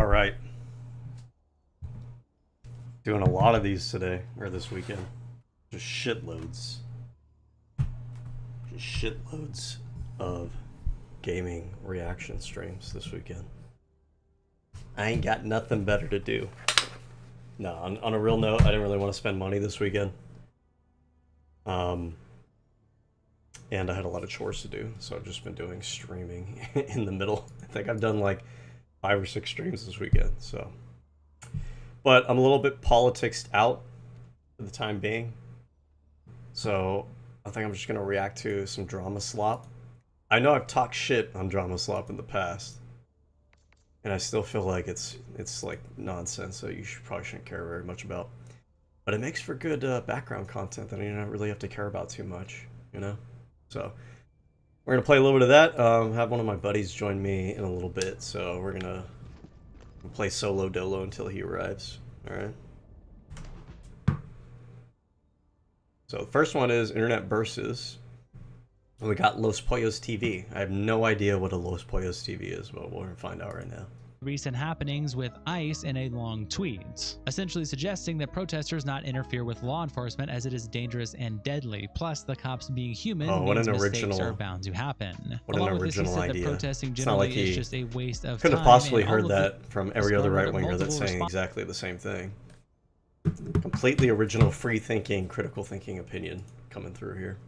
All right. Doing a lot of these today, or this weekend. Just shitloads. Just shitloads of gaming reaction streams this weekend. I ain't got nothing better to do. No, on a real note, I didn't really want to spend money this weekend. And I had a lot of chores to do, so I've just been doing streaming in the middle. I think I've done like 5 or 6 streams this weekend, so. But I'm a little bit politicsed out for the time being. So I think I'm just gonna react to some drama slop. I know I've talked shit on drama slop in the past, and I still feel like it's like nonsense, so you probably shouldn't care very much about. But it makes for good background content that you don't really have to care about too much, you know? So we're gonna play a little bit of that. Have one of my buddies join me in a little bit, so we're gonna play solo dolo until he arrives. All right. So the first one is Internet Versus. We got Los Pollos TV. I have no idea what a Los Pollos TV is, but we're gonna find out right now. Recent happenings with ICE in a long tweet, essentially suggesting that protesters not interfere with law enforcement as it is dangerous and deadly. Plus, the cops being human means mistakes are bound to happen. What an original idea. Protesting it's not like is just a waste of couldn't time, have possibly heard that from every other right-winger that's saying response. Exactly the same thing. Completely original, free-thinking, critical thinking opinion coming through here.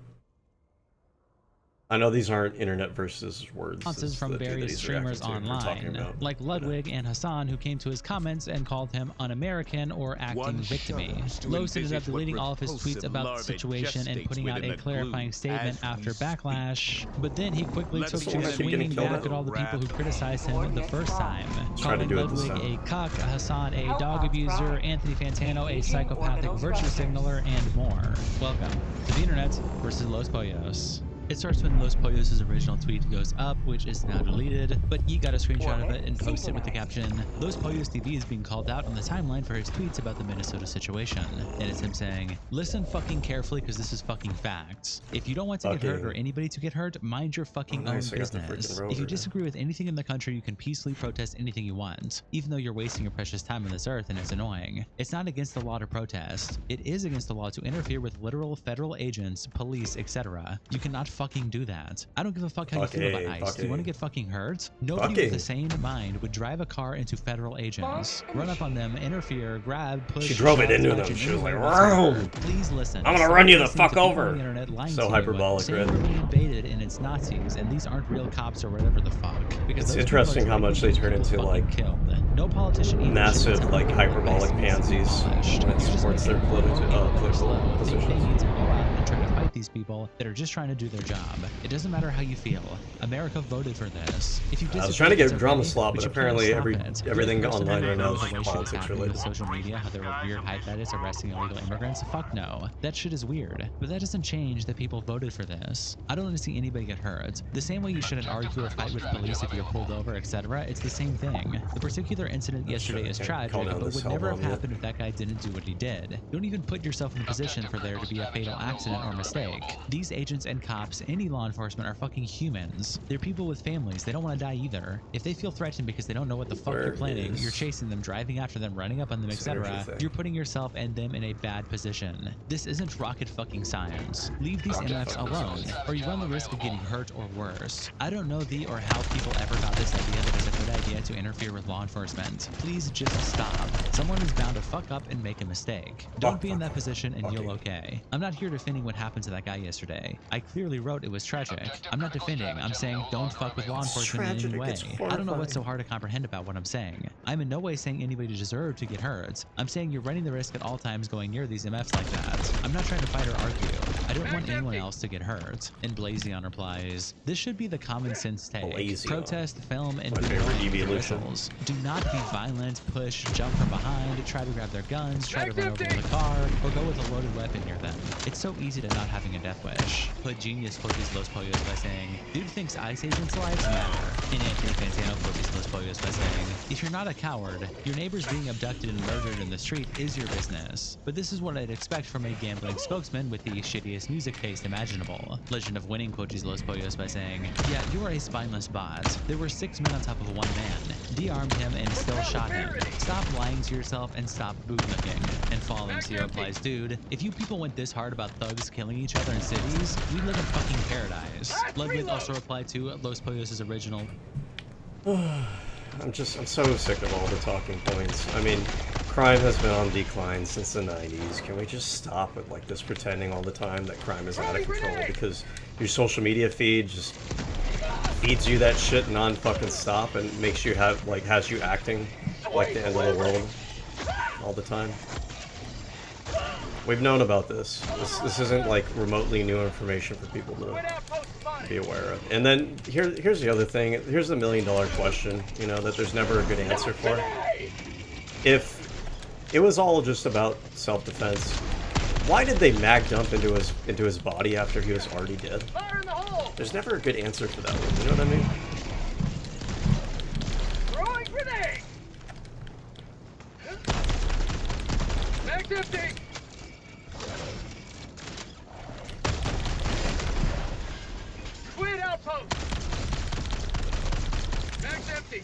I know these aren't Internet Versus words. Responses from various streamers online, like Ludwig and Hassan, who came to his comments and called him un-American or acting victim-y. Los ended up deleting all of his tweets about the situation and putting out a clarifying statement after backlash, but then he quickly took to swinging back at all the people who criticized him the first time, calling Ludwig a cuck, Hassan a dog abuser, Anthony Fantano a psychopathic virtue signaler, and more. Welcome to the Internet versus Los Pollos. It starts when Los Pollos' original tweet goes up, which is now deleted, but he got a screenshot of it and posted it with the caption, Los Pollos TV is being called out on the timeline for his tweets about the Minnesota situation. And it's him saying, listen fucking carefully because this is fucking facts. If you don't want to get hurt or anybody to get hurt, mind your fucking own business. If you disagree with anything in the country, you can peacefully protest anything you want, even though you're wasting your precious time on this earth and it's annoying. It's not against the law to protest. It is against the law to interfere with literal federal agents, police, etc. You cannot fucking do that. I don't give a fuck how you feel about ICE. Do you want to get fucking hurt? Nobody with a sane mind would drive a car into federal agents, run up on them, interfere, grab, push. She drove it into them. She was like, "Vroom. Please listen. I'm gonna run you the fuck over." So hyperbolic, right? We're being invaded and it's Nazis and these aren't real cops or whatever the fuck. Because it's interesting how much they turn into like no politician massive like hyperbolic pansies when it supports their political positions. These people that are just trying to do their job. It doesn't matter how you feel. America voted for this. If you I was trying to get drama slop, but apparently everything online right now is like politics related. Social media, how there are weird hype that is arresting illegal immigrants. Fuck no. That shit is weird. But that doesn't change that people voted for this. I don't want to see anybody get hurt. The same way you shouldn't argue or fight with police if you're pulled over, etc. It's the same thing. The particular incident yesterday is tragic, but would never have happened if that guy didn't do what he did. Don't even put yourself in a position for there to be a fatal accident or mistake. These agents and cops, any law enforcement, are fucking humans. They're people with families. They don't want to die either. If they feel threatened because they don't know what the fuck you're planning, you're chasing them, driving after them, running up on them, etc., you're putting yourself and them in a bad position. This isn't rocket fucking science. Leave these MFs alone, or you run the risk of getting hurt or worse. I don't know the or how people ever got this idea that it's a good idea to interfere with law enforcement. Please just stop. Someone is bound to fuck up and make a mistake. Don't be in that position and you'll okay. I'm not here defending what happened to that guy yesterday. I clearly wrote it was tragic. I'm not defending. I'm saying don't fuck with law enforcement in any way. I don't know what's so hard to comprehend about what I'm saying. I'm in no way saying anybody deserved to get hurt. I'm saying you're running the risk at all times going near these MFs like that. I'm not trying to fight or argue. I don't want anyone else to get hurt. And Blazion replies, this should be the common sense take. Protest, film, and video officials. Do not be violent, push, jump from behind, try to grab their guns, try to run over the car, or go with a loaded weapon near them. It's so easy to not having a death wish. Put Genius closes Los Pollos by saying, dude thinks ICE agents' lives matter. And Anthony Fantano quotes Los Pollos by saying, "If you're not a coward, your neighbors being abducted and murdered in the street is your business. But this is what I'd expect from a gambling spokesman with the shittiest music taste imaginable." Legend of Winning quotes Los Pollos by saying, "Yeah, you are a spineless bot. There were 6 men on top of 1 man. De-armed him and still shot him. Stop lying to yourself and stop bootlicking." And Fall MC replies, "Dude, if you people went this hard about thugs killing each other in cities, we live in fucking paradise." Ludwig also replied to Los Pollos' original. I'm so sick of all the talking points. I mean, crime has been on decline since the 90s. Can we just stop with like this pretending all the time that crime is out of control because your social media feed just feeds you that shit non-fucking stop and makes you has you acting like the end of the world all the time? We've known about this. This isn't like remotely new information for people to be aware of. And then here's the other thing. Here's the $1 million question, you know, that there's never a good answer for. If it was all just about self-defense, why did they mag dump into his body after he was already dead? There's never a good answer for that one, you know what I mean? Throwing grenade! Mag's empty! Squid outpost! Mag's empty!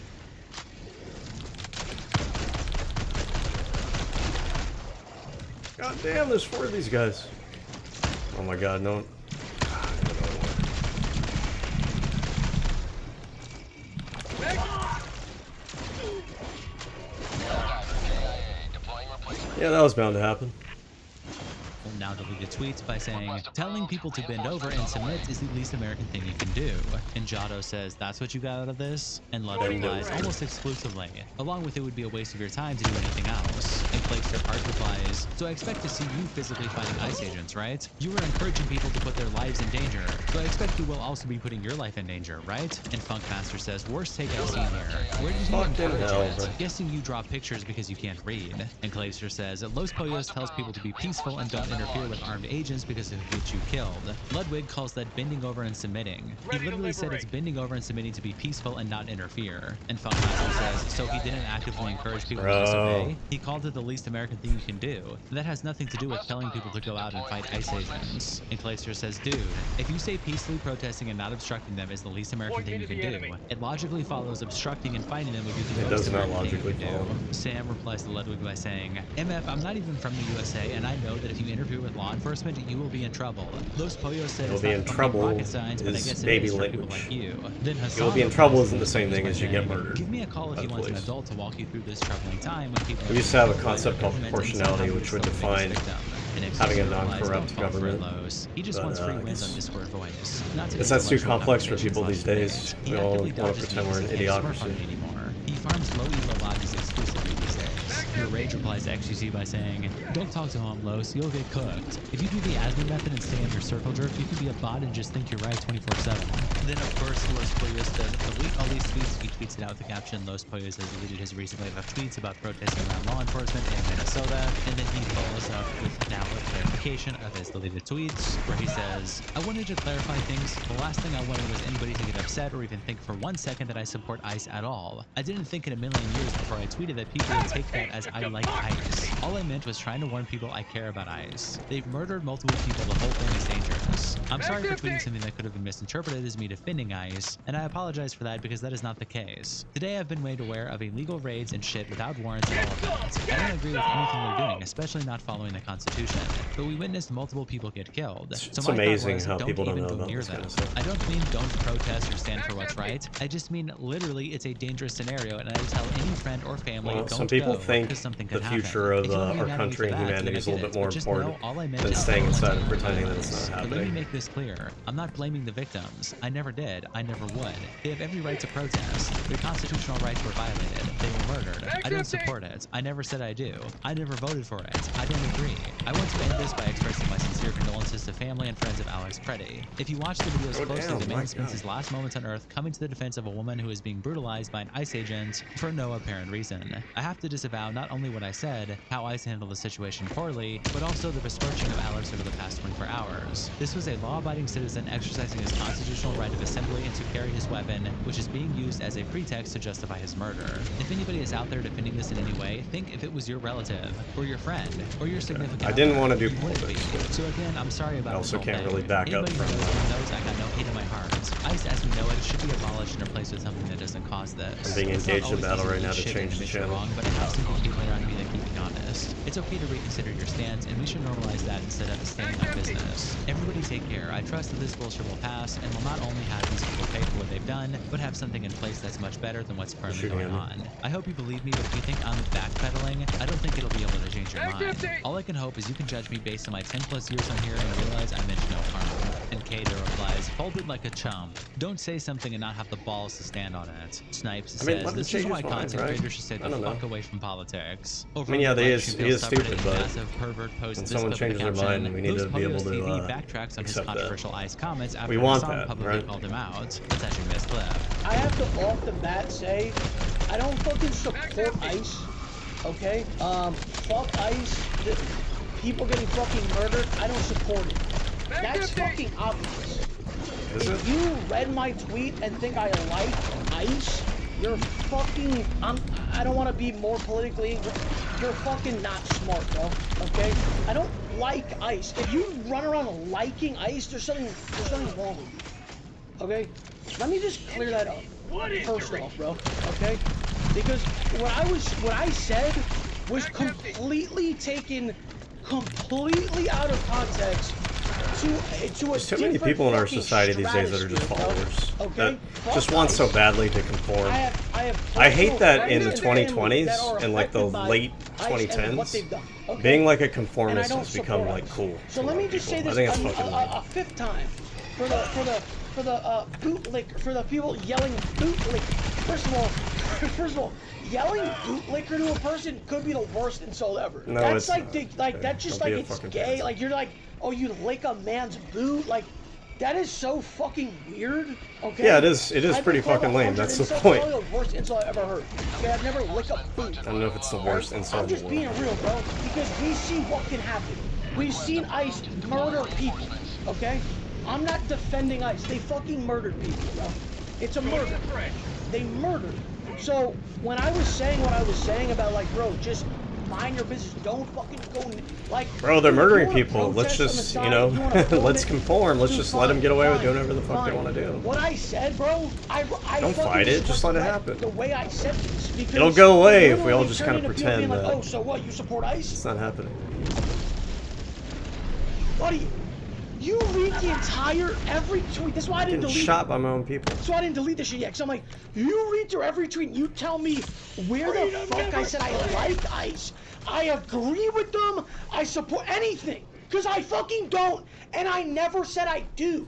God damn, there's 4 of these guys. Oh my god, no. Yeah, that was bound to happen. Now deleted tweets by saying, "Telling people to bend over and submit is the least American thing you can do." And Jado says, "That's what you got out of this?" And Lud replies, "Almost exclusively. Along with it would be a waste of your time to do anything else." And Clayster Park replies, "So I expect to see you physically fighting ICE agents, right? You were encouraging people to put their lives in danger. So I expect you will also be putting your life in danger, right?" And Funkmaster says, "Worst take I've seen here. Where did you encourage it? Guessing you draw pictures because you can't read." And Clayster says, "Los Pollos tells people to be peaceful and don't interfere with armed agents because of which you killed." Ludwig calls that bending over and submitting. He literally said it's bending over and submitting to be peaceful and not interfere. And Funkmaster says, "So he didn't actively encourage people to disobey? He called it the least American thing you can do. That has nothing to do with telling people to go out and fight ICE agents." And Clayster says, "Dude, if you say peacefully protesting and not obstructing them is the least American thing you can do, it logically follows obstructing and fighting them would be the most American thing you can do." Sam replies to Ludwig by saying, "MF, I'm not even from the USA, and I know that if you interfere with law enforcement, you will be in trouble. Los Pollos said it's not fucking rocket science, but I guess it is for people like you." Then Hassan, you'll be in trouble isn't the same thing as you get murdered. "Give me a call if you want an adult to walk you through this troubling time when people..." We used to have a concept called proportionality, which would define having a non-corrupt government. He just wants free wins on Discord voice. That's too complex for people these days. We all want to pretend we're an idiocracy. He farms low elo lobbies exclusively these days. Your Rage replies to XQC by saying, "Don't talk to him, Los, you'll get cooked. If you do the admin method and stay on your circle jerk, you can be a bot and just think you're right 24/7. Then of course, Los Pollos says, "Delete all these tweets." He tweets it out with the caption, "Los Pollos has deleted his recently left tweets about protesting around law enforcement in Minnesota." And then he follows up with now a clarification of his deleted tweets, where he says, "I wanted to clarify things. The last thing I wanted was anybody to get upset or even think for 1 second that I support ICE at all. I didn't think in a million years before I tweeted that people would take that as I like ICE. All I meant was trying to warn people I care about ICE. They've murdered multiple people. The whole thing is dangerous. I'm sorry for tweeting something that could have been misinterpreted as me defending ICE, and I apologize for that because that is not the case. Today I've been made aware of illegal raids and shit without warrants and all of that. I don't agree with anything they're doing, especially not following the Constitution. But we witnessed multiple people get killed. It's amazing how people don't know about this kind of stuff. I don't mean don't protest or stand for what's right. I just mean literally it's a dangerous scenario, and I tell any friend or family don't some people go, think the future of our country and humanity is a little bit more important than staying inside and pretending that it's not happening. But let me make this clear. I'm not blaming the victims. I never did. I never would. They have every right to protest. Their constitutional rights were violated. They were murdered. I don't support it. I never said I do. I never voted for it. I don't agree. I want to end this by expressing my sincere condolences to family and friends of Alex Preddy. If you watch the videos closely, the man spends his last moments on Earth coming to the defense of a woman who is being brutalized by an ICE agent for no apparent reason. I have to disavow not not only what I said, how ICE handled the situation poorly, but also the besmirching of Alex over the past 24 hours. This was a law-abiding citizen exercising his constitutional right of assembly and to carry his weapon, which is being used as a pretext to justify his murder. If anybody is out there defending this in any way, think if it was your relative, or your friend, or your significant I didn't other, want to do you wouldn't be. politics. So again, I'm sorry about I this also whole can't thing. really back up Anybody from who knows I got no hate in my heart. ICE, as we know it, should be abolished and replaced with something that doesn't cause this. I'm being It's not engaged in always battle easy right now eat to shit change and the admit you're channel. wrong, but I have some people around me that keep me honest. It's okay to reconsider your stance, and we should normalize that instead of staying on business. Everybody take care. I trust that this bullshit will pass, and will not only have these people pay for what they've done, but have something in place that's much better than what's currently Shooting going at me. on. I hope you believe me, but if you think I'm backpedaling, I don't think it'll be able to change your mind. All I can hope is you can judge me based on my 10+ years on here and realize I meant no harm. And Kato replies, hold it like a chump. Don't say something and not have the balls to stand on it. Snipes I mean, says, let him this change is why his mind, content right? creators should stay I the don't know. fuck away from politics. I mean, yeah, he is stupid, but massive pervert posts when this someone clip with changes the their mind, caption, we need to Post be able Polios to TV backtracks on his accept that. controversial ICE comments after We want Hassan that, publicly right? called him out. Let's actually miss clip. I have to off the bat say, I don't fucking support ICE, okay? Fuck ICE, the people getting fucking murdered, I don't support it. That's fucking obvious. Is If it? you read my tweet and think I like ICE, you're fucking, I don't want to be more politically, you're fucking not smart, bro, okay? I don't like ICE. If you run around liking ICE, there's something wrong with you, okay? Let me just clear that up. First off, bro, okay? Because what I said was completely taken completely out of context to a There's too many people in our society these days that are just followers. Okay? That just want so badly to conform. I I hate that in the personal friends and family 2020s that are and like the affected by late ICE and what they've 2010s, done, okay? being like a And I conformist don't has become support like ICE. cool. So to a let lot me of just say people. this I think it's fucking lame. a fifth time for the bootlicker, for the people yelling bootlicker. First of all, yelling bootlicker to a person could be the worst insult ever. No, That's it's like not. that's just Don't like be a it's fucking gay. fan. Like you're like, oh, you lick a man's boot. Like that is so fucking weird. Okay. Yeah, it is. It is I've pretty been called fucking lame. 100 That's the insults, point. Probably the worst insult I've ever heard. Okay, I've never licked a boot. I don't know if it's the worst insult I'm in just the being world. real, bro, because we see what can happen. We've seen ICE murder people, okay? I'm not defending ICE. They fucking murdered people, bro. It's a murder. They murdered. So, when I was saying what I was saying about, like, bro, just mind your business. Don't fucking go, like... Bro, they're if you murdering wanna people. Let's protest on the just, side, you know, if you wanna film let's it, conform. Let's dude, just let them fine, get away with fine, doing whatever the fuck they fine. want to do. What I said, bro, I Don't fucking fight it, just let it regret happen. The way I said this, because It'll go away it if we all literally just turned kind of into people being pretend like, that oh, so what, you support ICE? it's not happening. Buddy, you read the entire, every tweet. That's why I didn't Getting delete shot it. by my own people. That's why I didn't delete this shit yet. Because I'm like, you read through every tweet and you tell me where the fuck I said I like ICE. I agree with them. I support anything. Because I fucking don't. And I never said I do.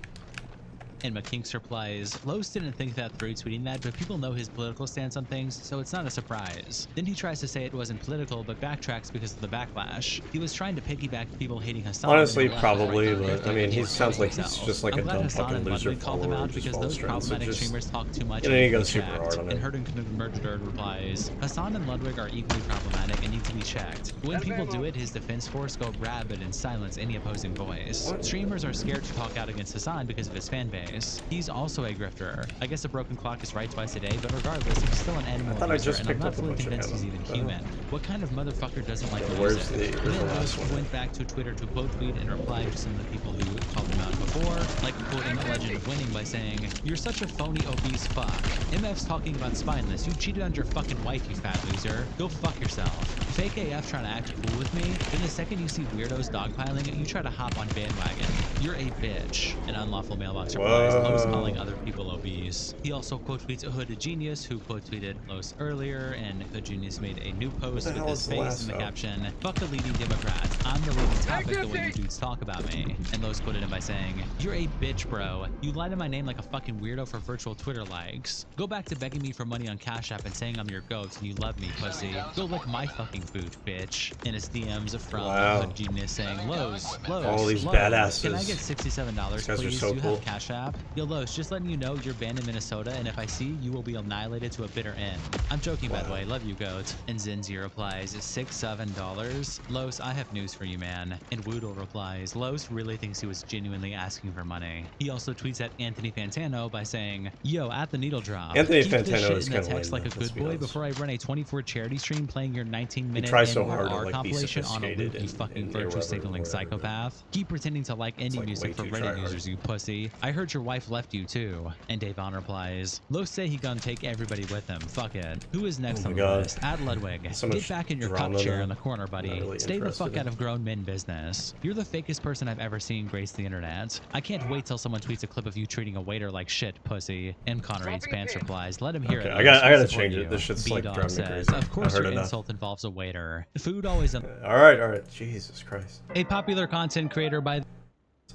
And McKinks replies, Lowe's didn't think that through tweeting that, but people know his political stance on things, so it's not a surprise. Then he tries to say it wasn't political, but backtracks because of the backlash. He was trying to piggyback people hating Hassan. Honestly, and the left probably, right but I mean, he sounds like he's himself. just like a I'm glad dumb Hassan fucking and loser Ludwig called him follower out who just because follows those trends. problematic Just, streamers talk too much. you know, he and goes need to super be hard checked. on it. And Herden Murdered replies, Hassan and Ludwig are equally problematic and need to be checked. When people do it, his defense force go rabid and silence any opposing voice. Streamers are scared to talk out against Hassan because of his fan base. He's also a grifter. I guess a broken clock is right twice a day, but regardless, he's still an animal thought I abuser, just and I'm picked not up a fully bunch of convinced he's ammo. even human. What kind of motherfucker doesn't like Where's music? the Then last Lowe's one? went back to Twitter to quote tweet and reply to some of the people who called him out before, like quoting a legend of winning by saying, "You're such a phony obese fuck. MF's talking about spineless. You cheated on your fucking wife, you fat loser. Go fuck yourself. Fake AF trying to act cool with me. Then the second you see weirdos dogpiling it, you try to hop on bandwagon. You're a bitch." An unlawful mailbox replies, Whoa. Lowe's calling other people obese. He also quote tweets a Hooded Genius who quote tweeted Lowe's earlier, and Hood Genius made a new post What the with hell his is the face last in the up? caption, "Fuck a leading Democrat. I'm the leading topic the way you dudes talk about me." And Lowe's quoted him by saying, "You're a bitch, bro. You lied to my name like a fucking weirdo for virtual Twitter likes. Go back to begging me for money on Cash App and saying I'm your goat and you love me, pussy. Go lick my fucking boot, bitch." In his DMs from Wow. Hood Genius saying, Lowe's, All these Lowe's, badasses. can I get $67, These guys are please? so You cool. have Cash App? slop. Yo, Los, just letting you know you're banned in Minnesota, and if I see you, you will be annihilated to a bitter end. I'm joking, by the way. Love you, goat. And Zinzi replies, $6-7. Los, I have news for you, man. And Woodle replies, Los really thinks he was genuinely asking for money. He also tweets at Anthony Fantano by saying, yo, at the needle drop. Anthony Keep Fantano this shit is in the kinda text lame, like a let's good be boy honest. before I run a 24 charity stream playing your 19-minute tries so N-word hard to, R like, be compilation on a sophisticated loop, you fucking and virtue irreverent signaling or whatever, but psychopath. Keep pretending to like indie like music way for too Reddit tryhard. users, you pussy. I heard your wife left you too. And Davon replies, Los say he gonna take everybody with him. Fuck it. Who is next Oh on my the God. list? Add Ludwig. So Get much back in your drama cup chair though. in the corner, buddy. Not really Stay the fuck interested out in. of grown men business. You're the fakest person I've ever seen grace the internet. I can't wait till someone tweets a clip of you treating a waiter like shit, pussy. And Connor Eats Pants replies, let him hear Okay, it. I gotta Los, we change support it. This you. shit's, like, B-Dog driving me says, crazy. of course I've heard your enough. insult involves a waiter. Food always All right. Jesus Christ. a popular content creator by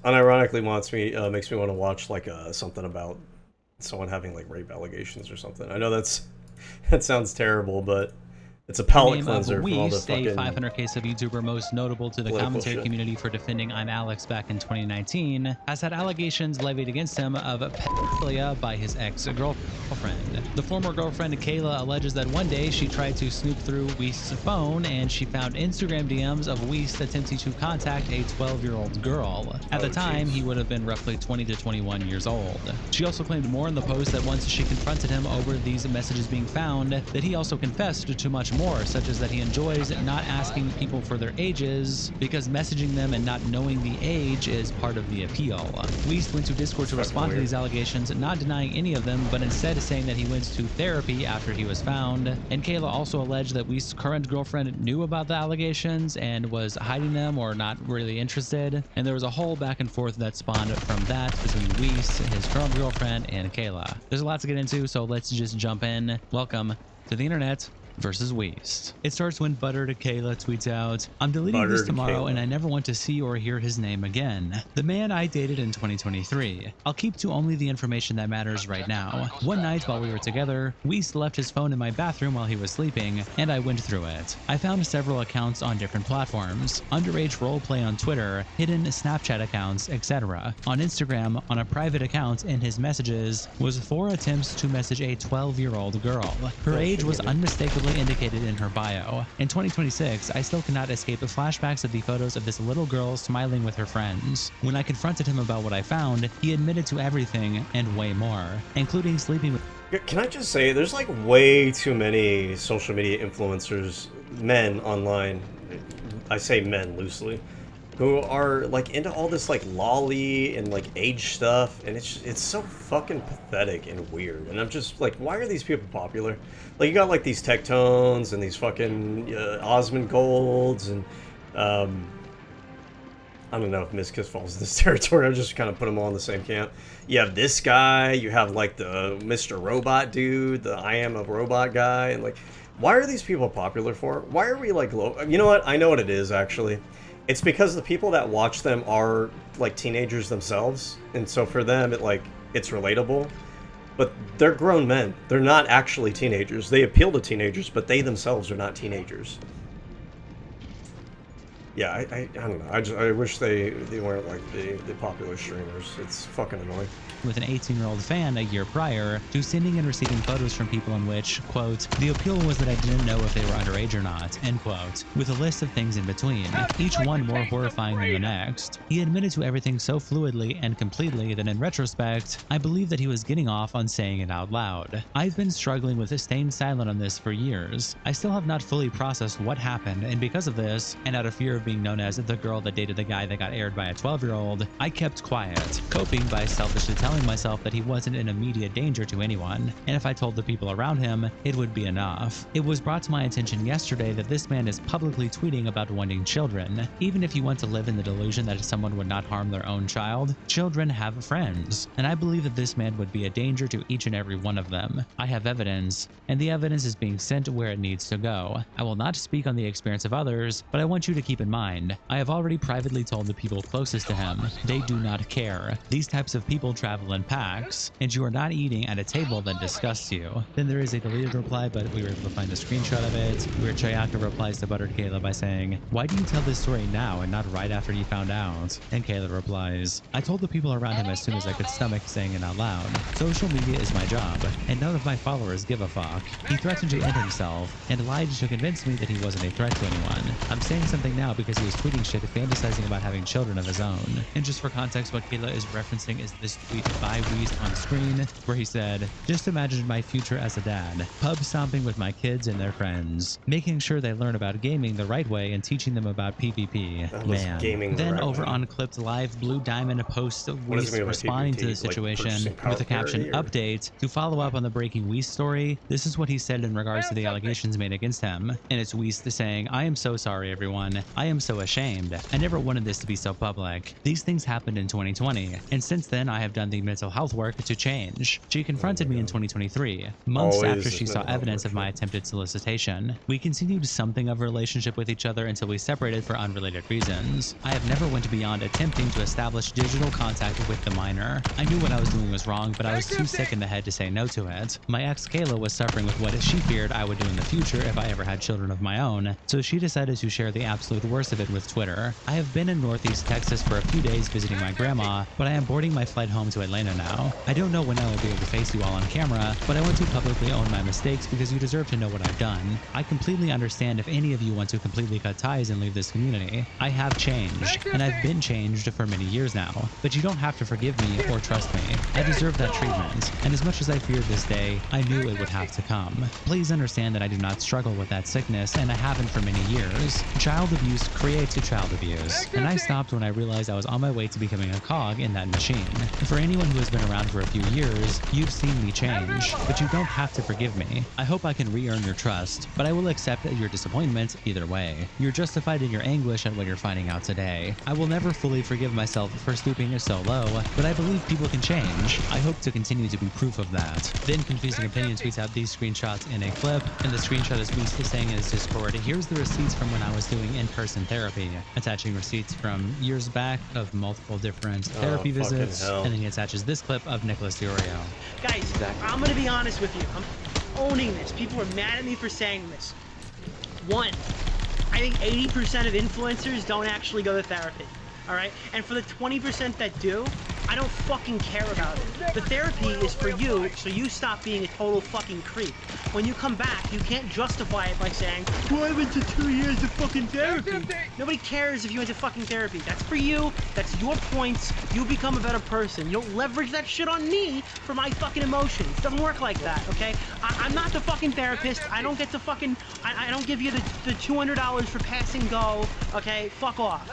Unironically makes me want to watch like something about someone having like rape allegations or something. I know that sounds terrible, but it's a palate cleanser from all the Weast, a fucking 500k sub YouTuber most notable to the political commentary shit. community for defending I'm Alex back in 2019, has had allegations levied against him of pedophilia by his ex-girlfriend. The former girlfriend, Kayla, alleges that one day she tried to snoop through Weist's phone and she found Instagram DMs of Weist attempting to contact a 12-year-old girl. At the time, he would have been roughly 20 to 21 years old. She also claimed more in the post that once she confronted him over these messages being found, that he also confessed to much more, such as that he enjoys not asking people for their ages because messaging them and not knowing the age is part of the appeal. Weist went to Discord to respond to these allegations, not denying any of them, but instead saying that he went to therapy after he was found. And Kayla also alleged that Weist's current girlfriend knew about the allegations and was hiding them or not really interested. And there was a whole back and forth that spawned from that between Weist, his current girlfriend, and Kayla. There's a lot to get into, so let's just jump in. Welcome to the internet versus Weist. It starts when Butter to Kayla tweets out, I'm deleting this tomorrow and I never want to see or hear his name again. The man I dated in 2023. I'll keep to only the information that matters right now. One night while we were together, Weist left his phone in my bathroom while he was sleeping, and I went through it. I found several accounts on different platforms, underage roleplay on Twitter, hidden Snapchat accounts, etc. On Instagram, on a private account in his messages, was 4 attempts to message a 12-year-old girl. Her age was unmistakably indicated in her bio. In 2026, I still cannot escape the flashbacks of the photos of this little girl smiling with her friends. When I confronted him about what I found, he admitted to everything and way more, including sleeping with Can I just say, there's like way too many social media influencers, men online, I say men loosely, who are like into all this like lolly and like age stuff, and it's so fucking pathetic and weird. And I'm just like, why are these people popular? Like, you got like these Tectones and these fucking Osmond Golds, and I don't know if Miskiss falls in this territory. I just kind of put them all in the same camp. You have this guy, you have like the Mr. Robot dude, the I Am a Robot guy, and like, why are these people popular for? Why are we like you know what? I know what it is actually. It's because the people that watch them are like teenagers themselves, and so for them it's relatable. But they're grown men. They're not actually teenagers. They appeal to teenagers, but they themselves are not teenagers. Yeah, I don't know. I wish they weren't like the popular streamers. It's fucking annoying. with an 18-year-old fan a year prior to sending and receiving photos from people in which, quote, the appeal was that I didn't know if they were underage or not, end quote, with a list of things in between, each one more horrifying than the next. He admitted to everything so fluidly and completely that in retrospect, I believe that he was getting off on saying it out loud. I've been struggling with staying silent on this for years. I still have not fully processed what happened, and because of this, and out of fear of being known as the girl that dated the guy that got aired by a 12-year-old, I kept quiet, coping by selfishly telling myself that he wasn't in immediate danger to anyone, and if I told the people around him, it would be enough. It was brought to my attention yesterday that this man is publicly tweeting about wanting children. Even if you want to live in the delusion that someone would not harm their own child, children have friends, and I believe that this man would be a danger to each and every one of them. I have evidence, and the evidence is being sent where it needs to go. I will not speak on the experience of others, but I want you to keep in mind mind. I have already privately told the people closest to him. They do not care. These types of people travel in packs, and you are not eating at a table that disgusts you. Then there is a deleted reply, but we were able to find a screenshot of it, where Chayaka replies to Buttered Kayla by saying, "Why do you tell this story now and not right after you found out?" And Kayla replies, "I told the people around him as soon as I could stomach saying it out loud. Social media is my job, and none of my followers give a fuck. He threatened to end himself, and lied to convince me that he wasn't a threat to anyone. I'm saying something now because he was tweeting shit fantasizing about having children of his own." And just for context, what Kayla is referencing is this tweet by Weast on screen, where he said, "Just imagine my future as a dad, pub stomping with my kids and their friends, making sure they learn about gaming the right way and teaching them about PvP. That was Man." gaming the Then right over way. on Clipped Live, Blue Diamond posts of What does it Weast mean by responding to PvP? the Like situation purchasing power with the caption parity, or- update to follow up on the breaking Weast story. This is what he said in regards to the allegations made against him. And it's Weast saying, "I am so sorry, everyone. I am so ashamed. I never wanted this to be so public. These things happened in 2020, and since then I have done the mental health work to change. She confronted me in 2023, months Always after she is saw mental health evidence work, of my attempted solicitation. We continued something of a relationship with each other until we separated for unrelated reasons. I have never went beyond attempting to establish digital contact with the minor. I knew what I was doing was wrong, but I was too sick in the head to say no to it. My ex Kayla was suffering with what she feared I would do in the future if I ever had children of my own, so she decided to share the absolute worst of it with Twitter. I have been in Northeast Texas for a few days visiting my grandma, but I am boarding my flight home to Atlanta now. I don't know when I will be able to face you all on camera, but I want to publicly own my mistakes because you deserve to know what I've done. I completely understand if any of you want to completely cut ties and leave this community. I have changed, and I've been changed for many years now, but you don't have to forgive me or trust me. I deserve that treatment, and as much as I feared this day, I knew it would have to come. Please understand that I do not struggle with that sickness, and I haven't for many years. Child abuse creates child abuse, and I stopped when I realized I was on my way to becoming a cog in that machine. For anyone who has been around for a few years, you've seen me change, but you don't have to forgive me. I hope I can re-earn your trust, but I will accept your disappointment either way. You're justified in your anguish at what you're finding out today. I will never fully forgive myself for stooping so low, but I believe people can change. I hope to continue to be proof of that." Then Confusing Opinion tweets out these screenshots in a clip, and the screenshot is Weast saying in his Discord, "Here's the receipts from when I was doing in-person therapy," attaching receipts from years back of multiple different therapy fucking visits, hell. and then he attaches this clip of Nicholas DiOrio. Guys, I'm gonna be honest with you. I'm owning this. People are mad at me for saying this. One, I think 80% of influencers don't actually go to therapy. All right? And for the 20% that do, I don't fucking care about it. The therapy is for you, so you stop being a total fucking creep. When you come back, you can't justify it by saying, "Well, I went to 2 years of fucking therapy." Nobody cares if you went to fucking therapy. That's for you. That's your points. You become a better person. You don't leverage that shit on me for my fucking emotions. It doesn't work like that, okay? I'm not the fucking therapist. I don't get to fucking... I don't give you the $200 for passing go, okay? Fuck off.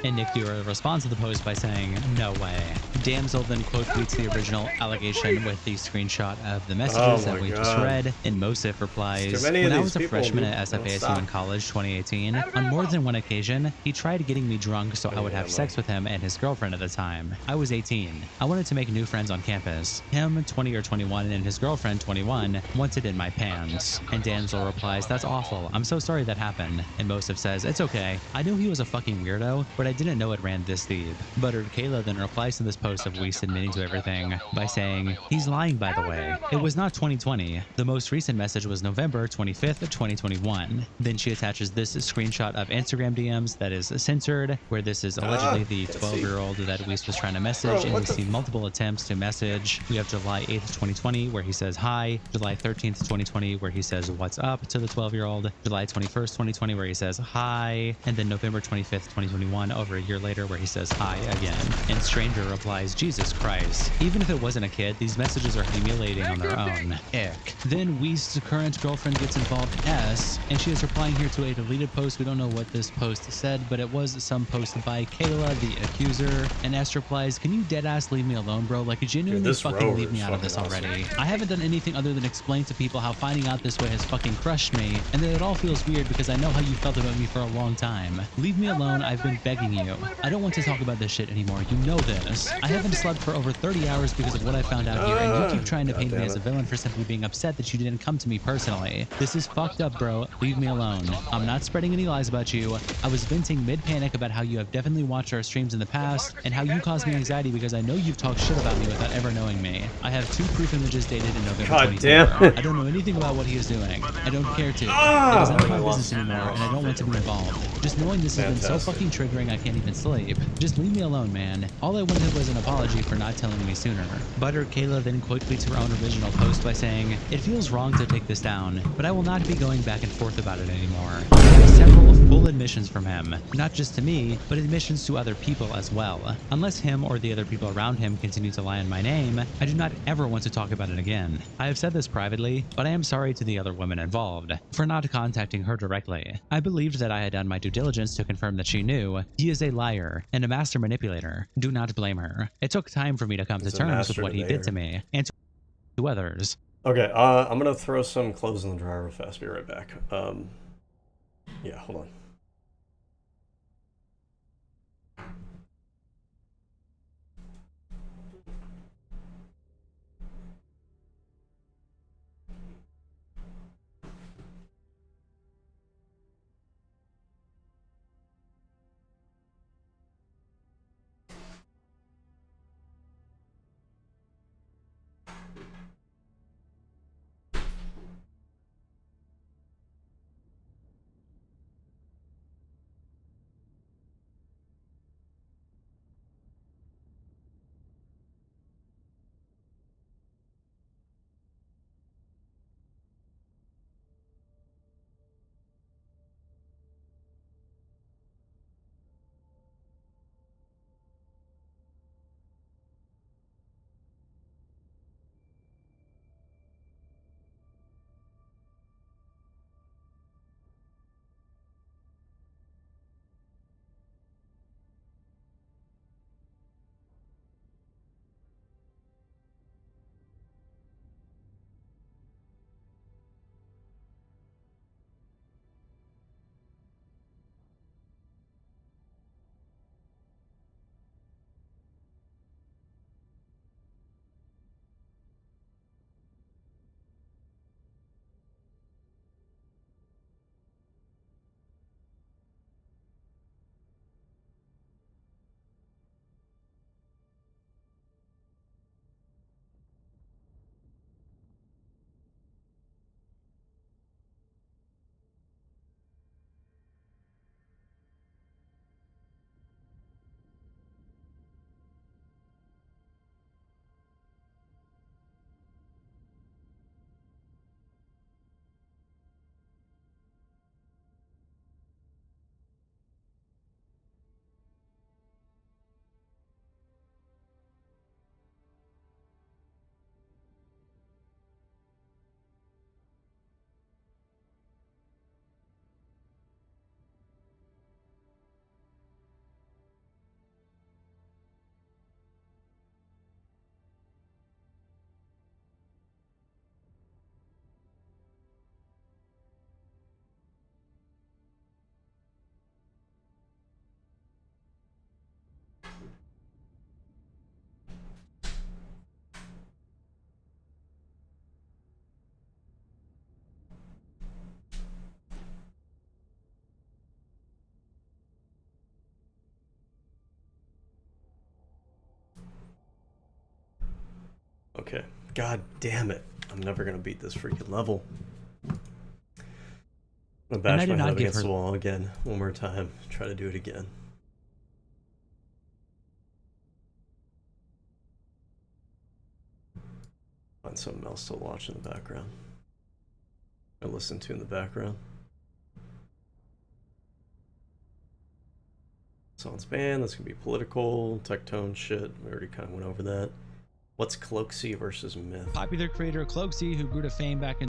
And Nick DiOrio responds to the post by saying, "No way." Damsel then quote tweets the original allegation with the screenshot of the messages that we just read, and Mosif replies, Too many of "When I these was a people, freshman dude. at Don't SFASU stop. in college 2018, on more than one occasion, he tried getting me drunk so I would have sex with him and his girlfriend at the time. I was 18. I wanted to make new friends on campus. Him, 20 or 21, and his girlfriend, 21, wanted in my pants." And Damsel replies, "That's awful. I'm so sorry that happened." And Mosif says, "It's okay. I knew he was a fucking weirdo, but I didn't know it ran this deep." Buttered Kayla then replies to this post of Weast admitting to everything by saying, "He's lying, by the way. It was not 2020. The most recent message was November 25th, 2021. Then she attaches this screenshot of Instagram DMs that is censored, where this is allegedly the 12-year-old that Weast was trying to message, Bro, and what we've the seen multiple attempts to message. We have July 8th, 2020, where he says hi, July 13th, 2020, where he says what's up to the 12-year-old, July 21st, 2020, where he says hi, and then November 25th, 2021, over a year later, where he says hi again." And Stranger replies, "Jesus Christ. Even if it wasn't a kid, these messages are humiliating on their own. Ick." Then Weast's current girlfriend gets involved, S, and she is replying here to a deleted post. We don't know what this post said, but it was some post by Kayla, the accuser. And S replies, "Can you deadass leave me alone, bro? Like, you genuinely this fucking rover leave me is out of this fucking already. I haven't done anything other than explain to people how finding out this way has fucking crushed me, and that it all feels weird because I know how you felt about me for a long time. Leave me alone. I've been begging begging you. I don't want to talk about this shit anymore. You know this. I haven't slept for over 30 hours because of what I found out here, and you keep trying to paint me as a villain for simply being upset that you didn't come to me personally. This is fucked up, bro. Leave me alone. I'm not spreading any lies about you. I was venting mid-panic about how you have definitely watched our streams in the past, and how you caused me anxiety because I know you've talked shit about me without ever knowing me. I have 2 proof images dated in November God 24. damn it. I don't know anything about what he is doing. I don't care to. It is none of my business anymore, and I don't want to be involved. Just knowing this has been so fucking triggering I can't even sleep. Just leave me alone, man. All I wanted was an apology for not telling me sooner. Butter Kayla then quick tweets her own original post by saying, "It feels wrong to take this down, but I will not be going back and forth about it anymore." I have several full admissions from him, not just to me, but admissions to other people as well. Unless him or the other people around him continue to lie in my name, I do not ever want to talk about it again. I have said this privately, but I am sorry to the other women involved for not contacting her directly. I believed that I had done my due diligence to confirm that she knew. He is a liar and a master manipulator. Do not blame her. It took time for me to come to terms with what he did to me and to others. Okay, I'm gonna throw some clothes in the dryer real fast. Be right back. Yeah, hold on. Okay. God damn it. I'm never gonna beat this freaking level. I'm gonna bash my head up against the wall again. One more time. Try to do it again. Find something else to watch in the background. Or listen to in the background. Song's banned. That's gonna be political, tectone shit. We already kind of went over that. What's Cloaksy versus Myth? Popular creator Cloaksy, who grew to fame back in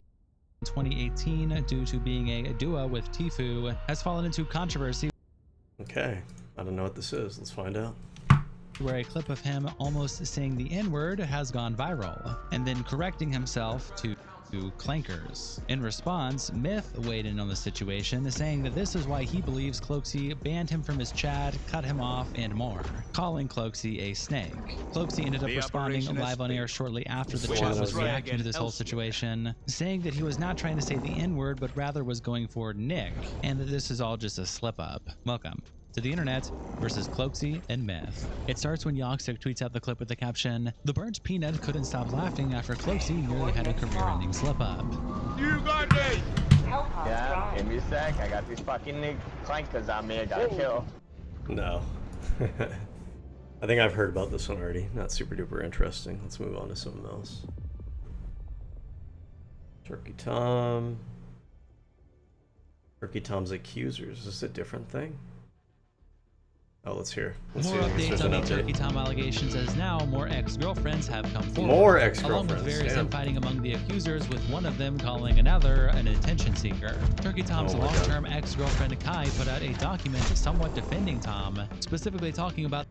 2018 due to being a duo with Tfue, has fallen into controversy. Okay, I don't know what this is. Let's find out. Where a clip of him almost saying the N-word has gone viral, and then correcting himself to to clankers. In response, Myth weighed in on the situation, saying that this is why he believes Cloaksy banned him from his chat, cut him off, and more, calling Cloaksy a snake. Cloaksy ended up responding live on air shortly after the chat was reacting to this whole situation, saying that he was not trying to say the N-word, but rather was going for Nick, and that this is all just a slip-up. Welcome to the internet versus Cloaksy and Myth. It starts when Yogstic tweets out the clip with the caption, "The burnt peanut couldn't stop laughing after Cloaksy nearly had a career-ending slip-up." You got me! Yeah, give me a sec. I got these fucking clankers on me. I gotta kill. No. I think I've heard about this one already. Not super duper interesting. Let's move on to something else. Turkey Tom. Turkey Tom's accusers. Is this a different thing? Oh, let's hear. Let's More see if updates there's on an the update. Turkey Tom allegations, as now more ex-girlfriends have come forward. More Along ex-girlfriends. with various Damn. infighting among the accusers, with one of them calling another an attention seeker. Turkey Tom's Oh my long-term ex-girlfriend Kai put out a document somewhat defending Tom, specifically talking about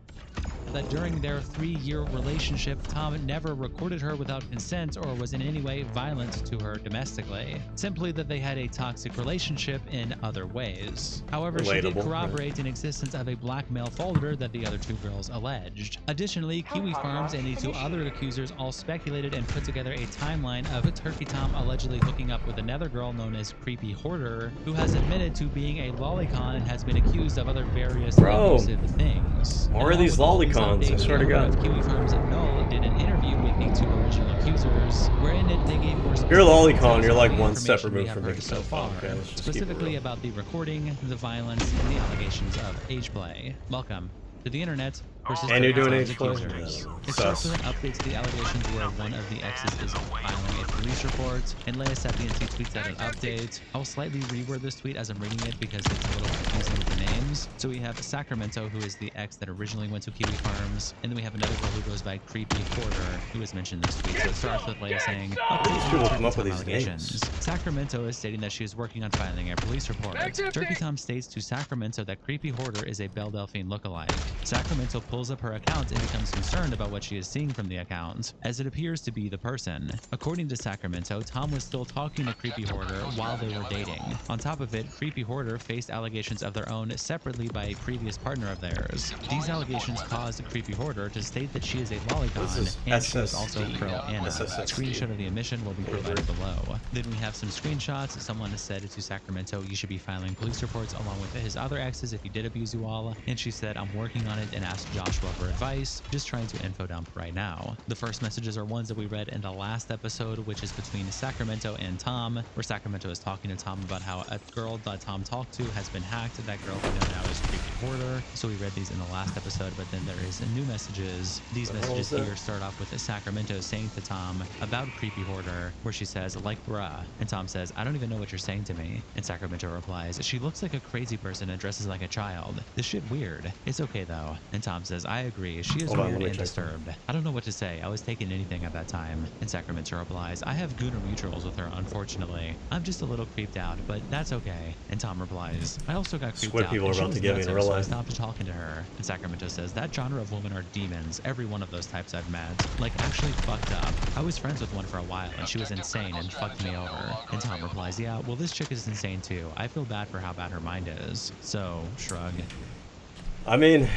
that during their 3-year relationship, Tom never recorded her without consent or was in any way violent to her domestically. Simply that they had a toxic relationship in other ways. However, she did Relatable, corroborate an existence of a blackmail folder that the other two girls alleged. Additionally, Kiwi Farms and the 2 other accusers all speculated and put together a timeline of Turkey Tom allegedly hooking up with another girl known as Creepy Hoarder, who has admitted to being a lolicon and has been accused of other various abusive things. More And of these along with all lolicons, I updates, swear to the owner God. of Kiwi Farms and Null did an interview with the 2 original accusers, wherein they gave more You're a lolicon, specific you're like details one of step information we removed have from heard being so a far, pedophile. Okay, let's just keep it specifically real. about the recording, the violence, and the allegations of age play. Welcome to the internet versus And you're Turkey doing Tom's age play? accusers. Yeah, It starts sus. with an update to the allegations where one of the exes is filing a police report, and Leia Sapiency tweets out an update. I'll slightly reword this tweet as I'm reading it because it's a little confusing with the names. So we have Sacramento, who is the ex that originally went to Kiwi Farms, and then we have another girl who goes by Creepy Hoarder, who is mentioned in this tweet. So it starts with Leia saying, These people come up with these allegations. names. Sacramento is stating that she is working on filing a police report. Next update. Turkey Tom states to Sacramento that Creepy Hoarder is a Belle Delphine lookalike. Sacramento pulls up her account and becomes concerned about what she is seeing from the account, as it appears to be the person. According to Sacramento, Tom was still talking to Creepy Hoarder while they were dating. On top of it, Creepy Hoarder faced allegations of their own separately by a previous partner of theirs. These allegations caused Creepy Hoarder to state that she is a lolicon, This is and she was SSD. also pro-Anna. SSD. Screenshot of the admission will be provided below. Then we have some screenshots. Someone has said to Sacramento, you should be filing police reports along with his other exes if he did abuse you all. And she said, I'm working on it, and asked Joshua for advice. Just trying to info dump right now. The first messages are ones that we read in the last episode, which is between Sacramento and Tom, where Sacramento is talking to Tom about how a girl that Tom talked to has been hacked. That girl we know now is Creepy Hoarder. So we read these in the last episode, but then there is new messages. These The hell messages is that? here start off with Sacramento saying to Tom about Creepy Hoarder, where she says, like bruh. And Tom says, I don't even know what you're saying to me. And Sacramento replies, she looks like a crazy person and dresses like a child. This shit weird. It's okay though. And Tom says, I agree. She is Hold on, weird let me and check. disturbed. I don't know what to say. I was taking anything at that time. And Sacramento replies, I have Gooner mutuals with her, unfortunately. I'm just a little creeped out, but that's okay. And Tom replies, I also got creeped Squid out. people and are she about was to get me in nutso, real so I life. stopped talking to her. And Sacramento says, that genre of women are demons. Every one of those types I've met. Like, actually fucked up. I was friends with one for a while, and she was insane and fucked me over. And Tom replies, yeah, well, this chick is insane too. I feel bad for how bad her mind is. So, shrug. I mean,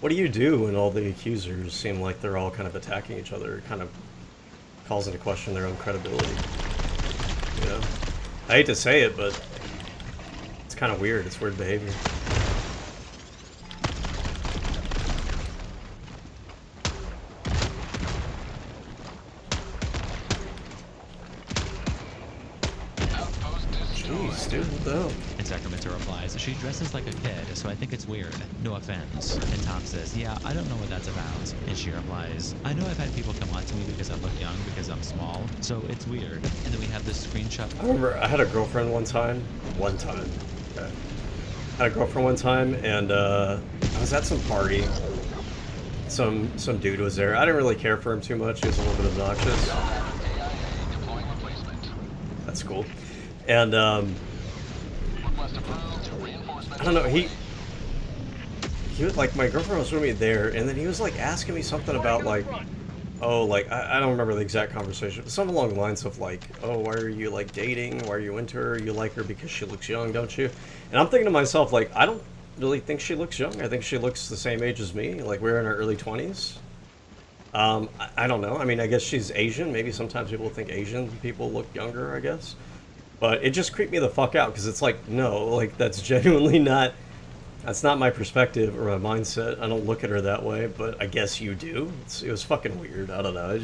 what do you do when all the accusers seem like they're all kind of attacking each other? It kind of calls into question their own credibility. You know? I hate to say it, but it's kind of weird. It's weird behavior. Jeez, dude, what the hell? And Sacramento replies, she dresses like a kid, so I think it's weird. No offense. And Tom says, yeah, I don't know what that's about. And she replies, I know I've had people come on to me because I look young because I'm small, so it's weird. And then we have this screenshot. I remember I had a girlfriend one time. Okay. I had a girlfriend one time, and I was at some party. Some dude was there. I didn't really care for him too much. He was a little bit obnoxious. That's cool. And I don't know. He was like, my girlfriend was with me there, and then he was like asking me something about like, oh, like, I don't remember the exact conversation, but something along the lines of like, oh, why are you like dating? Why are you into her? You like her because she looks young, don't you? And I'm thinking to myself, like, I don't really think she looks young. I think she looks the same age as me. Like, we're in our early 20s. I don't know. I mean, I guess she's Asian. Maybe sometimes people think Asian people look younger, I guess. But it just creeped me the fuck out because it's like, no, like, that's genuinely not, that's not my perspective or my mindset. I don't look at her that way, but I guess you do. It was fucking weird. I don't know.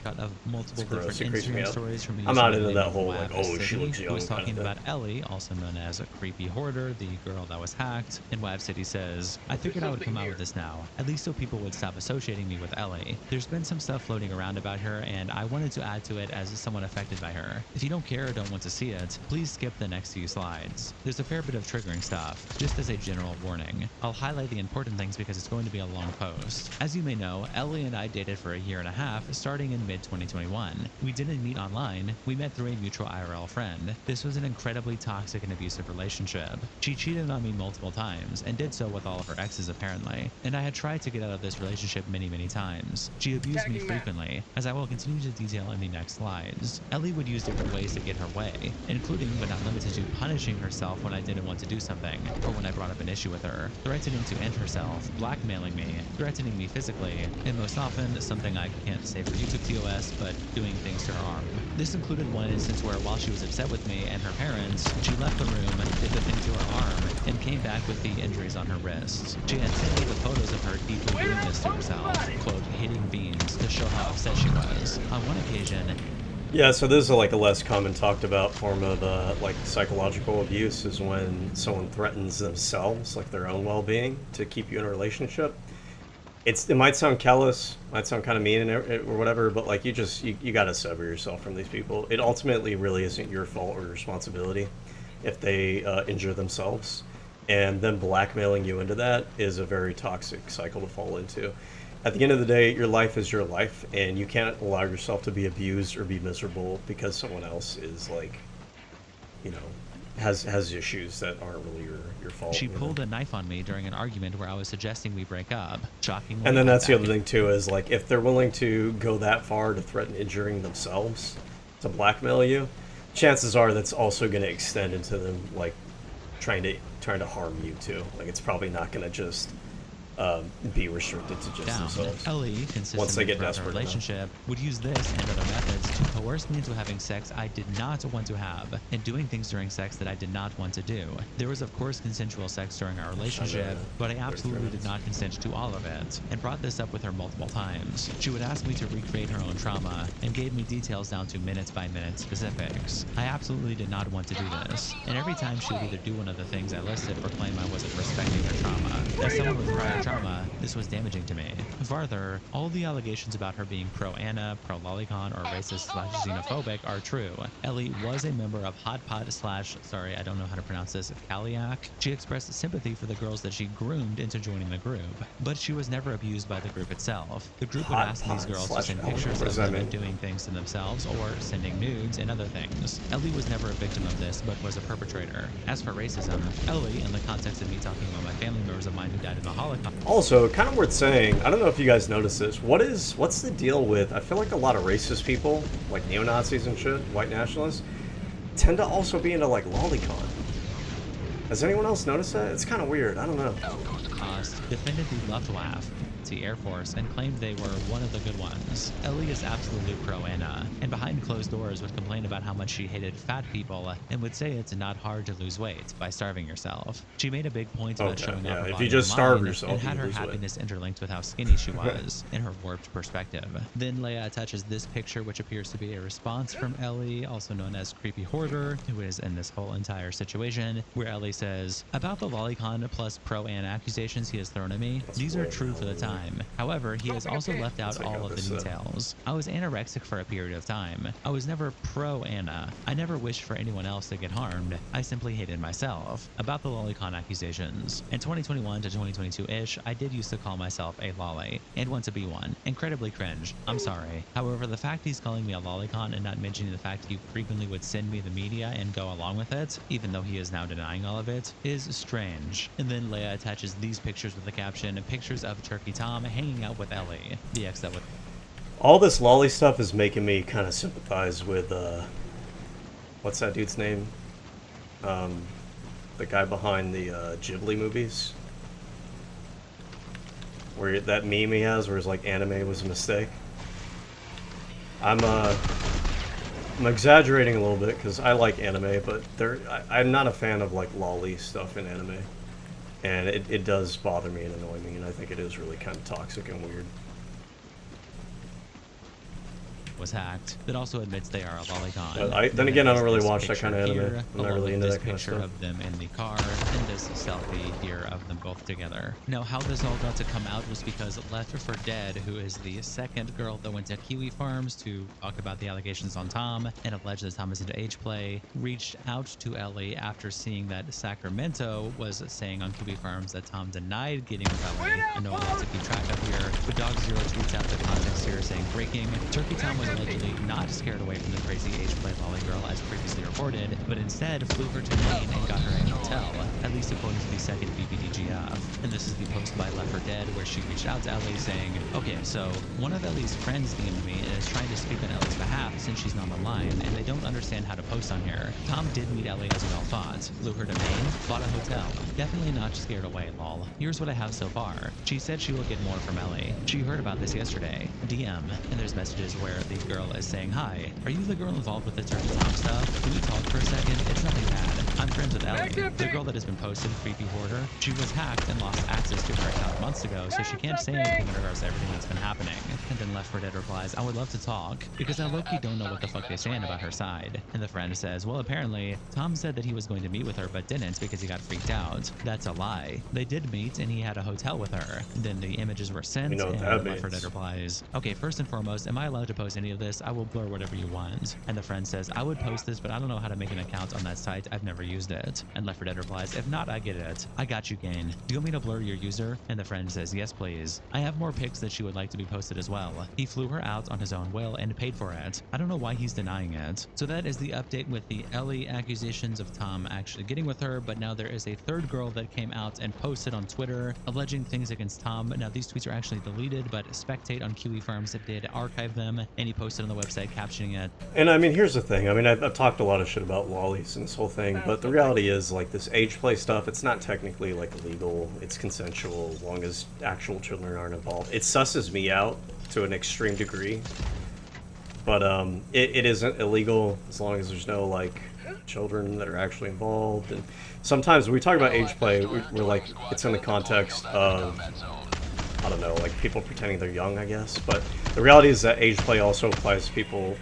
Of multiple gross. different It creeps me Instagram out. stories from a I'm not user into named that whole, Wab like, oh, she City, looks who young was kind talking of thing. about Ellie, also known as a creepy hoarder, the girl that was hacked. And Wab City says, I figured I would come out with this now, at least so people would stop associating me with Ellie. There's been some stuff floating around about her, and I wanted to add to it as someone affected by her. If you don't care or don't want to see it, please skip the next few slides. There's a fair bit of triggering stuff, just as a general warning. I'll highlight the important things because it's going to be a long post. As you may know, Ellie and I dated for a year and a half, starting in mid-2021. We didn't meet online, we met through a mutual IRL friend. This was an incredibly toxic and abusive relationship. She cheated on me multiple times, and did so with all of her exes apparently, and I had tried to get out of this relationship many times. She abused me frequently, as I will continue to detail in the next slides. Ellie would use different ways to get her way, including but not limited to punishing herself when I didn't want to do something, or when I brought up an issue with her, threatening to end herself, blackmailing me, threatening me physically, and most often, something I can't say for YouTube TOS, but doing things to her arm. This included one instance where while she was upset with me and her parents, she left the room, did the thing to her arm, and came back with the injuries on her wrists. She had sent me the photos of her deeply doing this to herself, quote, hitting beans to show how upset she was. On one occasion, Yeah, so this is like a less common talked about form of like psychological abuse is when someone threatens themselves, like their own well-being, to keep you in a relationship. It might sound callous, might sound kind of mean or whatever, but like you gotta sever yourself from these people. It ultimately really isn't your fault or responsibility if they injure themselves, and then blackmailing you into that is a very toxic cycle to fall into. At the end of the day, your life is your life, and you can't allow yourself to be abused or be miserable because someone else is like, you know, has issues that aren't really your fault. she pulled a knife on me during an argument where I was suggesting we break up. Shockingly, And then I'm that's the back other thing too, is like if they're willing to go that far to threaten injuring themselves to blackmail you, chances are that's also going to extend into them like trying to harm you too. Like it's probably not going to just be restricted to just down. themselves. Ellie, Once they consistently get throughout desperate our enough. relationship, would use this and other methods to coerce me into having sex I did not want to have, and doing things during sex that I did not want to do. There was of course consensual sex during our relationship, but I absolutely did not consent to all of it, and brought this up with her multiple times. She would ask me to recreate her own trauma, and gave me details down to minute-by-minute specifics. I absolutely did not want to do this, and every time she would either do one of the things I listed or claim I wasn't respecting her trauma. As someone with prior trauma, this was damaging to me. Farther, all the allegations about her being pro-Anna, pro-lolicon, or racist/xenophobic are true. Ellie was a member of Hot Pot / sorry, I don't know how to pronounce this, Kaliak. She expressed sympathy for the girls that she groomed into joining the group, but she was never abused by the group itself. The group would Hot ask these Pot girls to / send Ellie. pictures What of does that them mean? doing things to themselves, or sending nudes and other things. Ellie was never a victim of this, but was a perpetrator. As for racism, Ellie, in the context of me talking about my family members of mine who died in the Holocaust, Also, kind of worth saying, I don't know if you guys noticed this. What's the deal with? I feel like a lot of racist people, like neo-Nazis and shit, white nationalists, tend to also be into like lolicon. Has anyone else noticed that? It's kind of weird. I don't know. defended the Luftwaffe, the Air Force, and claimed they were one of the good ones. Ellie is absolutely pro-Anna, and behind closed doors would complain about how much she hated fat people, and would say it's not hard to lose weight by starving yourself. She made a big point about Okay, showing yeah, off her if body you just online, starve yourself, and you had her lose weight. happiness interlinked with how skinny she was, in her warped perspective. Then Leia attaches this picture, which appears to be a response from Ellie, also known as Creepy Hoarder, who is in this whole entire situation, where Ellie says, about the lolicon plus pro-Anna accusations he has thrown at me, these are true for the time. However, he has also left out all of the details. I was anorexic for a period of time. I was never pro-Anna. I never wished for anyone else to get harmed. I simply hated myself. About the lolicon accusations. In 2021 to 2022-ish, I did used to call myself a lolly, and want to be one. Incredibly cringe. I'm sorry. However, the fact he's calling me a lolicon and not mentioning the fact he frequently would send me the media and go along with it, even though he is now denying all of it, is strange. And then Leia attaches these pictures with the caption, pictures of Turkey Tom hanging out with Ellie, the ex that would... All this lolly stuff is making me kind of sympathize with, what's that dude's name? The guy behind the Ghibli movies. Where that meme he has where it's like anime was a mistake. I'm exaggerating a little bit because I like anime, but I'm not a fan of like lolly stuff in anime. And it does bother me and annoy me, and I think it is really kind of toxic and weird. Was hacked that also admits they are a lolicon. Then again, I don't really watch that kind of anime. Here, I'm not really into that kind of picture stuff. of them in the car and this selfie here of them both together. Now, how this all got to come out was because Left 4 Dead, who is the second girl that went to Kiwi Farms to talk about the allegations on Tom and allege that Tom is into age play, reached out to Ellie after seeing that Sacramento was saying on Kiwi Farms that Tom denied getting with Ellie. I know a lot to keep track of here, but Dog Zero tweets out the context here saying, breaking, Turkey Tom was allegedly not scared away from the crazy age play lolly girl as previously reported, but instead flew her to Maine and got her a hotel, at least according to the second BBDGF. And this is the post by Left 4 Dead where she reached out to Ellie saying, okay, so one of Ellie's friends DM'd me and is trying to speak on Ellie's behalf since she's not online, and they don't understand how to post on here. Tom did meet Ellie as we all thought, flew her to Maine, bought a hotel. Definitely not scared away, lol. Here's what I have so far. She said she will get more from Ellie. She heard about this yesterday. DM, and there's messages where the girl is saying, hi, are you the girl involved with the Turkey Tom stuff? Can we talk for a second? It's nothing bad. I'm friends with Ellie, the girl that has been posted, creepy hoarder. She was hacked and lost access to her account months ago, so she can't say anything in regards to everything that's been happening. And then Left 4 Dead replies, I would love to talk, because I low-key don't know what the fuck they're saying about her side. And the friend says, well, apparently, Tom said that he was going to meet with her, but didn't because he got freaked out. That's a lie. They did meet, and he had a hotel with her. Then the images were sent, and Left 4 Dead replies, okay, first and foremost, am I allowed to post any of this? I will blur whatever you want. And the friend says, I would post this, but I don't know how to make an account on that site. I've never used it. And Left 4 Dead replies, if not, I get it. I got you, Gain. Do you want me to blur your user? And the friend says, yes, please. I have more pics that she would like to be posted as well. He flew her out on his own will and paid for it. I don't know why he's denying it. So that is the update with the Ellie accusations of Tom actually getting with her, but now there is a third girl that came out and posted on Twitter alleging things against Tom. Now these tweets are actually deleted, but Spectate on Kiwi Farms did archive them, and he posted on the website captioning it. And I mean, here's the thing. I mean, I've talked a lot of shit about lollies and this whole thing, but the reality is, like, this age play stuff, it's not technically, like, illegal. It's consensual as long as actual children aren't involved. It susses me out to an extreme degree, but it isn't illegal as long as there's no, like, children that are actually involved. And sometimes when we talk about age play, we're like, it's in the context of, I don't know, like people pretending they're young, I guess. But the reality is that age play also applies to people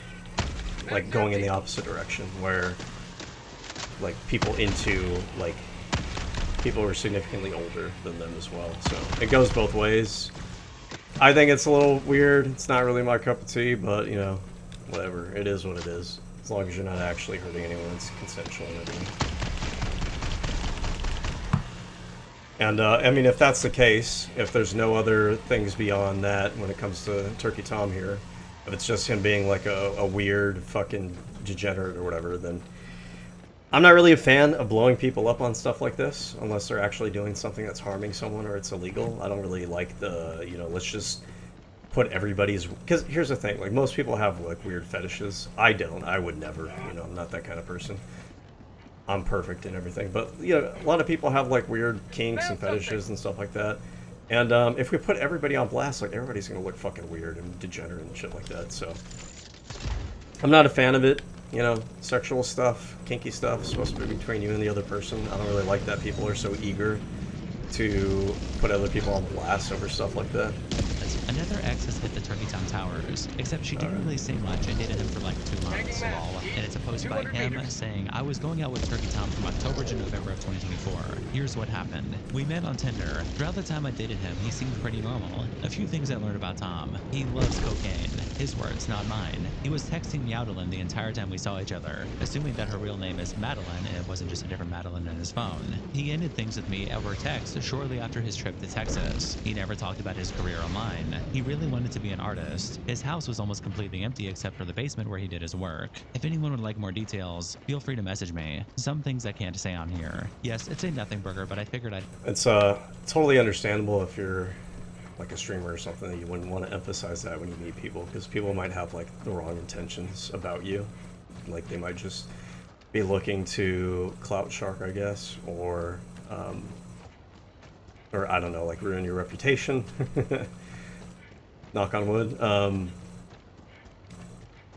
like going in the opposite direction, where like people into like people who are significantly older than them as well. So it goes both ways. I think it's a little weird. It's not really my cup of tea, but you know, whatever. It is what it is. As long as you're not actually hurting anyone, it's consensual and everything. And, I mean, if that's the case, if there's no other things beyond that when it comes to Turkey Tom here, if it's just him being like a weird fucking degenerate or whatever, then I'm not really a fan of blowing people up on stuff like this, unless they're actually doing something that's harming someone or it's illegal. I don't really like the, you know, let's just put everybody's, because here's the thing, like most people have like weird fetishes. I don't. I would never, you know, I'm not that kind of person. I'm perfect and everything, but you know, a lot of people have like weird kinks and fetishes and stuff like that. And if we put everybody on blast, like everybody's gonna look fucking weird and degenerate and shit like that. So I'm not a fan of it. You know, sexual stuff, kinky stuff is supposed to be between you and the other person. I don't really like that people are so eager to put other people on blast over stuff like that. Another ex has hit the Turkey Tom Towers, except she didn't really say much and dated him for like 2 months, lol. And it's a post by him saying, I was going out with Turkey Tom from October to November of 2024. Here's what happened. We met on Tinder. Throughout the time I dated him, he seemed pretty normal. A few things I learned about Tom. He loves cocaine. His words, not mine. He was texting Madeline the entire time we saw each other, assuming that her real name is Madeline and it wasn't just a different Madeline in his phone. He ended things with me over text shortly after his trip to Texas. He never talked about his career online. He really wanted to be an artist. His house was almost completely empty except for the basement where he did his work. If anyone would like more details, feel free to message me. Some things I can't say on here. Yes, it's a nothing burger, but I figured I'd... It's totally understandable if you're like a streamer or something, that you wouldn't want to emphasize that when you meet people, because people might have like the wrong intentions about you. Like they might just be looking to clout shark, I guess, or I don't know, like ruin your reputation. Knock on wood.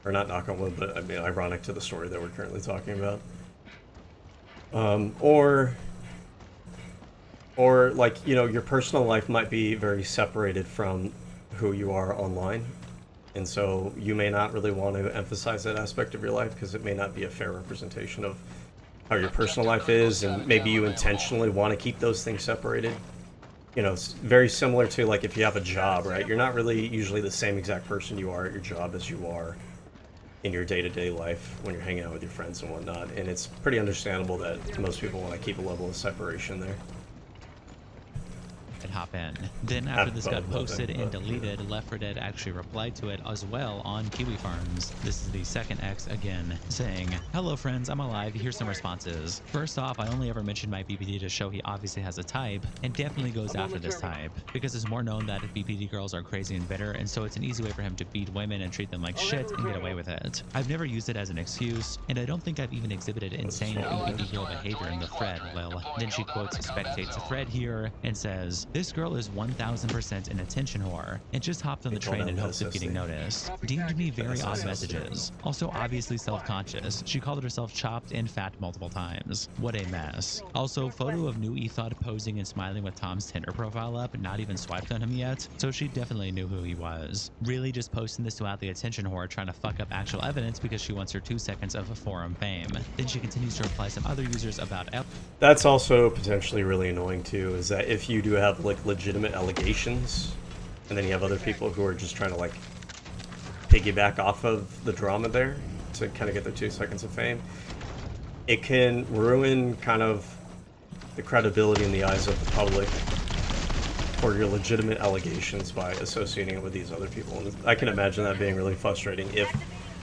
Or not knock on wood, but I mean, ironic to the story that we're currently talking about. Or like, you know, your personal life might be very separated from who you are online. And so you may not really want to emphasize that aspect of your life because it may not be a fair representation of how your personal life is, and maybe you intentionally want to keep those things separated. You know, it's very similar to like if you have a job, right? You're not really usually the same exact person you are at your job as you are in your day-to-day life when you're hanging out with your friends and whatnot. And it's pretty understandable that most people want to keep a level of separation there. Hop in. Then after this got posted and deleted, Left 4 Dead actually replied to it as well on Kiwi Farms. This is the second X again, saying, "Hello friends, I'm alive, here's some responses. First off, I only ever mentioned my BPD to show he obviously has a type, and definitely goes after this type, because it's more known that BPD girls are crazy and bitter, and so it's an easy way for him to beat women and treat them like shit and get away with it. I've never used it as an excuse, and I don't think I've even exhibited insane BPD girl behavior in the thread, lil." Then she quotes spectates a thread here and says, "This girl is 1000% an attention whore and just hopped on the train in hopes of getting noticed. Deemed me very odd messages. Also obviously self-conscious. She called herself chopped and fat multiple times. What a mess. Also, photo of new Ethod posing and smiling with Tom's Tinder profile up, not even swiped on him yet, so she definitely knew who he was. Really just posting this to out the attention whore, trying to fuck up actual evidence because she wants her 2 seconds of a forum fame." Then she continues to reply some other users about That's also potentially really annoying too, is that if you do have like legitimate allegations, and then you have other people who are just trying to like piggyback off of the drama there to kind of get their 2 seconds of fame, it can ruin kind of the credibility in the eyes of the public for your legitimate allegations by associating it with these other people. And I can imagine that being really frustrating if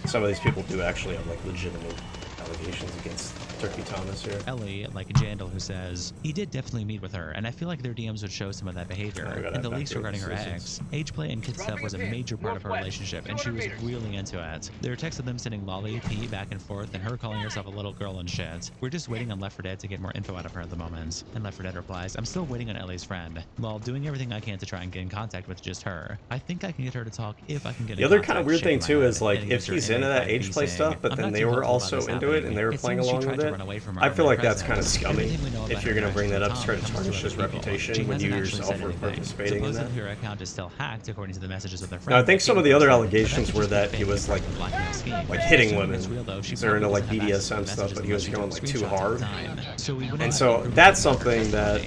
some of these people do actually have like legitimate allegations against Turkey Thomas here. Ellie, like Jandal, who says, "He did definitely meet with her, and I feel like their DMs would show some of that behavior. And the leaks regarding her ex. Age play and kid stuff was a major part of her relationship, and she was really into it. There are texts of them sending lolly, pee back and forth, and her calling herself a little girl and shit. We're just waiting on Left 4 Dead to get more info out of her at the moment." And Left 4 Dead replies, "I'm still waiting on Ellie's friend, while doing everything I can to try and get in contact with just her. I think I can get her to talk if I can get in contact." The other kind of weird thing too is like if he's into that age play stuff, but then they were also into it and they were playing along with it, I feel like that's kind of scummy if you're going to bring that up to try to tarnish his reputation when you yourself were participating in that. Her account is still hacked according to the messages of their friends. Now, I think some of the other allegations were that he was like hitting women. They're into like BDSM stuff, but he was going like too hard. And so that's something that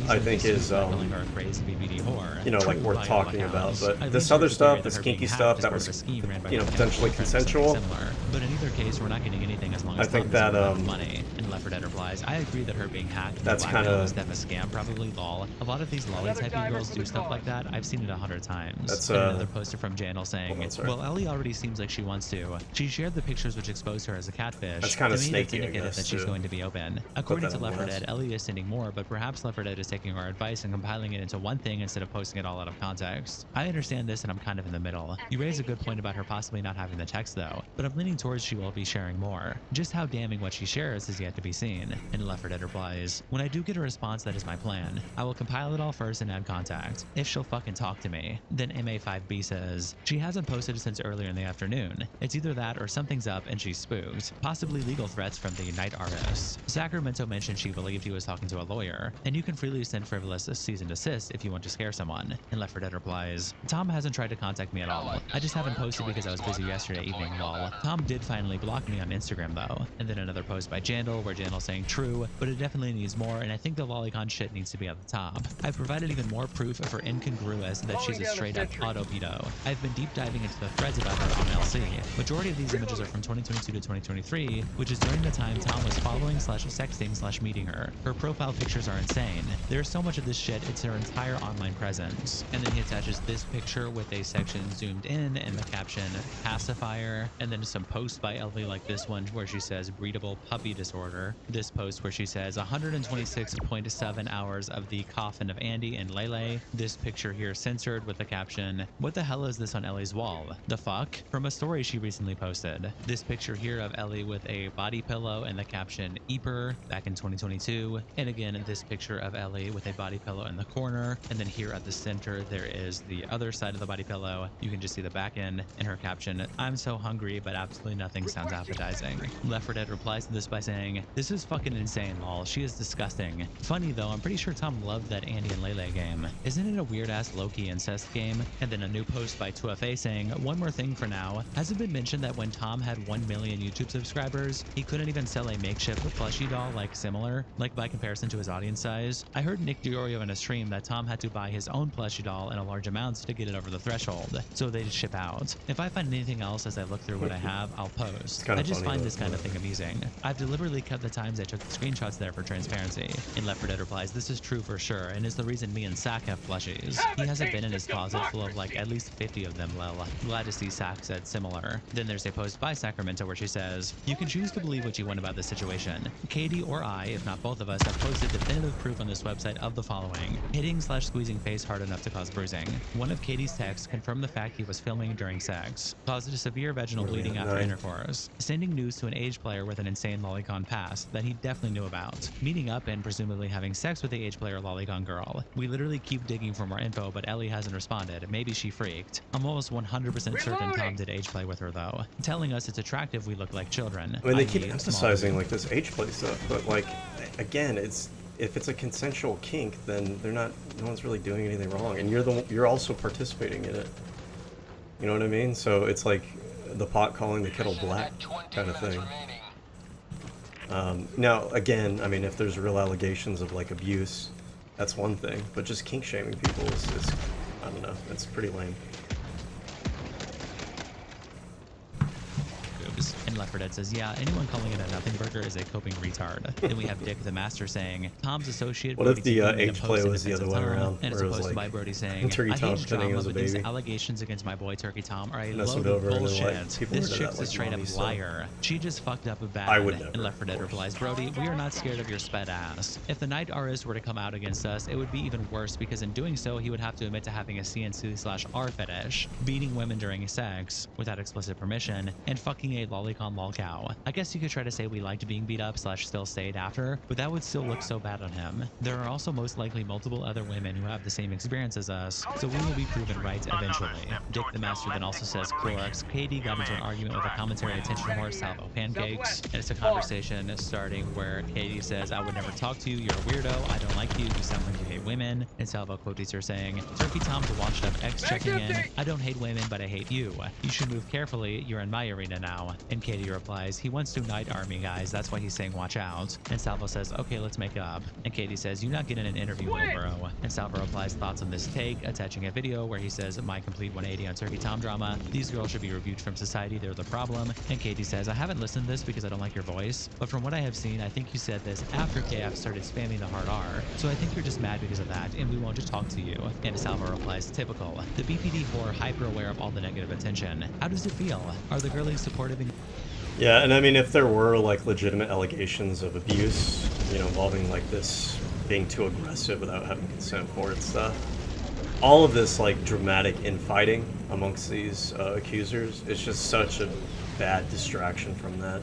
I think is, you know, like worth talking about. But this other stuff, this kinky stuff, that was, you know, potentially consensual. But in either case, we're not getting anything as long as I think that money. And Left 4 Dead replies, "I agree that her being hacked that's kind of a scam, probably lol. A lot of these lolly typing girls do stuff like that. I've seen it 100 times." That's another poster from Jandal saying, "Well, Ellie already seems like she wants to. She shared the pictures which exposed her as a catfish. That's kind of snaky, I guess, that she's going to be open." According to Left 4 Dead, Ellie is sending more, but perhaps Left 4 Dead is taking our advice and compiling it into one thing instead of posting it all out of context. I understand this, and I'm kind of in the middle. You raise a good point about her possibly not having the text though, but I'm leaning towards she will be sharing more. Just how damning what she shares is yet to be seen. And Left 4 Dead replies, "When I do get a response, that is my plan. I will compile it all first and add contact, if she'll fucking talk to me." Then MA5B says, "She hasn't posted since earlier in the afternoon. It's either that or something's up and she's spooked. Possibly legal threats from the night artist." Sacramento mentioned she believed he was talking to a lawyer, and you can freely send frivolous cease and desist if you want to scare someone. And Left 4 Dead replies, "Tom hasn't tried to contact me at all. I just haven't posted because I was busy yesterday evening, lol. Tom did finally block me on Instagram though." And then another post by Jandal where Jandal's saying, "True, but it definitely needs more, and I think the lolicon shit needs to be at the top. I've provided even more proof of her incongruous that she's a straight up auto-pedo. I've been deep diving into the threads about her on LC. Majority of these images are from 2022 to 2023, which is during the time Tom was following/sexting/meeting her. Her profile pictures are insane. There's so much of this shit, it's her entire online presence." And then he attaches this picture with a section zoomed in and the caption, "pacifier," and then some posts by Elvie like this one where she says, "breedable puppy disorder." order. This post where she says 126.7 hours of the coffin of Andy and Lele. This picture here censored with the caption, "What the hell is this on Ellie's wall? The fuck?" From a story she recently posted. This picture here of Ellie with a body pillow and the caption "Eeper" back in 2022. And again, this picture of Ellie with a body pillow in the corner. And then here at the center, there is the other side of the body pillow. You can just see the back end and her caption, "I'm so hungry, but absolutely nothing sounds appetizing." Left 4 Dead replies to this by saying, "This is fucking insane, lol. She is disgusting. Funny though, I'm pretty sure Tom loved that Andy and Lele game. Isn't it a weird ass low-key incest game?" And then a new post by 2FA saying, "One more thing for now. Has it been mentioned that when Tom had 1 million YouTube subscribers, he couldn't even sell a makeshift plushie doll like similar, like by comparison to his audience size? I heard Nick Diorio in a stream that Tom had to buy his own plushie doll in a large amounts to get it over the threshold, so they just ship out. If I find anything else as I look through what I have, I'll post. I just find this kind of thing amusing. I've deliberately cut the times I took the screenshots there for transparency." And Left 4 Dead replies, "This is true for sure, and is the reason me and Sack have plushies. He has a bin in his closet full of like at least 50 of them, lol. Glad to see Sack said similar." Then there's a post by Sacramento where she says, "You can choose to believe what you want about this situation. Katie or I, if not both of us, have posted definitive proof on this website of the following: hitting/squeezing face hard enough to cause bruising. One of Katie's texts confirmed the fact he was filming during sex. Caused a severe vaginal bleeding after intercourse. Sending news to an age player with an insane lolicon past that he definitely knew about. Meeting up and presumably having sex with the age player lolicon girl. We literally keep digging for more info, but Ellie hasn't responded. Maybe she freaked. I'm almost 100% certain Tom did age play with her though. Telling us it's attractive we look like children." I mean, they keep emphasizing like this age play stuff, but like, again, if it's a consensual kink, then no one's really doing anything wrong, and you're also participating in it. You know what I mean? So it's like the pot calling the kettle black kind of thing. Now, again, I mean, if there's real allegations of like abuse, that's one thing, but just kink shaming people is I don't know, it's pretty lame. And Left 4 Dead says, "Yeah, anyone calling it a nothing burger is a coping retard." Then we have Dick the Master saying, "Tom's associate." What if the age play was the other way around? And it's a post by Brody saying, Turkey "I Tom hate pretending he drama, was a but these baby. allegations against my boy Turkey Tom are a Mess load it of over and then, bullshit. like, people This were chick's that, a straight mommy up stuff. liar. She just fucked up a bad." I would never, And Left 4 Dead replies, "Brody, we are not scared of your sped ass. If the night artist were to come out against us, it would be even worse because in doing so, he would have to admit to having a CNC/R fetish, beating women during sex without explicit permission, and fucking a lolicon lolcow. I guess you could try to say we liked being beat up/still stayed after, but that would still look so bad on him. There are also most likely multiple other women who have the same experience as us, so we will be proven right eventually." Dick the Master then also says, "Clorox, Katie got into an argument with a commentary attention whore, Salvo Pancakes, and it's a conversation starting where Katie says, 'I would never talk to you, you're a weirdo, I don't like you sound like you hate women,' and Salvo quotes her saying, 'Turkey Tom's a washed up ex checking in, I don't hate women, but I hate you. You should move carefully, you're in my arena now.' And Katie replies, 'He wants to night army, guys, that's why he's saying watch out.' And Salvo says, 'Okay, let's make up.' And Katie says, 'You're not getting an interview, little bro.' And Salvo replies thoughts on this take, attaching a video where he says, 'My complete 180 on Turkey Tom drama. These girls should be reviewed from society, they're the problem.' And Katie says, 'I haven't listened to this because I don't like your voice, but from what I have seen, I think you said this after KF started spamming the hard R. So I think you're just mad because of that, and we want to talk to you.' And Salvo replies, 'Typical. The BPD whore hyper aware of all the negative attention. How does it feel? Are the girlies supportive in—'" Yeah, and I mean, if there were like legitimate allegations of abuse, involving like this being too aggressive without having consent for it stuff, all of this like dramatic infighting amongst these accusers is just such a bad distraction from that.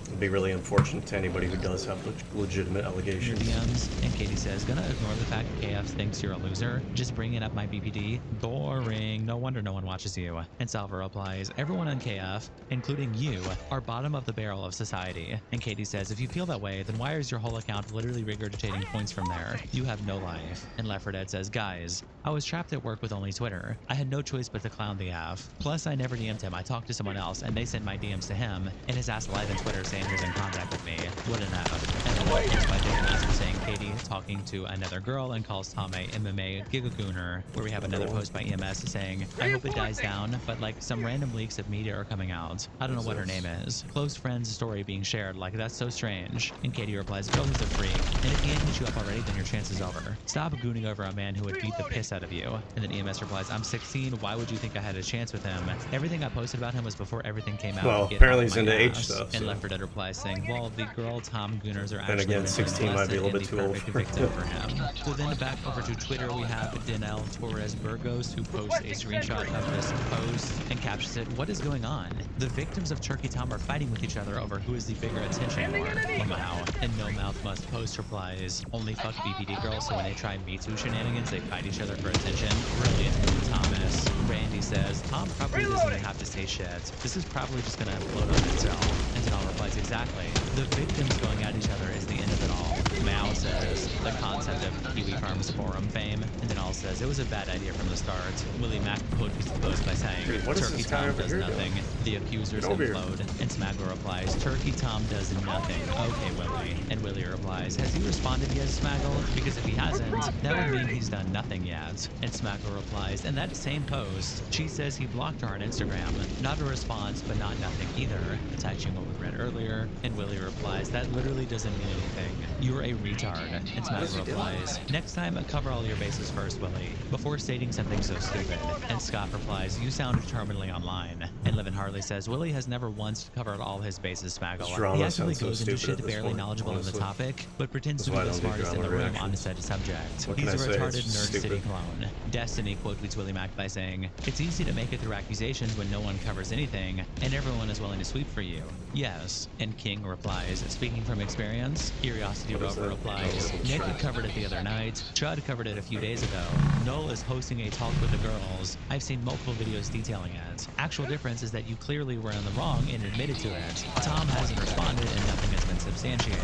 It'd be really unfortunate to anybody who does have legitimate allegations. DMs, and Katie says, "Gonna ignore the fact KF thinks you're a loser? Just bringing up my BPD? Boring. No wonder no one watches you." And Salvo replies, "Everyone on KF, including you, are bottom of the barrel of society." And Katie says, "If you feel that way, then why is your whole account literally regurgitating points from there? You have no life." And Left 4 Dead says, "Guys, I was trapped at work with only Twitter. I had no choice but to clown the AF. Plus, I never DM'd him. I talked to someone else, and they sent my DMs to him, and his ass live on Twitter saying he was in contact with me. What an F." And then post by Dick Master saying, "Katie, talking to another girl and calls Tom a MMA gigagooner, where we have another post by EMS saying, I hope it dies down, but like some random leaks of media are coming out. I don't know what her name is. Close friend's story being shared, like that's so strange. And Katie replies, girl, he's a freak. And if he ain't hit you up already, then your chance is over. Stop gooning over a man who would beat the piss out of you. And then EMS replies, I'm 16, why would you think I had a chance with him? Everything I posted about him was before everything came out. Well, Get apparently off he's my into age ass. stuff, And so. Left 4 Dead replies saying, well, the girl Tom Gooners are actually again, 16 might be a little bit too old perfect for victim for him. So then back over to Twitter, we have Danelle Torres Burgos, who posts a screenshot of this post and captions it, what is going on? The victims of Turkey Tom are fighting with each other over who is the bigger attention whore. Wow. And No Mouth Must Post replies, only fuck BPD girls, so when they try Me Too shenanigans, they fight each other for attention. Brilliant from Thomas. Randy says, Tom probably doesn't even have to say shit. This is probably just gonna implode on itself. And Danelle replies, exactly. The victims going at each other is the end of it all. Mao says, the concept of Kiwi Farms forum fame. And Danelle says, it was a bad idea from the start. Willie Mack quotes the post by saying, Dude, what is Turkey this guy Tom over does here nothing. doing? The accusers Get over here. implode. And Smagler replies, Turkey Tom does nothing. Okay, Willie. And Willie replies, has he responded yet, Smaggle? Because if he hasn't, that would mean he's done nothing yet. And Smagler replies, in that same post, she says he blocked her on Instagram. Not a response, but not nothing either. Attaching what we read earlier. And Willie replies, that literally doesn't mean anything. You're a retard. And Smagler replies, next time cover all your bases first, Willie, before stating something so stupid. And Scott replies, you sound terminally online. And Livin Harley says, Willie has never once covered all his bases, Smaggle. Drama He actually sounds so goes into stupid at shit this barely point, knowledgeable on the honestly. topic, but pretends to That's be why I the don't do smartest in the drama room on reactions. said subject. What He's can a I say? retarded It's nerd city stupid. clone. Destiny quote tweets Willie Mack by saying, it's easy to make it through accusations when no one covers anything, and everyone is willing to sweep for you. Yes. And King replies, speaking from experience. Curiosity What is Rover that? replies, Oh, Nick Chud. covered it the other night. Chud covered it a few days ago. Null is hosting a talk with the girls. I've seen multiple videos detailing it. Actual difference is that you clearly were in the wrong and admitted to it. Tom hasn't responded and nothing has been substantiated.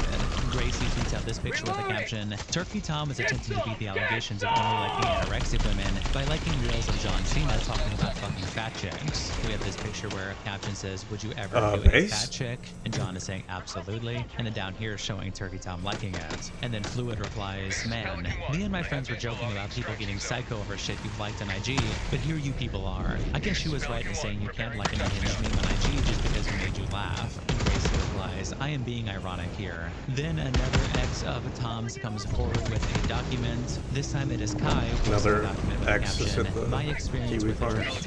Gracie tweets out this picture with a caption, Turkey Tom is attempting to beat the allegations of only liking anorexic women by liking reels of John Cena talking about fucking fat chicks. We have this picture where a caption says, would you ever do a base? fat chick? And John is saying absolutely. And then down here is showing Turkey Tom liking it. And then Fluid replies, man, me and my friends were joking about people getting psycho over shit you've liked on IG, but here you people are. I guess she was right in saying you can't like an unhinged meme on IG just because we made you laugh. And Gracie replies, I am being ironic here. Then another ex of Tom's comes forward with a document. This time it is Kai. who posts Another a document with a ex is caption, at the my experience Kiwi with the Farm. Turkey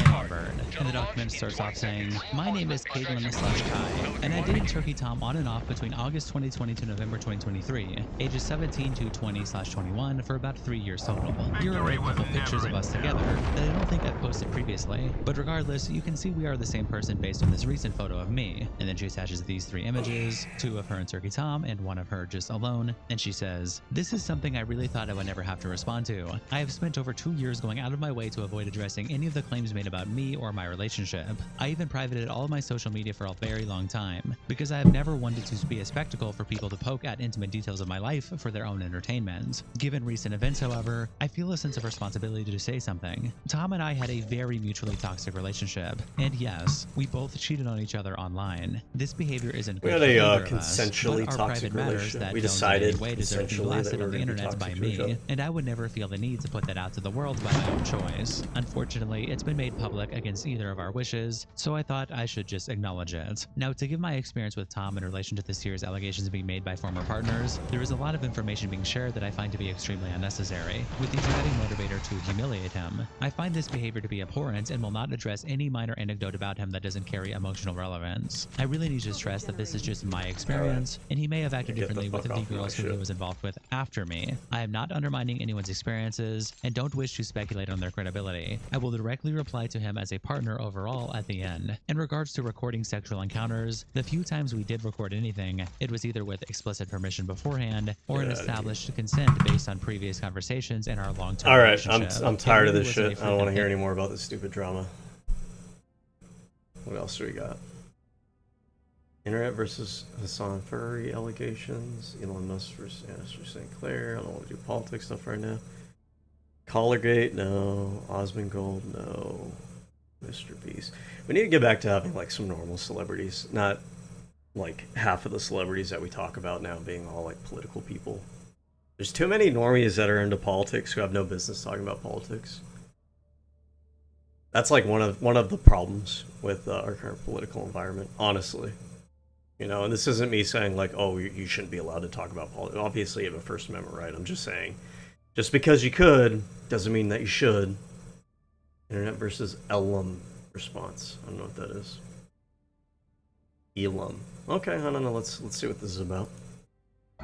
Tom / Bird. And the document starts off saying, my name is Caitlin / Kai, and I dated Turkey Tom on and off between August 2020 to November 2023, ages 17 to 20/21 for about 3 years total. Here are a couple pictures of us together that I don't think I've posted previously, but regardless, you can see we are the same person based on this recent photo of me. And then she attaches these 3 images, 2 of her and Turkey Tom, and 1 of her just alone, and she says, this is something I really thought I would never have to respond to. I have spent over 2 years going out of my way to avoid addressing any of the claims made about me or my relationship. I even privated all of my social media for a very long time, because I have never wanted to be a spectacle for people to poke at intimate details of my life for their own entertainment. Given recent events, however, I feel a sense of responsibility to say something. Tom and I had a very mutually toxic relationship, and yes, we both cheated on each other online. This behavior isn't We good had for a either of us, consensually but our toxic private matters relationship. that We don't decided in any way deserve to be consensually that blasted we on were the gonna be internet by toxic to each other. me, and I would never feel the need to put that out to the world by my own choice. Unfortunately, it's been made public against either of our wishes, so I thought I should just acknowledge it. Now, to give my experience with Tom in relation to the series allegations being made by former partners, there is a lot of information being shared that I find to be extremely unnecessary, with the driving motivator to humiliate him. I find this behavior to be abhorrent and will not address any minor anecdote about him that doesn't carry emotional relevance. I really need to stress that this is just my experience, and he may have acted Get the differently with fuck the off my girls who he shit. was involved with after me. I am not undermining anyone's experiences, and don't wish to speculate on their credibility. I will directly reply to him as a partner overall at the end. In regards to recording sexual encounters, the few times we did record anything, it was either with explicit permission beforehand or an Get outta here. established consent based on previous conversations in our long-term All right, relationship. I'm It tired of really this wasn't a shit. I don't want to hear freaking- any more about this stupid drama. What else do we got? Internet versus Hassan Furry allegations. Elon Musk versus Asher St. Clair. I don't want to do politics stuff right now. Collargate, no. Osmond Gold, no. Mr. Beast. We need to get back to having like some normal celebrities, not like half of the celebrities that we talk about now being all like political people. There's too many normies that are into politics who have no business talking about politics. That's like one of the problems with our current political environment, honestly. You know, and this isn't me saying like, oh, you shouldn't be allowed to talk about politics. Obviously, you have a First Amendment right. I'm just saying, just because you could doesn't mean that you should. Internet versus Elum response. I don't know what that is. Elum. Okay, I don't know. Let's see what this is about.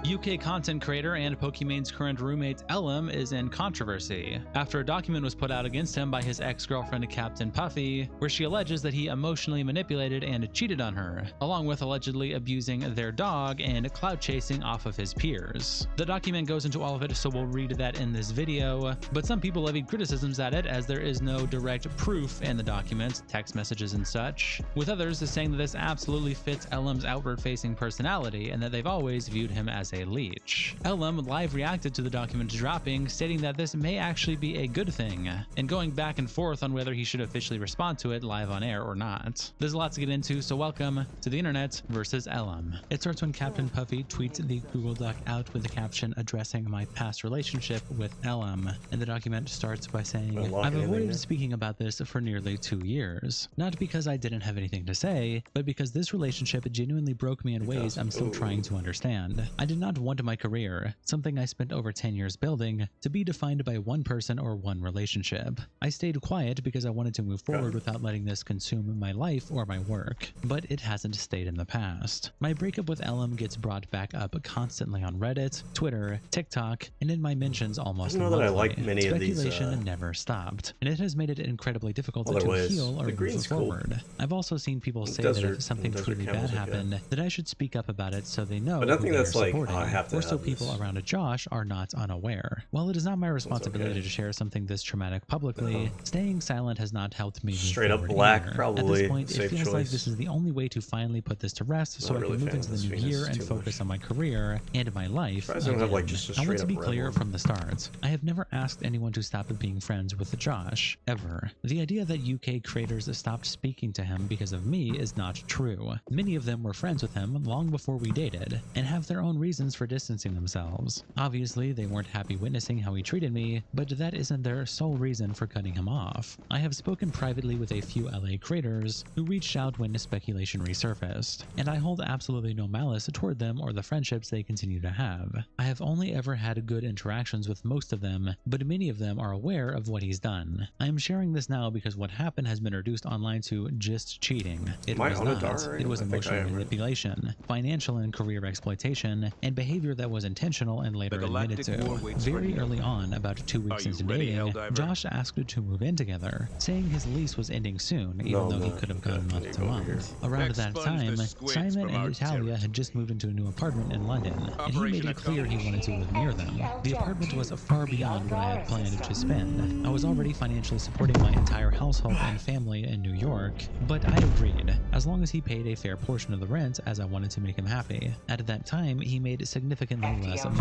UK content creator and Pokemon's current roommate Ellum is in controversy after a document was put out against him by his ex-girlfriend Captain Puffy, where she alleges that he emotionally manipulated and cheated on her, along with allegedly abusing their dog and clout chasing off of his peers. The document goes into all of it, so we'll read that in this video, but some people levied criticisms at it as there is no direct proof in the document, text messages and such, with others saying that this absolutely fits Ellum's outward-facing personality and that they've always viewed him as a leech. Ellum live reacted to the document dropping, stating that this may actually be a good thing, and going back and forth on whether he should officially respond to it live on air or not. There's a lot to get into, so welcome to the internet versus Ellum. It starts when Captain Puffy tweets the Google Doc out with the caption addressing my past relationship with Ellum, and the document starts by saying, I've avoided speaking about this for nearly 2 years. Not because I didn't have anything to say, but because this relationship genuinely broke me in ways I'm still trying to understand. I did not want my career, something I spent over 10 years building, to be defined by one person or one relationship. I stayed quiet because I wanted to move forward without letting this consume my life or my work, but it hasn't stayed in the past. My breakup with Ellum gets brought back up constantly on Reddit, Twitter, TikTok, and in my mentions almost monthly. I like many of these, Speculation never stopped, and it has made it incredibly difficult to heal or move forward. I've also seen people say that if something truly bad happened, that I should speak up about it so they know but nothing that's like, supporting, I have to or so people around Josh are not unaware. While it is not my responsibility to share something this traumatic publicly, staying silent has not helped me move straight up forward black, either. probably. At this point, safe it feels choice. like this is the only way to finally put this to rest, so I can move into the new year and focus on my career and my life. I don't have like just a I want to be red clear one. from the start. I have never asked anyone to stop being friends with Josh, ever. The idea that UK creators stopped speaking to him because of me is not true. Many of them were friends with him long before we dated, and have their own reasons for distancing themselves. Obviously, they weren't happy witnessing how he treated me, but that isn't their sole reason for cutting him off. I have spoken privately with a few LA creators who reached out when speculation resurfaced, and I hold absolutely no malice toward them or the friendships they continue to have. I have only ever had good interactions with most of them, but many of them are aware of what he's done. I am sharing this now because what happened has been reduced online to just cheating. It was not. It was emotional manipulation, financial and career exploitation, and behavior that was intentional and later admitted to. Very early on, about 2 weeks into dating, Josh asked to move in together, saying his lease was ending soon, even though he could have gone month to month. Around that time, Simon and Italia had just moved into a new apartment in London, and he made it clear he wanted to live near them. The apartment was far beyond what I had planned to spend. I was already financially supporting my entire household and family in New York, but I agreed, as long as he paid a fair portion of the rent, as I wanted to make him happy. At that time, he made significantly less money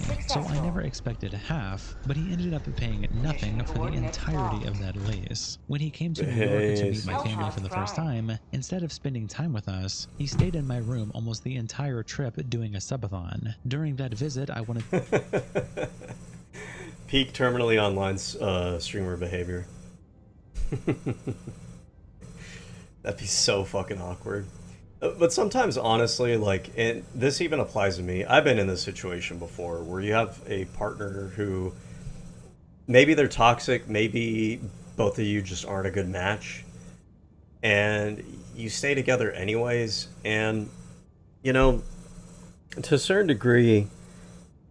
than me, so I never expected half, but he ended up paying nothing for the entirety of that lease. When he came to New York to meet my family for the first time, instead of spending time with us, he stayed in my room almost the entire trip doing a subathon. During that visit, I wanted peak terminally online streamer behavior. That'd be so fucking awkward. But sometimes, honestly, like, and this even applies to me. I've been in this situation before where you have a partner who maybe they're toxic, maybe both of you just aren't a good match, and you stay together anyways. And, you know, to a certain degree,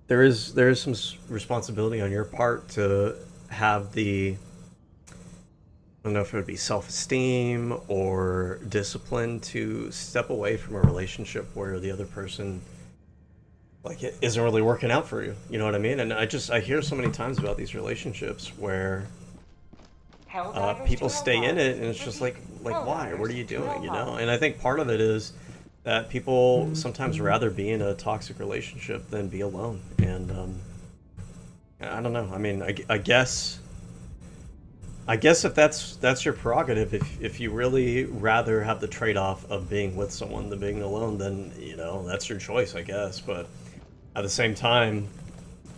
there is some responsibility on your part to have the, I don't know if it would be self-esteem or discipline to step away from a relationship where the other person, like, it isn't really working out for you. You know what I mean? And I hear so many times about these relationships where people stay in it, and it's just like why? What are you doing? You know? And I think part of it is that people sometimes rather be in a toxic relationship than be alone. And I don't know. I mean, I guess if that's your prerogative, if you really rather have the trade-off of being with someone than being alone, then, you know, that's your choice, I guess. But at the same time,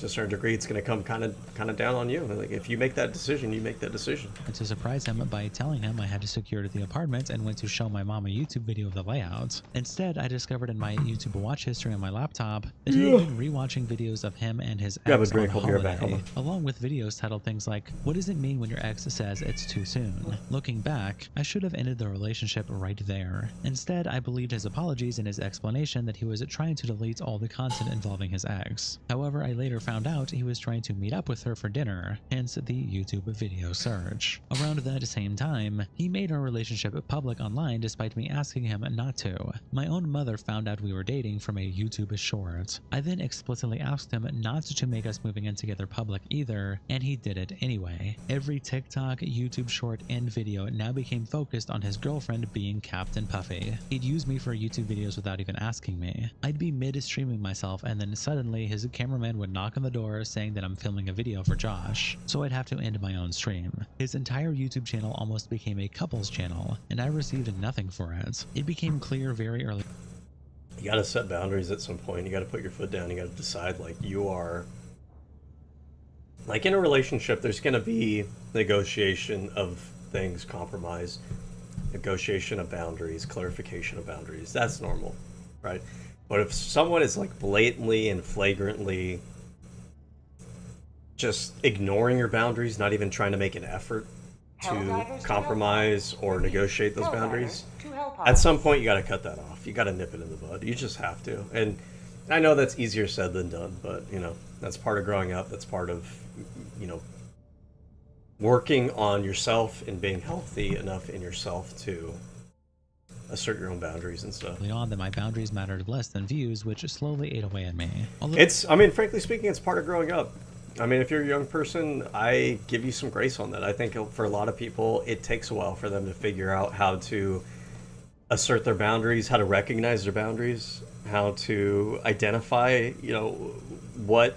to a certain degree, it's going to come kind of down on you. Like, if you make that decision, you make that decision. To surprise him by telling him I had to secure the apartment and went to show my mom a YouTube video of the layout. Instead, I discovered in my YouTube watch history on my laptop that he had been rewatching videos of him and his Grab a ex on drink, I'll be right back, holiday, hold on. along with videos titled things like, "What does it mean when your ex says it's too soon?" Looking back, I should have ended the relationship right there. Instead, I believed his apologies and his explanation that he was trying to delete all the content involving his ex. However, I later found out he was trying to meet up with her for dinner, hence the YouTube video search. Around that same time, he made our relationship public online despite me asking him not to. My own mother found out we were dating from a YouTube short. I then explicitly asked him not to make us moving in together public either, and he did it anyway. Every TikTok, YouTube short, and video now became focused on his girlfriend being Captain Puffy. He'd use me for YouTube videos without even asking me. I'd be mid-streaming myself, and then suddenly his cameraman would knock on the door saying that I'm filming a video for Josh, so I'd have to end my own stream. His entire YouTube channel almost became a couples channel, and I received nothing for it. It became clear very early. You got to set boundaries at some point. You got to put your foot down. You got to decide, like, you are... Like, in a relationship, there's going to be negotiation of things, compromise, negotiation of boundaries, clarification of boundaries. That's normal, right? But if someone is, like, blatantly and flagrantly just ignoring your boundaries, not even trying to make an effort to compromise or negotiate those boundaries, at some point you got to cut that off. You got to nip it in the bud. You just have to. And I know that's easier said than done, but, you know, that's part of growing up. That's part of, you know, working on yourself and being healthy enough in yourself to assert your own boundaries and stuff. Early on that my boundaries mattered less than views, which slowly ate away at me. It's, I mean, frankly speaking, it's part of growing up. I mean, if you're a young person, I give you some grace on that. I think for a lot of people, it takes a while for them to figure out how to assert their boundaries, how to recognize their boundaries, how to identify, you know, what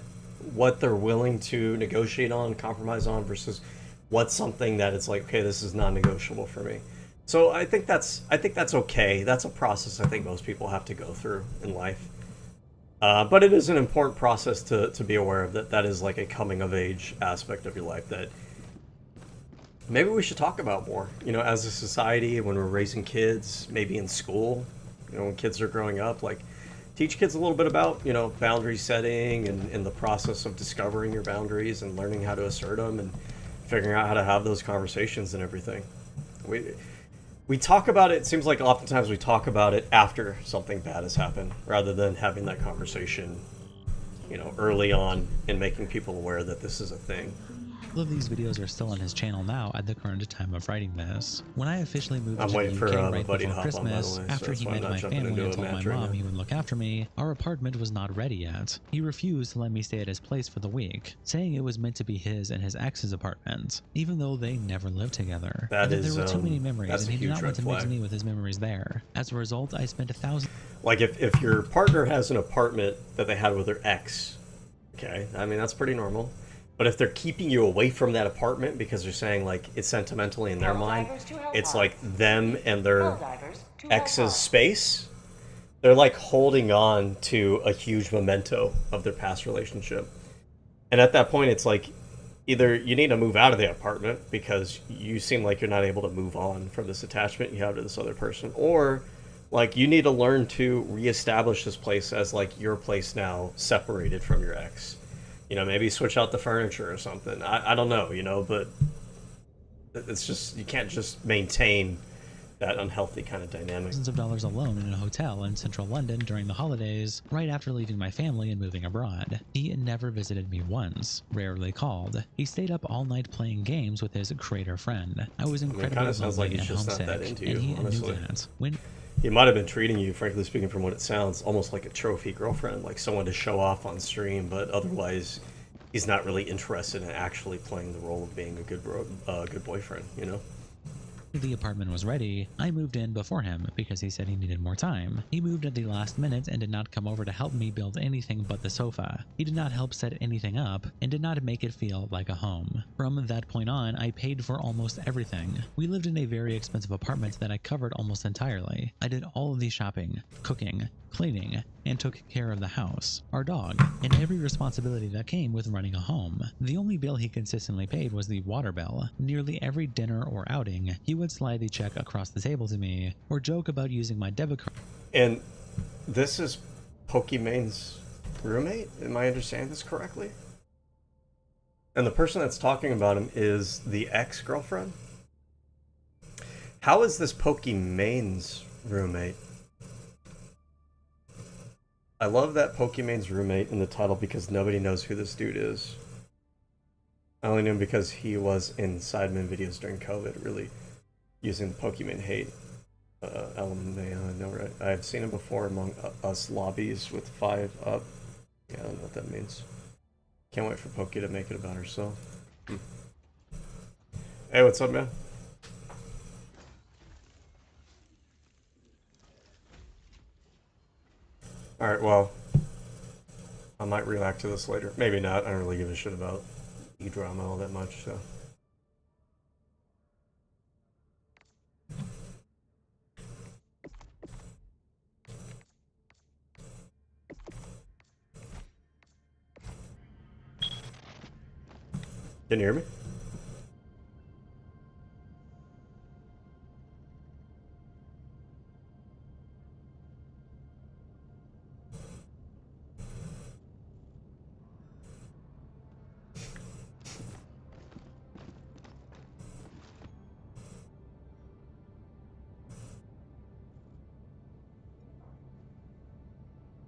they're willing to negotiate on, compromise on, versus what's something that it's like, okay, this is non-negotiable for me. So I think that's okay. That's a process I think most people have to go through in life. But it is an important process to be aware of, that is like a coming of age aspect of your life that maybe we should talk about more, you know, as a society, when we're raising kids, maybe in school, you know, when kids are growing up, like teach kids a little bit about, you know, boundary setting and the process of discovering your boundaries and learning how to assert them and figuring out how to have those conversations and everything. We talk about it, it seems like oftentimes we talk about it after something bad has happened, rather than having that conversation, you know, early on and making people aware that this is a thing. All of these videos are still on his channel now at the current time of writing this. When I officially moved to the UK right before Christmas, after he met my family and told my mom he would look after me, our apartment was not ready yet. He refused to let me stay at his place for the week, saying it was meant to be his and his ex's apartment, even though they never lived together. That and is, there were too many memories, and he did not want to mix flag. me with his memories there. As a result, I spent $1,000. Like if your partner has an apartment that they had with their ex, okay, I mean, that's pretty normal. But if they're keeping you away from that apartment because they're saying, like, it's sentimentally in their mind, it's like them and their ex's space, they're like holding on to a huge memento of their past relationship. And at that point, it's like, either you need to move out of the apartment because you seem like you're not able to move on from this attachment you have to this other person, or like you need to learn to reestablish this place as like your place now, separated from your ex. You know, maybe switch out the furniture or something. I don't know, you know, but it's just, you can't just maintain that unhealthy kind of dynamic. Thousands of dollars alone in a hotel in central London during the holidays, right after leaving my family and moving abroad. He never visited me once, rarely called. He stayed up all night playing games with his creator friend. I was incredibly lonely and homesick, and he knew that. He might have been treating you, frankly speaking, from what it sounds, almost like a trophy girlfriend, like someone to show off on stream, but otherwise he's not really interested in actually playing the role of being a good boyfriend, you know? The apartment was ready. I moved in before him because he said he needed more time. He moved at the last minute and did not come over to help me build anything but the sofa. He did not help set anything up and did not make it feel like a home. From that point on, I paid for almost everything. We lived in a very expensive apartment that I covered almost entirely. I did all of the shopping, cooking, cleaning, and took care of the house, our dog, and every responsibility that came with running a home. The only bill he consistently paid was the water bill. Nearly every dinner or outing, he would slide the check across the table to me, or joke about using my debit card. And this is Pokemon's roommate? Am I understanding this correctly? And the person that's talking about him is the ex-girlfriend? How is this Pokemon's roommate? I love that Pokemon's roommate in the title because nobody knows who this dude is. I only knew him because he was in Sidemen videos during COVID, really using the Pokemon hate element. I know, right? I've seen him before among us lobbies with 5 up. Yeah, I don't know what that means. Can't wait for Poke to make it about herself. Hey, what's up, man? Alright, well, I might react to this later. Maybe not. I don't really give a shit about E-drama all that much, so. Can you hear me?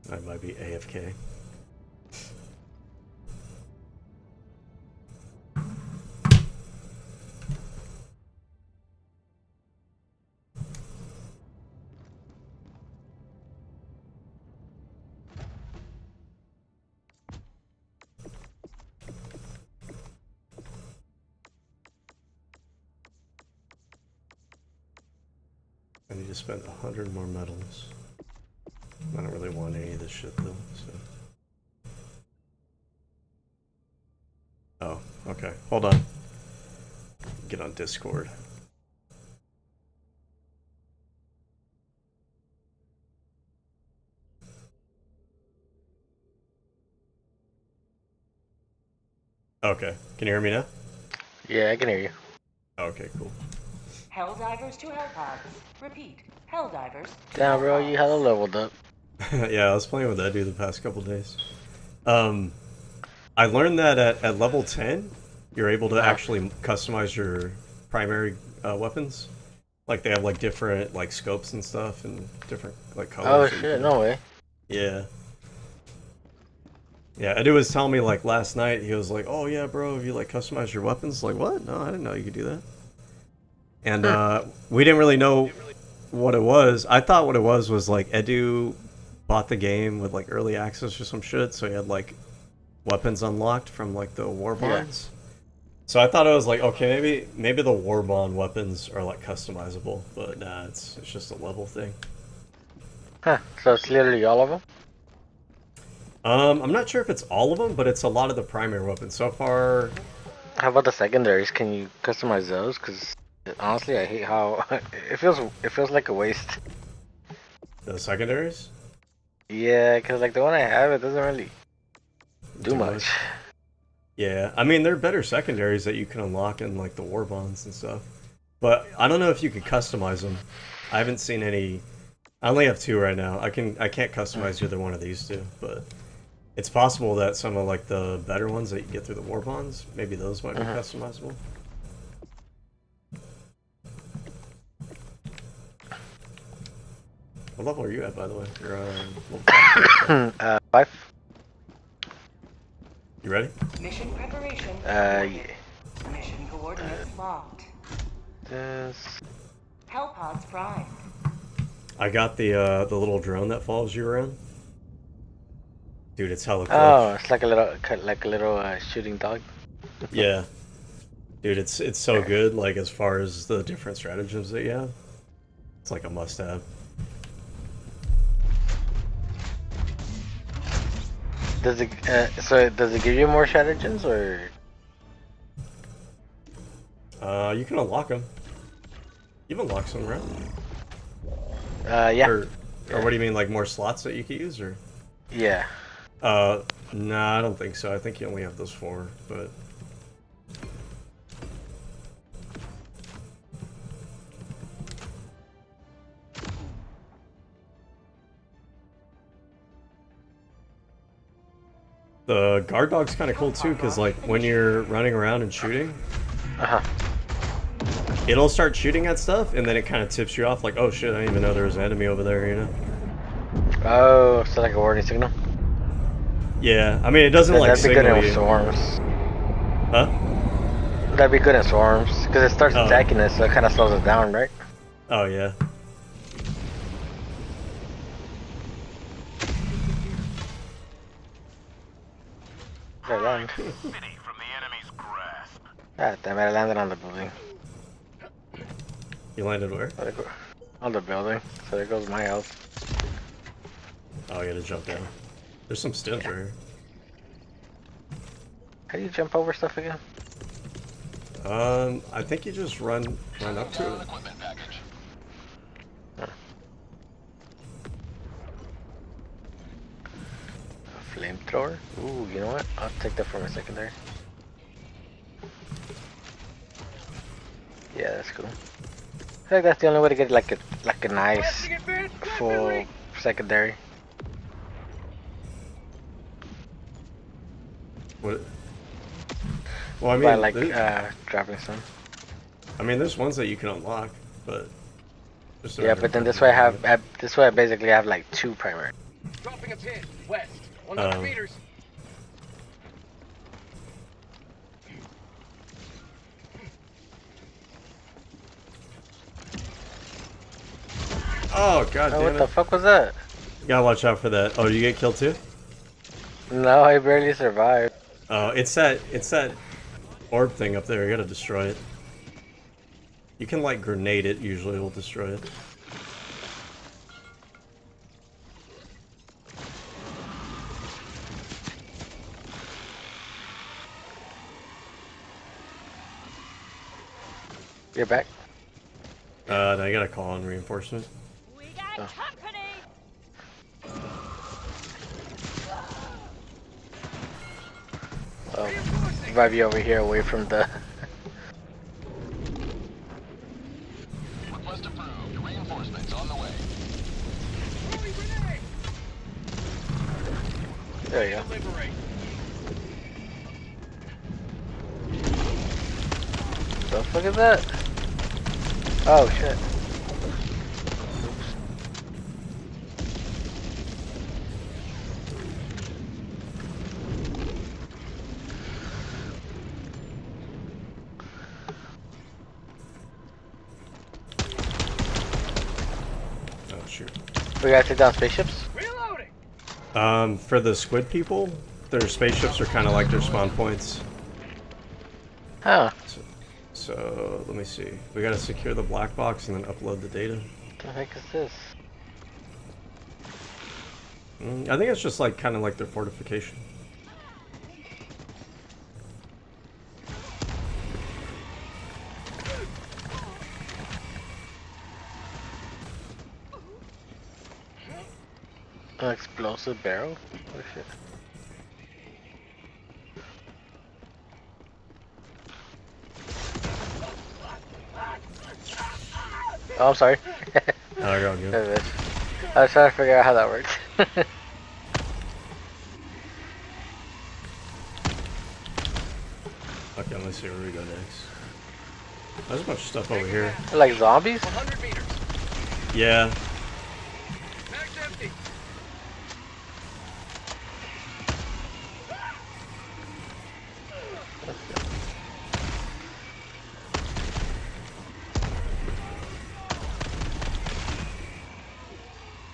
I might be AFK. I need to spend 100 more medals. I don't really want any of this shit though, so. Oh, okay. Hold on. Get on Discord. Okay. Can you hear me now? Yeah, I can hear you. Okay, cool. Helldivers to Hellpods. Repeat. Helldivers to Damn, bro, you hella Hellpods. leveled up. Yeah, I was playing with that dude the past couple days. I learned that at level 10, you're able to actually customize your primary weapons. Like they have like different like scopes and stuff and different like colors. Oh that you shit, can- no way. Yeah. Yeah, Edu was telling me like last night, he was like, "Oh yeah, bro, have you like customized your weapons?" Like, what? No, I didn't know you could do that. And we didn't really know what it was. I thought what it was like Edu bought the game with like early access or some shit, so he had like weapons unlocked from like the war bonds. So I thought it was like, okay, maybe the war bond weapons are like customizable, but nah, it's just a level thing. Huh, so it's literally all of them? I'm not sure if it's all of them, but it's a lot of the primary weapons so far. How about the secondaries? Can you customize those? Because honestly, I hate how it feels like a waste. The secondaries. Yeah, because like the one I have, it doesn't really do much. Yeah, I mean, there are better secondaries that you can unlock in like the war bonds and stuff. But I don't know if you could customize them. I haven't seen any. I only have 2 right now. I can't customize either one of these 2, but it's possible that some of like the better ones that you get through the war bonds, maybe those might be customizable. What level are you at, by the way? You're on level 5. You ready? Mission preparation. Yeah. Mission coordinates locked. This. Hellpods primed. I got the little drone that follows you around. Dude, it's hella Oh, clutch. it's like a little shooting dog. Yeah. Dude, it's so good, like, as far as the different stratagems that you have. It's like a must-have. Does it so does it give you more stratagems or? You can unlock them. You've unlocked some, right? Yeah. Or what do you mean, like more slots that you can use, or? Yeah. Nah, I don't think so. I think you only have those 4, but... The guard dog's kind of cool too, because like when you're running around and shooting, it'll start shooting at stuff, and then it kind of tips you off, like, oh shit, I didn't even know there was an enemy over there, you know? Oh, so like a warning signal. Yeah, I mean it doesn't like That'd be good signal in you. swarms. Huh? That'd be good in swarms because it starts Oh. attacking us, so it kind of slows us down, right? Oh yeah. I land. God damn it! I landed on the building. You landed where? So there go- On the building. So there goes my health. Oh, you gotta jump down. There's some stims right here. How do you jump over stuff again? I think you just run up to it. A flamethrower? Ooh, you know what? I'll take that for my secondary. Yeah, that's cool. I think that's the only way to get like a nice full secondary. What? Well, I By mean, like there- dropping some. I mean, there's ones that you can unlock, but just a Yeah, matter but of then this getting way I them. have this way I basically have like 2 primary. Dropping a pin. West. 100 Oh. meters. Oh god Oh, damn what it! the fuck was that? You gotta watch out for that. Oh, did you get killed too? No, I barely survived. Oh, it's that orb thing up there. You gotta destroy it. You can like grenade it. Usually, it'll destroy it. You're back. Now you gotta call on reinforcement. We got company. Oh, revive you over here away from the. Request approved. Reinforcements on the way. Throwing grenade. There you go. Liberate. The fuck is that? Oh shit. Oh shoot. We gotta take down spaceships? Reloading. For the squid people, their spaceships are kind of like their spawn points. Huh. So let me see. We gotta secure the black box and then upload the data. What the heck is this? I think it's just like kind of like their fortification. An explosive barrel? Oh shit. Oh, I'm sorry. Oh, you're all good. I was trying to figure out how that works. Okay, let's see where we go next. There's a bunch of stuff over here. Like zombies? 100 meters. Yeah. Mag's empty.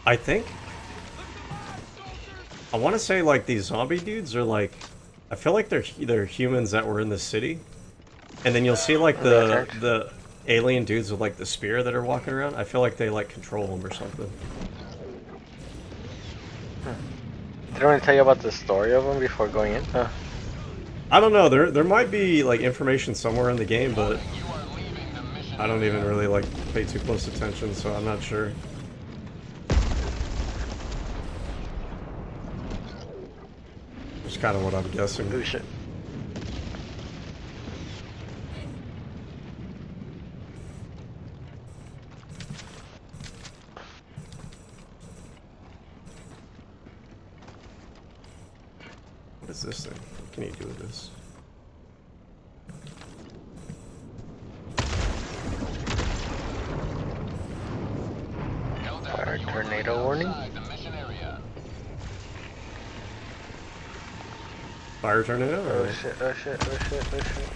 I think I want to say like these zombie dudes are like, I feel like they're humans that were in the city, And then you'll see like Yeah, the alien dudes with like the spear that are walking around. I feel like they like control them or something. Did I tell you about the story of them before going in? Huh. I don't know. There might be like information somewhere in the game, but I don't even really like pay too close attention, so I'm not sure. Just kind of what I'm guessing. Oh shit. What is this thing? What can you do with this? Fire tornado warning? Fire tornado? Oh Or... shit, oh shit, oh shit, oh shit.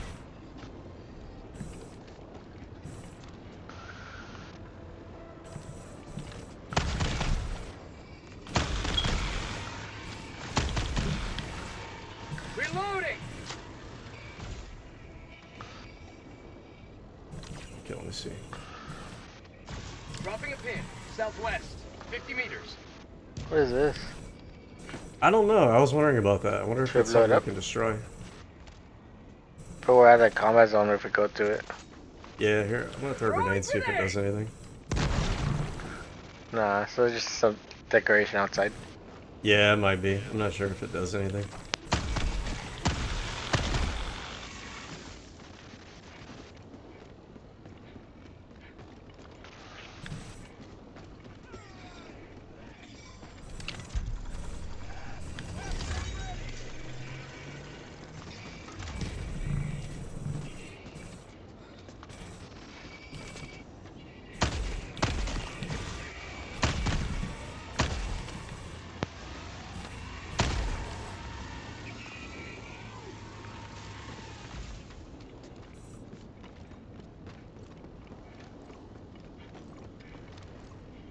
Reloading! Okay, let me see. Dropping a pin. Southwest. 50 meters. What is this? I don't know. I was wondering about that. I wonder if Should it's blow it something I up? can destroy. But we're at a combat zone if we go to it. Yeah, here. I'm gonna throw a grenade, see if it does anything. Nah, so it's just some decoration outside. Yeah, it might be. I'm not sure if it does anything.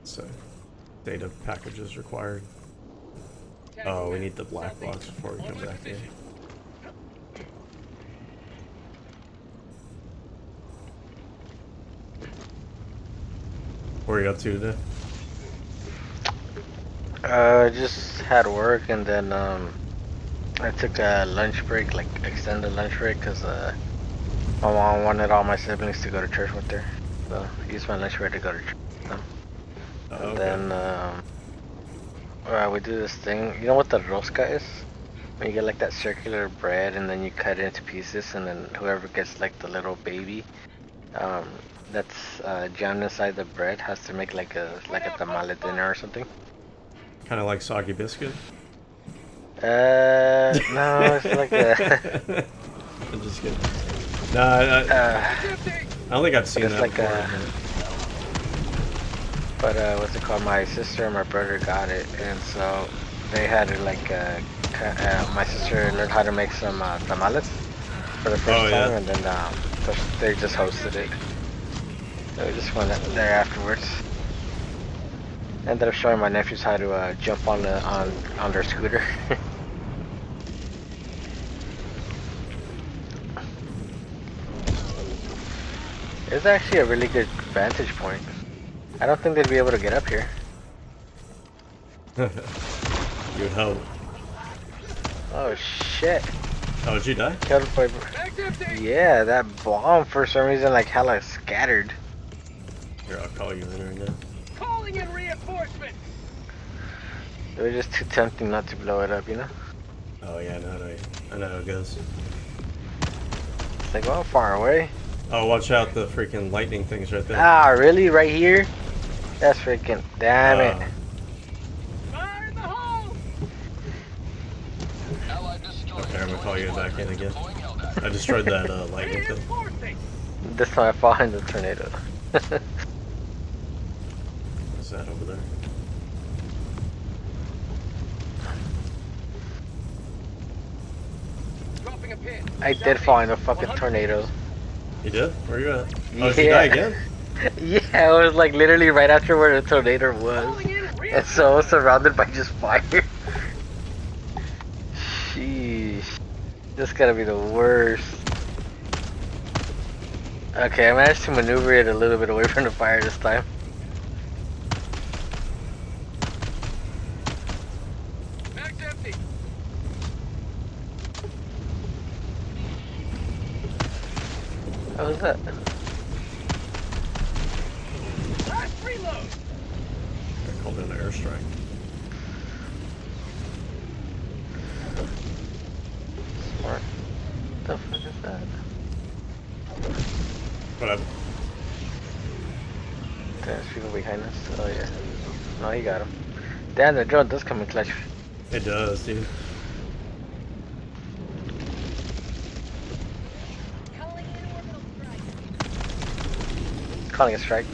So, data packages required. Oh, we need the black box before we come back in. What are you up to today? Just had work and then I took a lunch break, like extended lunch break, cause my mom wanted all my siblings to go to church with her. So I used my lunch break to go to church with them. Oh, And okay. then we do this thing. You know what the rosca is? When you get like that circular bread and then you cut it into pieces, and then whoever gets like the little baby, that's jammed inside the bread has to make like a tamale dinner or something. Kind of like soggy biscuit. No, it's like a. I'm just kidding. No, I don't think I've seen it's that like before. But what's it called? My sister and my brother got it, and so they had to like my sister learned how to make some tamales for the first time, and then they just hosted it. So we just went there afterwards. Ended up showing my nephews how to jump on their scooter. It's actually a really good vantage point. I don't think they'd be able to get up here. You'd hope. Oh shit. Oh, did you die? Killed by... Yeah, that bomb for some reason like hella scattered. Here, I'll call you in right now. Calling in reinforcements! It was just too tempting not to blow it up, you know? Oh yeah, I know how it goes. It's like, well, far away. Oh, watch out, the freaking lightning things right there. Ah, really? Right here? That's freaking... Damn it. Fire in the hole! Okay, I'm gonna call you back in again. I destroyed that lightning thing. Reinforcing! This time I fall in the tornado. What's that over there? Dropping a pin. I did fall in a fucking tornado. You did? Where you at? Oh, did you die again? Yeah, it was like literally right after where the tornado was. Calling in And reinforcements! so I was surrounded by just fire. Sheesh. This gotta be the worst. Okay, I managed to maneuver it a little bit away from the fire this time. Mag's empty. What was that? Last reload. I called in an airstrike. Smart. What the fuck is that? Whatever. There's people behind us. Oh yeah. No, he got him. Damn, the drone does come in clutch. It does, dude. Calling in orbital strike. Calling a strike.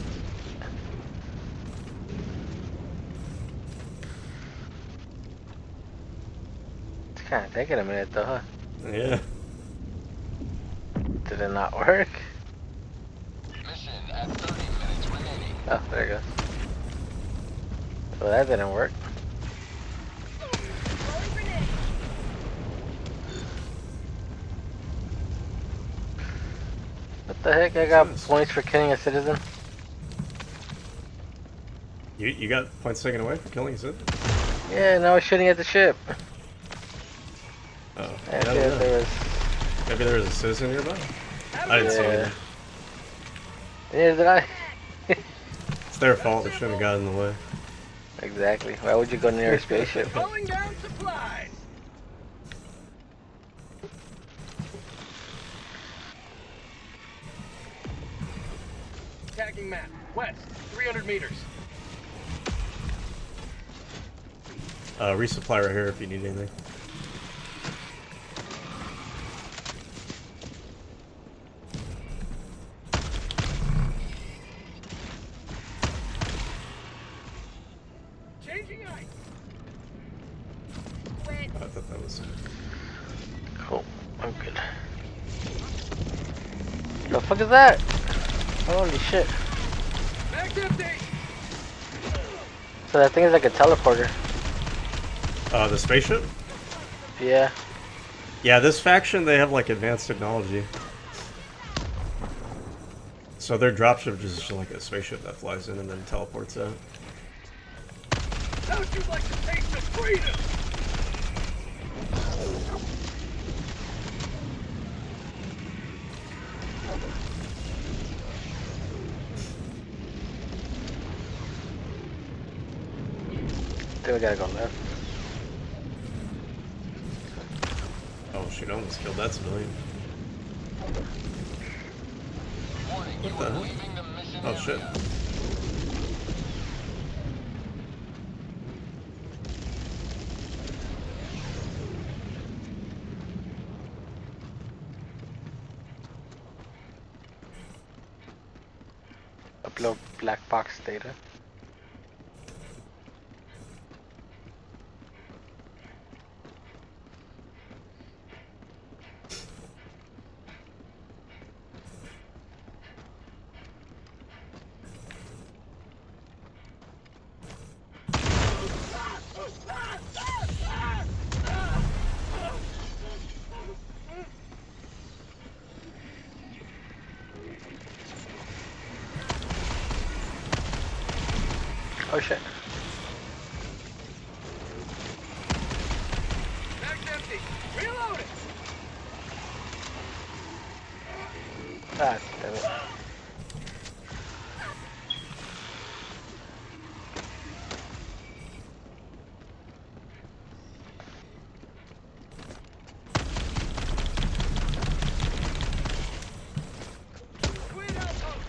It's kind of taking a minute though, huh? Yeah. Did it not work? Mission at 30 minutes remaining. Oh, there it goes. Well, that didn't work. Throwing grenade. What the heck? I got points for killing a citizen. You got points taken away for killing a citizen? Yeah, now I was shooting at the ship. Oh. I Yeah, feel I like don't know. there was. Maybe there was a citizen nearby? I didn't see Yeah. anything. Neither did I. It's their fault. They shouldn't have gotten in the way. Exactly. Why would you go near a spaceship? Calling down supplies. Tagging map. West, 300 meters. Resupply right here if you need anything. Changing ice. Wait. I thought that was. Cool. I'm good. The fuck is that? Holy shit. Mag's empty. So that thing is like a teleporter. The spaceship? Yeah. Yeah, this faction, they have like advanced technology. So their dropship is just like a spaceship that flies in and then teleports out. How'd you like to taste of freedom? I think we gotta go left. Oh, shoot, I almost killed that civilian. Warning, you What the are hell? leaving the mission Oh, shit. area. Upload black box data. Oh shit. Mag's empty. Reload it. Ah, damn it. Twin outpost.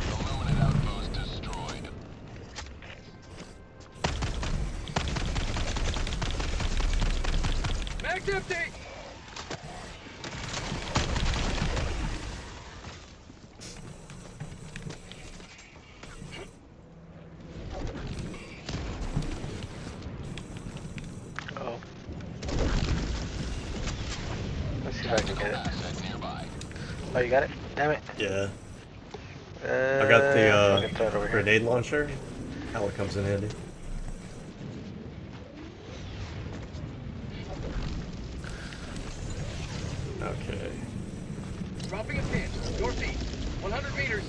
Illuminate outpost destroyed. Mag's empty. Oh. Let's see if I can get it. Asset nearby. Oh, you got it? Damn it. Yeah. I got the I can throw it over here. grenade launcher. Hell, it comes in handy. Okay. Dropping a pin. Northeast. 100 meters.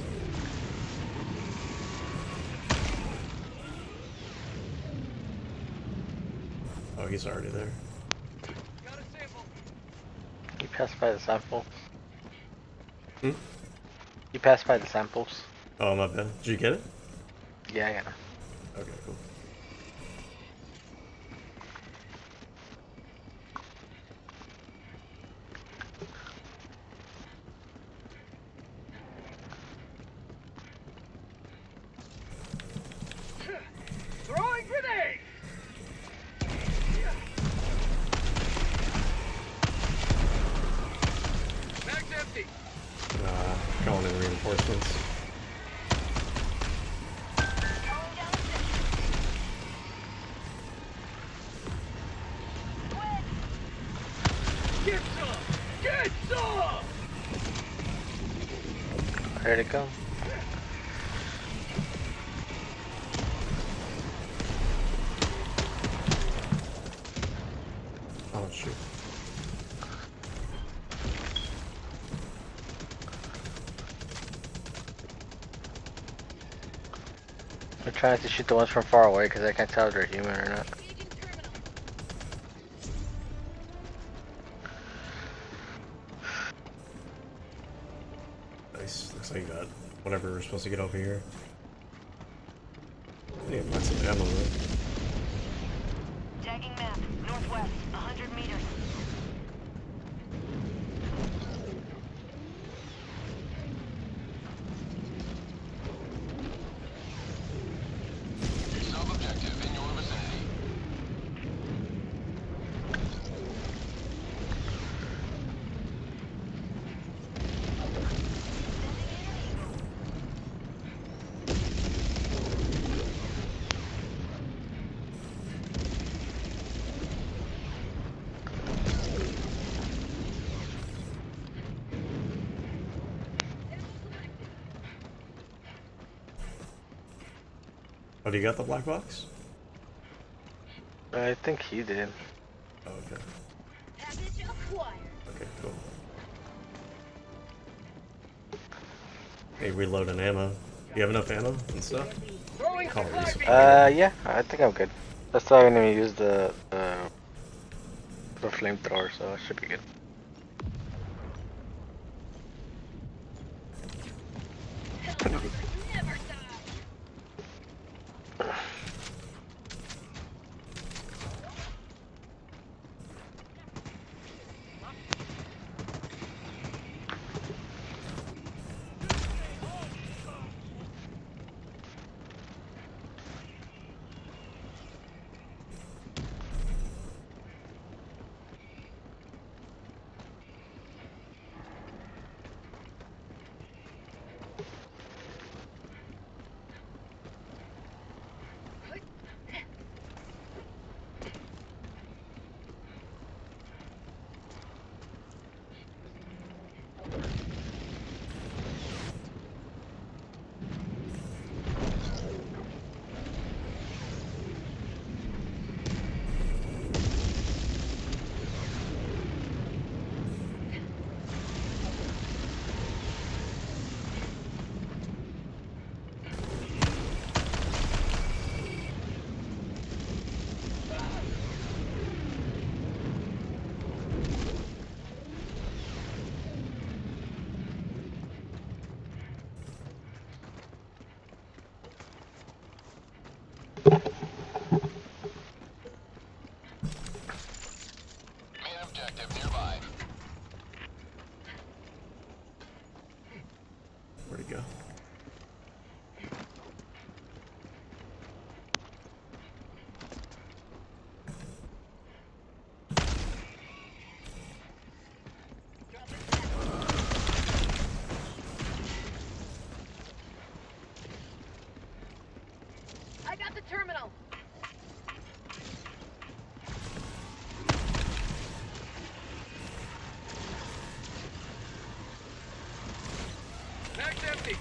Oh, he's already there. Got a sample. You passed by the samples. Hmm? You passed by the samples. Oh, my bad. Did you get it? Yeah, yeah. Okay, cool. Throwing grenade. Mag's empty. Calling in reinforcements. Calling down a Get some. Get some. Where'd it go? Oh, shoot. I'm trying to shoot the ones from far away because I can't tell if they're human or not. engaging terminal. Nice. Looks like you got whatever we're supposed to get over here. Yeah, find some ammo though. Tagging map. Northwest. 100 meters. Sub-objective in your vicinity. Oh, do you got the black box? I think he did. Oh, okay. Package acquired. Okay, cool. Hey, reload ammo. You have enough ammo and stuff? Throwing Call supply resupply. beacon. Yeah, I think I'm good. That's why I didn't even use the flamethrower, so it should be good. Helldivers never die. Main objective nearby. Where'd he go? I got the terminal. Mag's empty.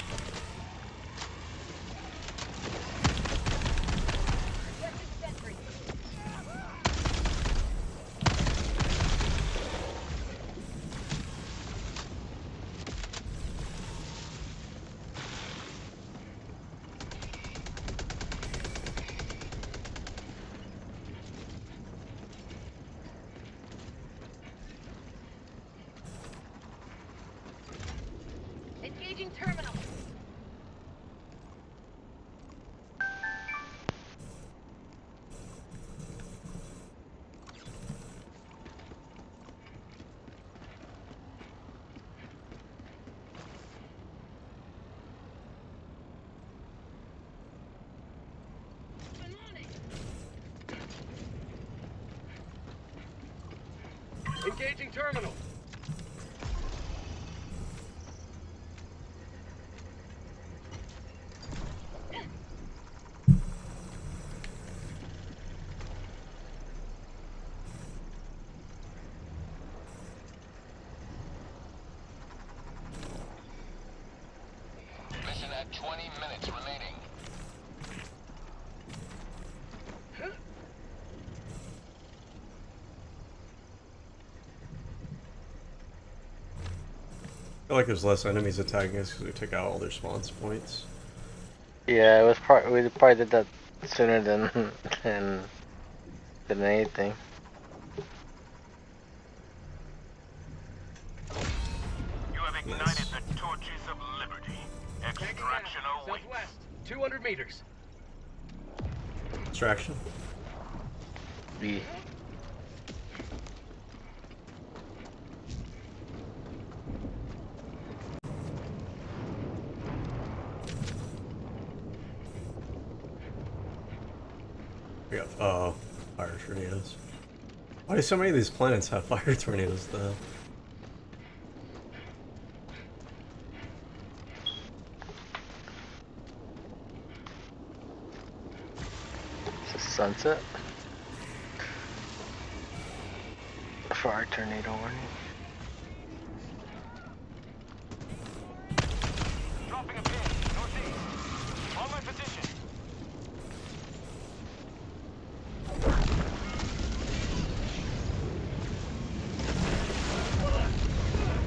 Engaging terminal. Mission at 20 minutes remaining. I feel like there's less enemies attacking us because we took out all their spawn points. Yeah, it was we probably did that sooner than than anything. You have ignited the torches of liberty. Extraction awaits. Southwest, 200 meters. Extraction. B. We got fire tornadoes. Why do so many of these planets have fire tornadoes though? It's a sunset. Fire tornado warning. Dropping a pin. Northeast. On my position.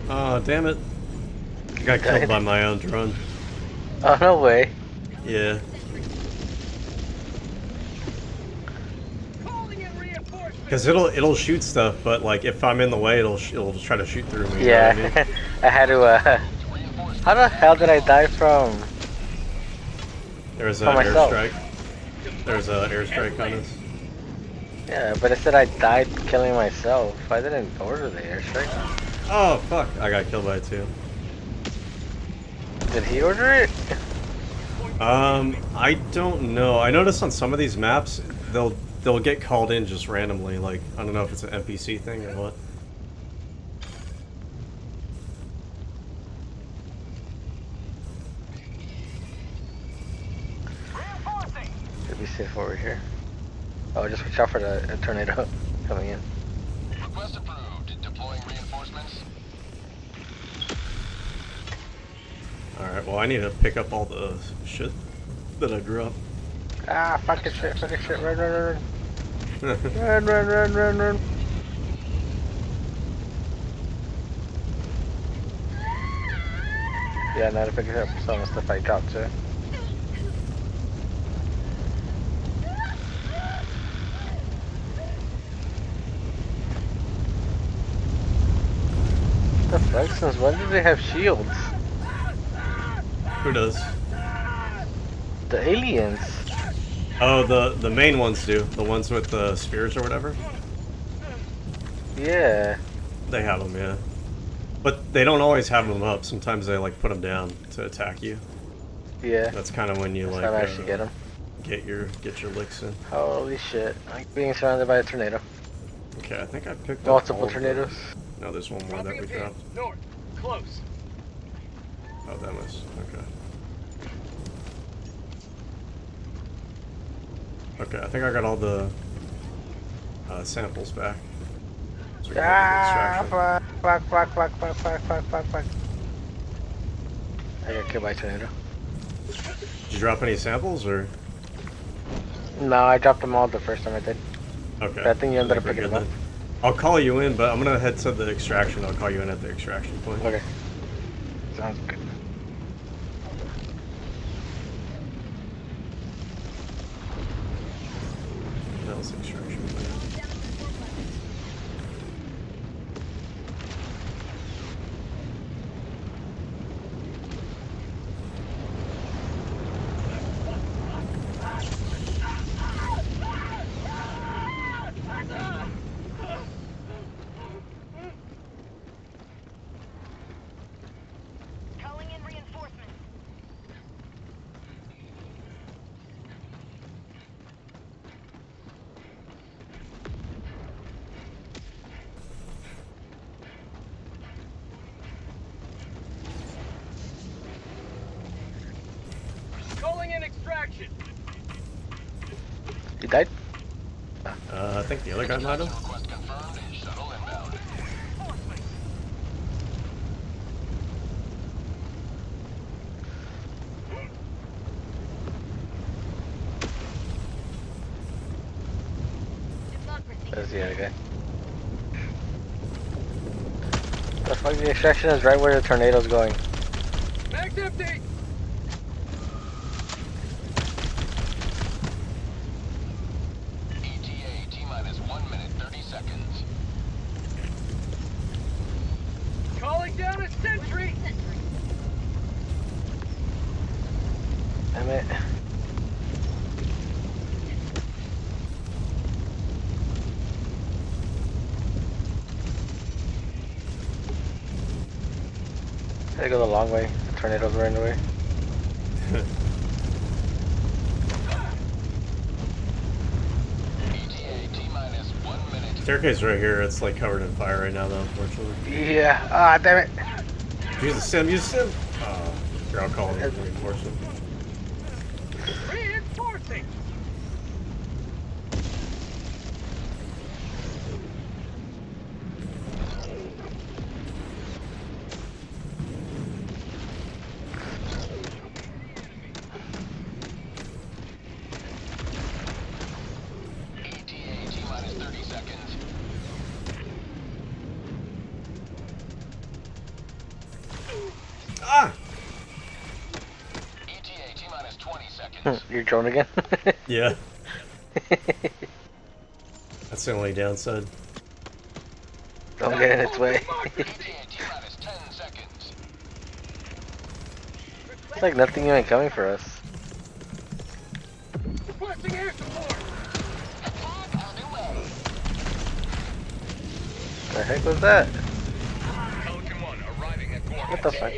Oh, damn it. I got killed by my own drone. Oh, no way. Yeah. Calling in reinforcements. Because it'll shoot stuff, but like if I'm in the way, it'll try to shoot through me. Yeah, You know what I mean? I had to, how the hell did I die from? There was an For myself. airstrike. There was an airstrike on us. Yeah, but it said I died killing myself. I didn't order the airstrike. Oh fuck! I got killed by it too. Did he order it? I don't know. I noticed on some of these maps, they'll get called in just randomly. Like I don't know if it's an NPC thing or what. Reinforcing. Should be safe over here. Oh, just watch out for the tornado coming in. Request approved. Deploying reinforcements. Alright, well I need to pick up all the shit that I grew up. Ah, fucking shit, run, run, run, run. Run. Yeah, now to pick it up some of the stuff I dropped too. The fuck? Since when did they have shields? Who does? The aliens. Oh, the main ones do. The ones with the spears or whatever. Yeah. They have them, yeah. But they don't always have them up. Sometimes they like put them down to attack you. Yeah. That's kind of when you That's like how I actually get them. get your licks in. Holy shit. I'm being surrounded by a tornado. Okay, I think I picked up Multiple all of them. tornadoes. No, there's one more that Dropping we a pin. dropped. North. Close. Oh, that was okay. Okay, I think I got all the samples back. So we can Ah, make an extraction. fuck. I got killed by a tornado. Did you drop any samples or? No, I dropped them all the first time I did. Okay. But I think you ended up we're picking good them up. then. I'll call you in, but I'm gonna head to the extraction. I'll call you in at the extraction point. Okay. Sounds good. That was the extraction point. think the other guy might have. Request confirmed. Shuttle inbound. Democracy. There's the other guy. The fuck, the extraction is right where the tornado's going. Mag's empty. ETA T-minus 1 minute 30 seconds. Calling down a sentry. Damn it. Gotta go the long way. The tornado's right in the way. ETA T-minus 1 minute. Staircase right here. It's like covered in fire right now, though. Unfortunately. Yeah. Ah, damn it. Use a sim. Use a sim. Here, I'll call it reinforcement. Reinforcing. ETA T-minus 30 seconds. Ah. ETA T-minus 20 seconds. You're drone again? Yeah. That's the only downside. Don't get in its way. ETA T-minus 10 seconds. It's like nothing even coming for us. Requesting air support. Attack underway. The heck was that? Pelican 1 arriving at coordinates. What the fuck?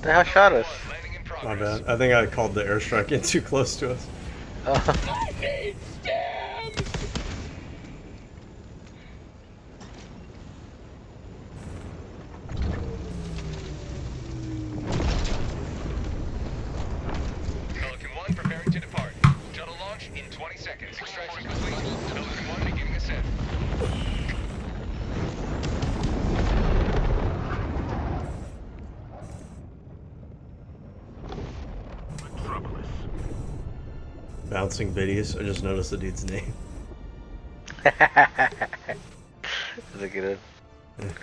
The hell shot us? Landing in My progress. bad. I think I called the airstrike in too close to us. Oh. Pelican 1 preparing to depart. Shuttle launch in 20 seconds. Extraction complete. Pelican 1 beginning ascent. Metropolis. Bouncing biddies. I just noticed the dude's name. That's a good one.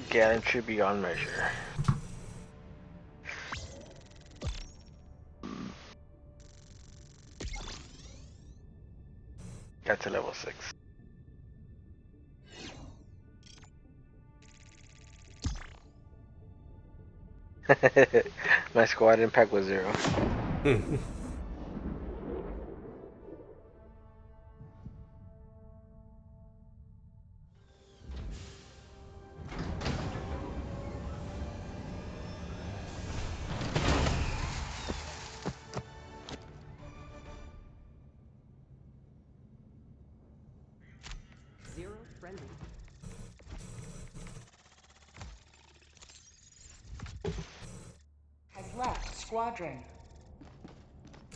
Gallantry beyond measure. That's a level 6. My squad impact was 0. Zero friendly. Has left squadron.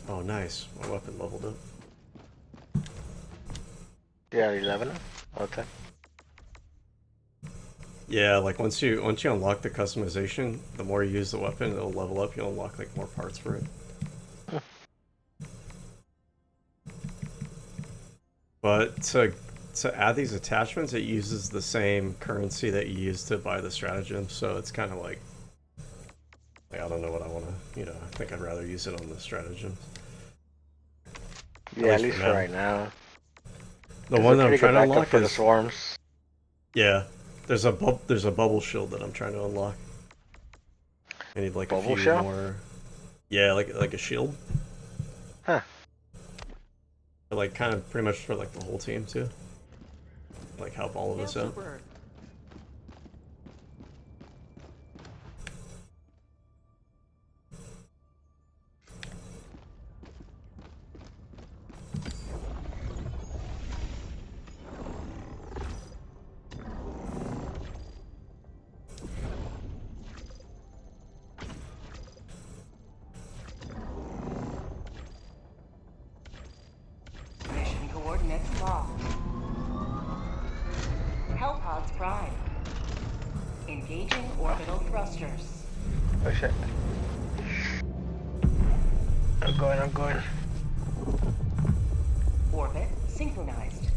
Oh, nice. My weapon leveled up. Yeah, 11 all the time. Yeah, like once you unlock the customization, the more you use the weapon, it'll level up. You'll unlock like more parts for it. But to add these attachments, it uses the same currency that you use to buy the stratagem, so it's kind of like I don't know what I want to, I think I'd rather use it on the stratagems. Yeah, at least for right now. The one that I'm trying to unlock for the is swarms. yeah. There's a bubble shield that I'm trying to unlock. I need like Bubble a few shield? more. Yeah, like a shield. Huh. But like kind of pretty much for like the whole team too. Like help all of us out. Super. slop. Hellpods prime. Engaging orbital thrusters. Oh shit. I'm going. Orbit synchronized.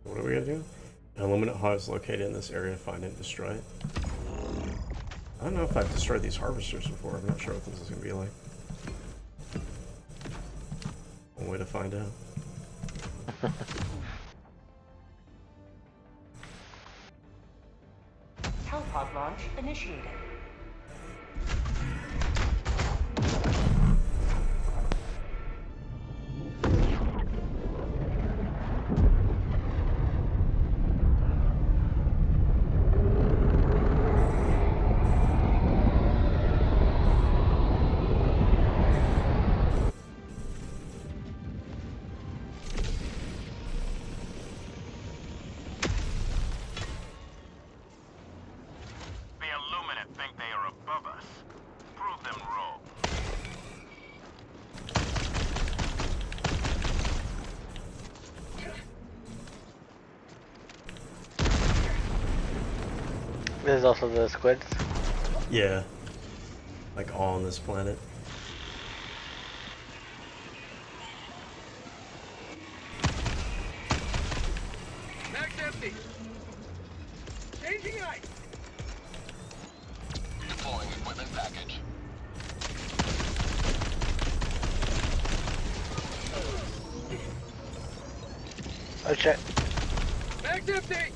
What are we gonna do? An illuminate hod is located in this area. Find it and destroy it. I don't know if I've destroyed these harvesters before. I'm not sure what this is gonna be like. One way to find out. Hellpod launch initiated. The Illuminate think they are above us. Prove them wrong. This is also the squids. Yeah. Like all on this planet. Mag's empty. Changing ice. Deploying equipment package. Oh shit. Mag's empty.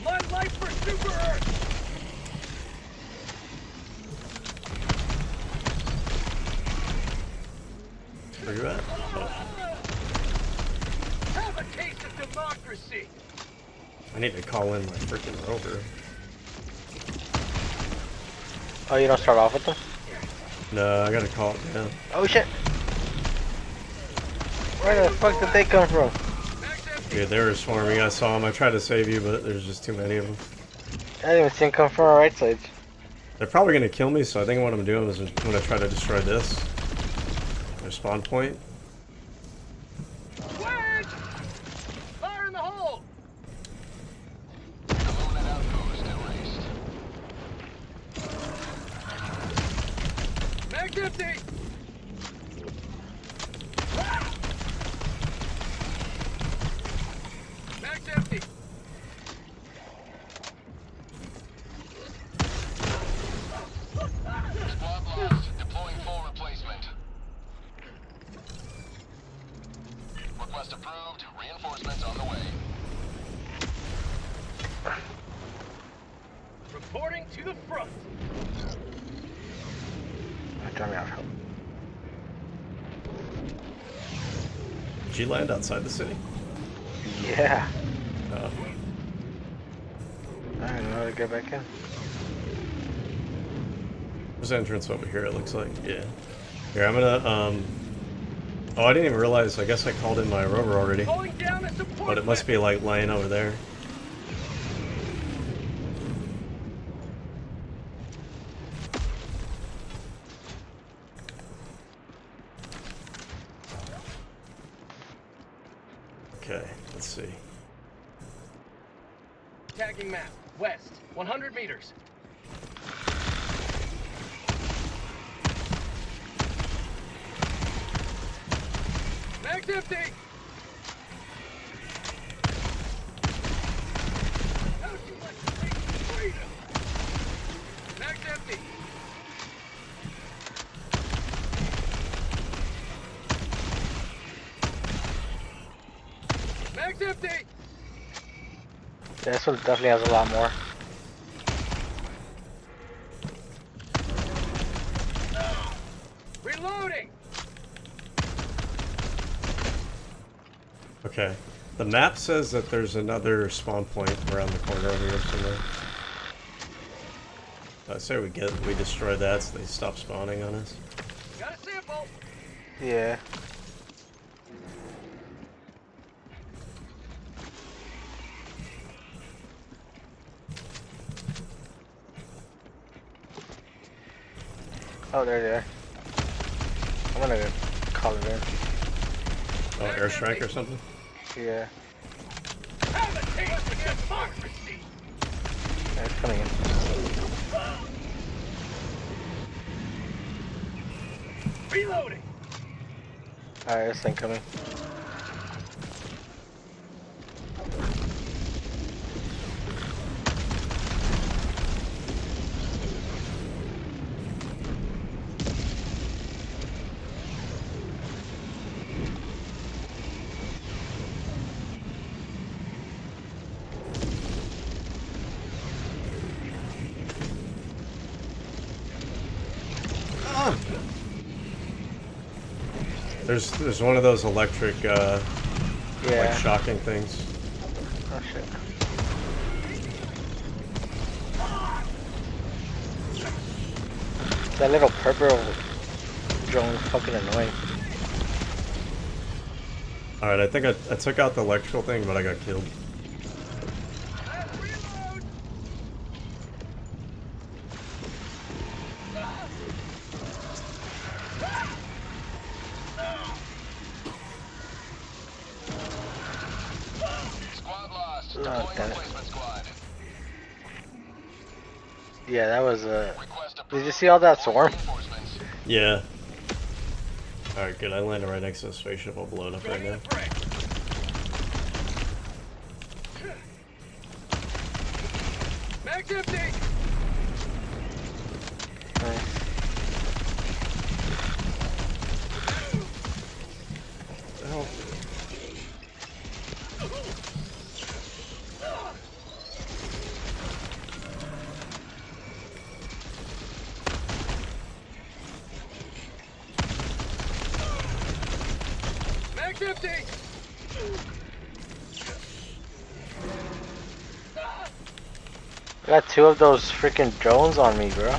My life for Super Earth. Where you at? Oh, Have a taste of democracy. I need to call in my freaking rover. Oh, you don't start off with them? No, I gotta call it down. Oh shit. Where the fuck did they come from? Mag's empty. Dude, they were swarming. I saw them. I tried to save you, but there's just too many of them. I didn't even see them come from our right side. They're probably gonna kill me, so I think what I'm doing is I'm gonna try to destroy this. Their spawn point. Wedge! Fire in the hole! Illuminate outpost erased. Mag's empty! Mag's empty! Squad lost. Deploying full replacement. Request approved. Reinforcements on the way. Reporting to the front. Tell me out. Did you land outside the city? Yeah. Oh. I don't know how to get back in. There's an entrance over here, it looks like. Yeah. Here, I'm gonna, oh, I didn't even realize. I guess I called in my rover already. Calling down a support. But it must be, like, laying over there. Okay, let's see. Tagging map. West. 100 meters. Mag's empty! How'd you like to take freedom? Mag's empty! Mag's empty! Yeah, this one definitely has a lot more. Reloading! Okay. The map says that there's another spawn point around the corner over here somewhere. I say we destroy that so they stop spawning on us. Got a sample! Yeah. Oh, there they are. I'm gonna call it in. Oh, airstrike or something? Yeah. Have a taste of democracy! Yeah, it's coming in. Reloading! Alright, this thing coming. There's one of those electric, Yeah. like shocking things. Oh shit. That little purple drone is fucking annoying. Alright, I think I took out the electrical thing, but I got killed. Reload! Squad lost. Oh, Deploying damn it. replacement squad. Yeah, that was Request Did approved. you see all that swarm? Reinforcements. Yeah. Alright, good. I landed right next to the spaceship. I'll blow it up right Joining now. the fray. Mag's empty! Nice. What the hell? Mag's empty! I got two of those freaking drones on me, bro.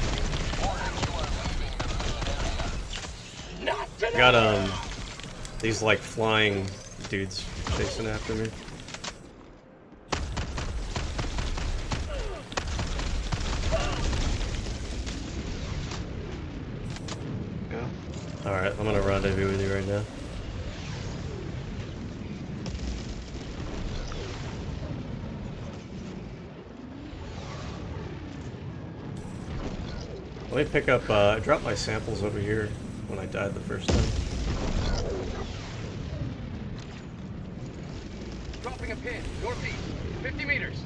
I got these like flying dudes chasing after me. Go. Alright, I'm gonna rendezvous with you right now. Let me pick up, I dropped my samples over here when I died the first time. Dropping a pin, northeast, 50 meters.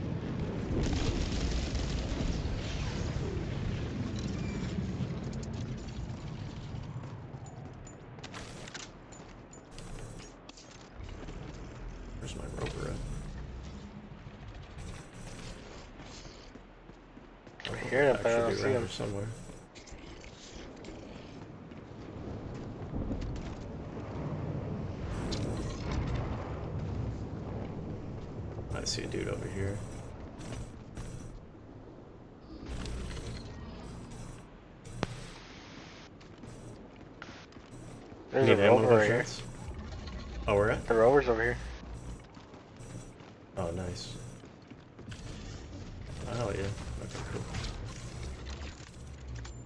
Where's my roper at? I hear it, but I Should don't be see around him. here somewhere. I see a dude over here. There's Need a ammo rover by right here. chance? Oh, we're at? The rover's over here. Oh, nice. Oh, hell yeah. Okay, cool.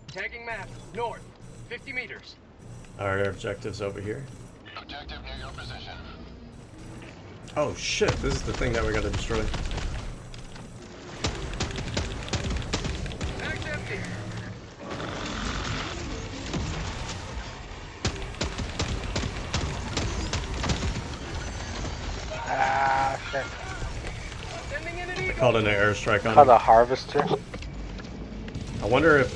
Tagging map, north, 50 meters. Alright, our objective's over here. Objective near your position. Oh shit, this is the thing that we gotta destroy. Mag's empty. Ah, shit. Sending in an I eagle. called in an airstrike on Called it. a harvester. I wonder if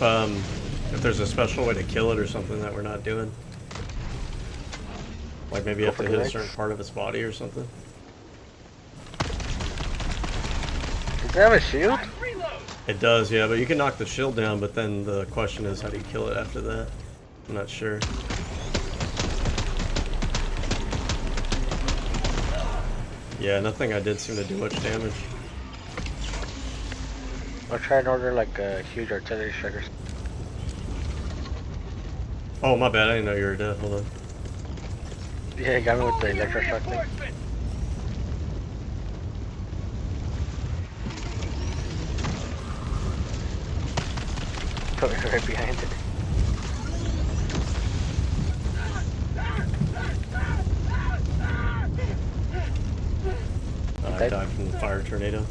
there's a special way to kill it or something that we're not doing. Like maybe you Go have for to the hit a legs. certain part of its body or something. Does it have a shield? Reload. It does, yeah, but you can knock the shield down, but then the question is how do you kill it after that? I'm not sure. Yeah, nothing I did seemed to do much damage. I'll try and order like a huge artillery strikers. Oh, my bad, I didn't know you were dead. Hold on. Yeah, you got me with the Calling in electroshock thing. reinforcements. Coming right behind it. I died from the fire tornado.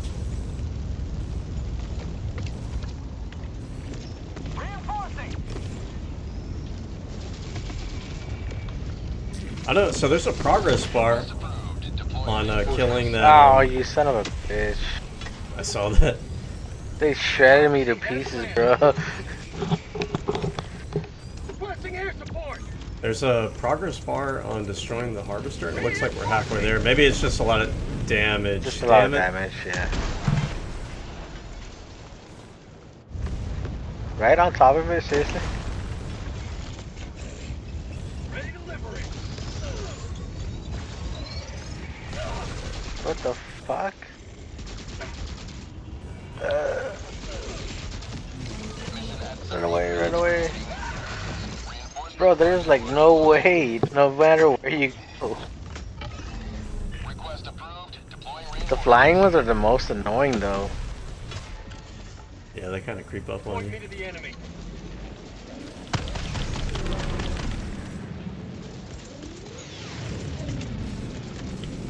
Reinforcing. I know. So there's a progress bar on killing that. Oh, you son of a bitch. I saw that. They shredded me to pieces, bro. Requesting air support. There's a progress bar on destroying the harvester, and it looks like we're halfway there. Maybe it's just a lot of damage. Just a lot of Damn it. damage, yeah. Right on top of it, seriously? Ready to liberate. What the fuck? Run away, run away. Bro, there's like no way, no matter where you go. Request approved. Deploying The flying ones are the most annoying though. Yeah, they kind of creep up on Point you. me to the enemy.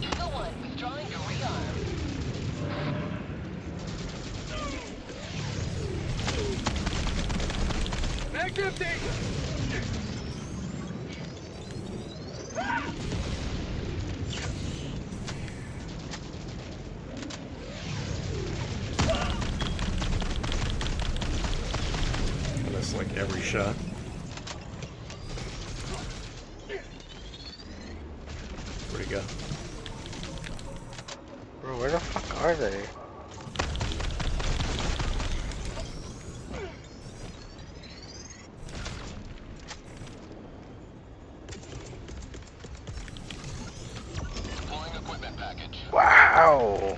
Eagle 1 withdrawing to rearm. Mag's empty. I missed like every shot. Where'd he go? Bro, where the fuck are they? Deploying equipment package. Wow!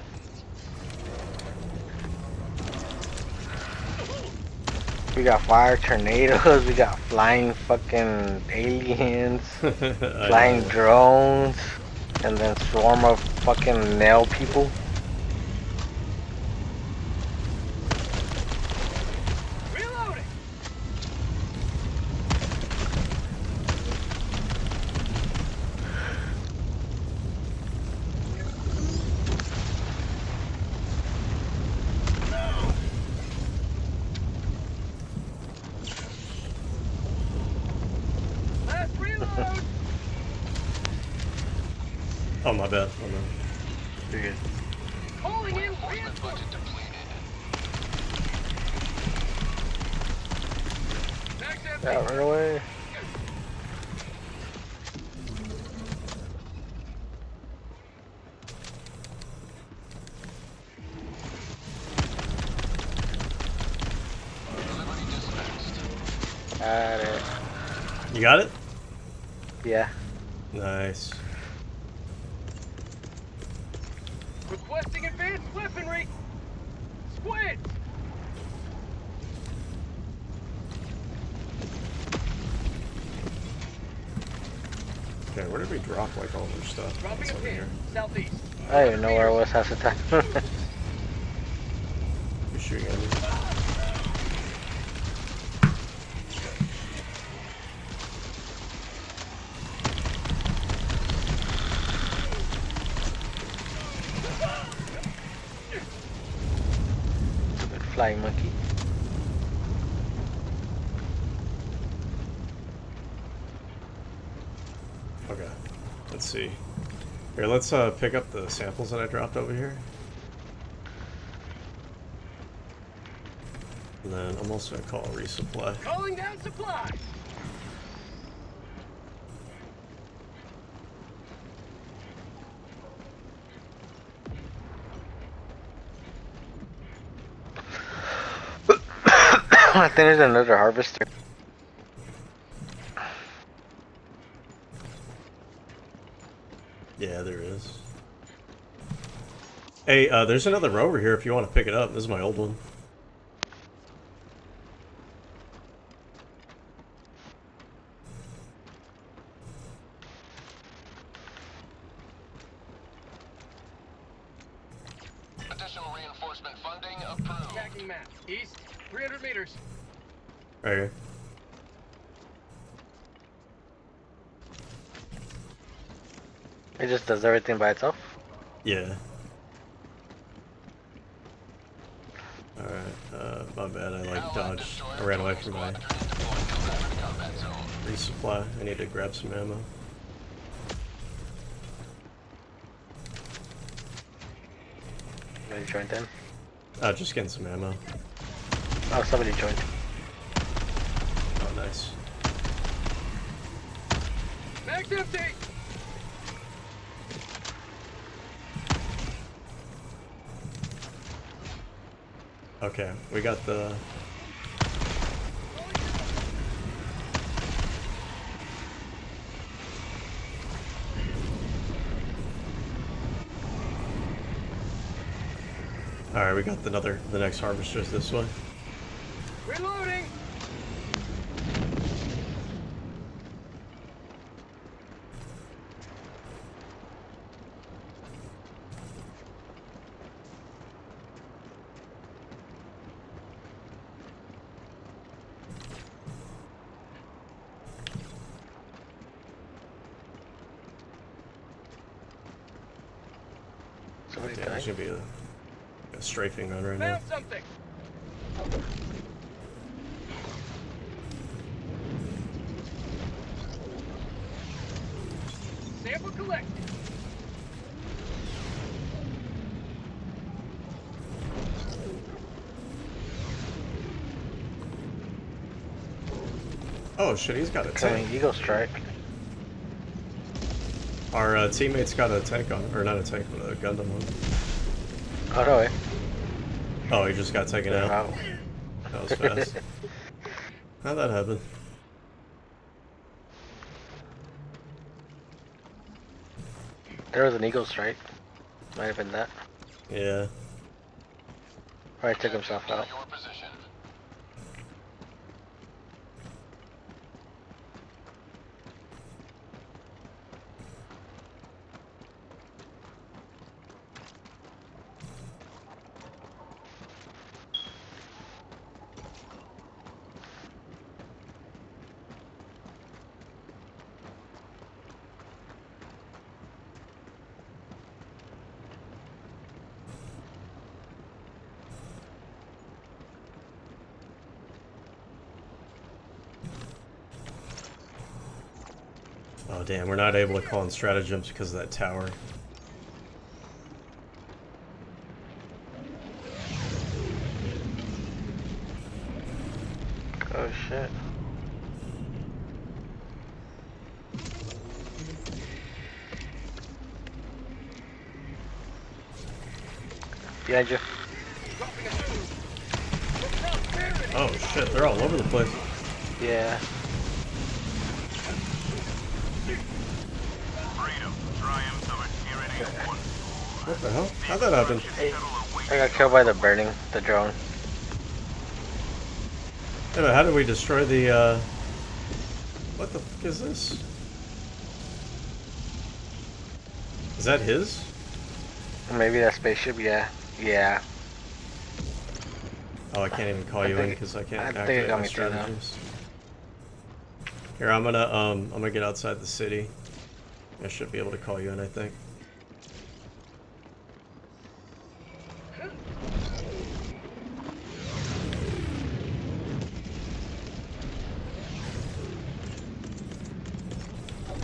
We got fire tornadoes, we got flying fucking aliens, flying drones, and then swarm of fucking nail people. Reloading. Last reload. Oh, my bad. Oh, no. You're good. Calling in reinforcements. Mag's empty. Yeah, run away. Got it. You got it? Yeah. Nice. Requesting advanced weaponry. Squid. Okay, where did we drop like all their stuff? Dropping It's a over pin. here. Southeast. I didn't even know where I was half the time. You're shooting at me. Stupid flying monkey. Okay. Let's see. Here, let's pick up the samples that I dropped over here. And then I'm also gonna call a resupply. Calling down supplies. I think there's another harvester. Yeah, there is. Hey, there's another rover here if you want to pick it up. This is my old one. Additional reinforcement funding approved. Tracking map. East, 300 meters. Right here. It just does everything by itself. Yeah. Alright, my bad, I like dodged. I ran away from my resupply. I need to grab some ammo. Somebody joined in. Just getting some ammo. Oh, somebody joined. Oh, nice. Mag's empty! Okay, we got the... Alright, we got the next harvester's this way. Reloading! Somebody Damn, died. there's gonna be a strafing run right now. Found something! Sample collected. Oh shit, he's got a Coming tank. Eagle Strike. Our teammate's got a tank on, or not a tank, but a Gundam on. Oh no way. Oh, he just got taken out. Wow. That was fast. How'd that happen? There was an Eagle Strike. Might have been that. Yeah. Probably took himself out. Your position. Oh damn, we're not able to call in stratagems because of that tower. Oh shit. Behind you. Dropping a move. For prosperity! Oh shit, they're all over the place. Yeah. Freedom. Triumph of a tyranny of one. What the hell? How'd that happen? I got killed by the burning, the drone. Wait a minute, how did we destroy the, what the fuck is this? Is that his? Maybe that spaceship, yeah. Yeah. Oh, I can't even call you in because I can't activate it got my me too now. stratagems. Here, I'm gonna get outside the city. I should be able to call you in, I think.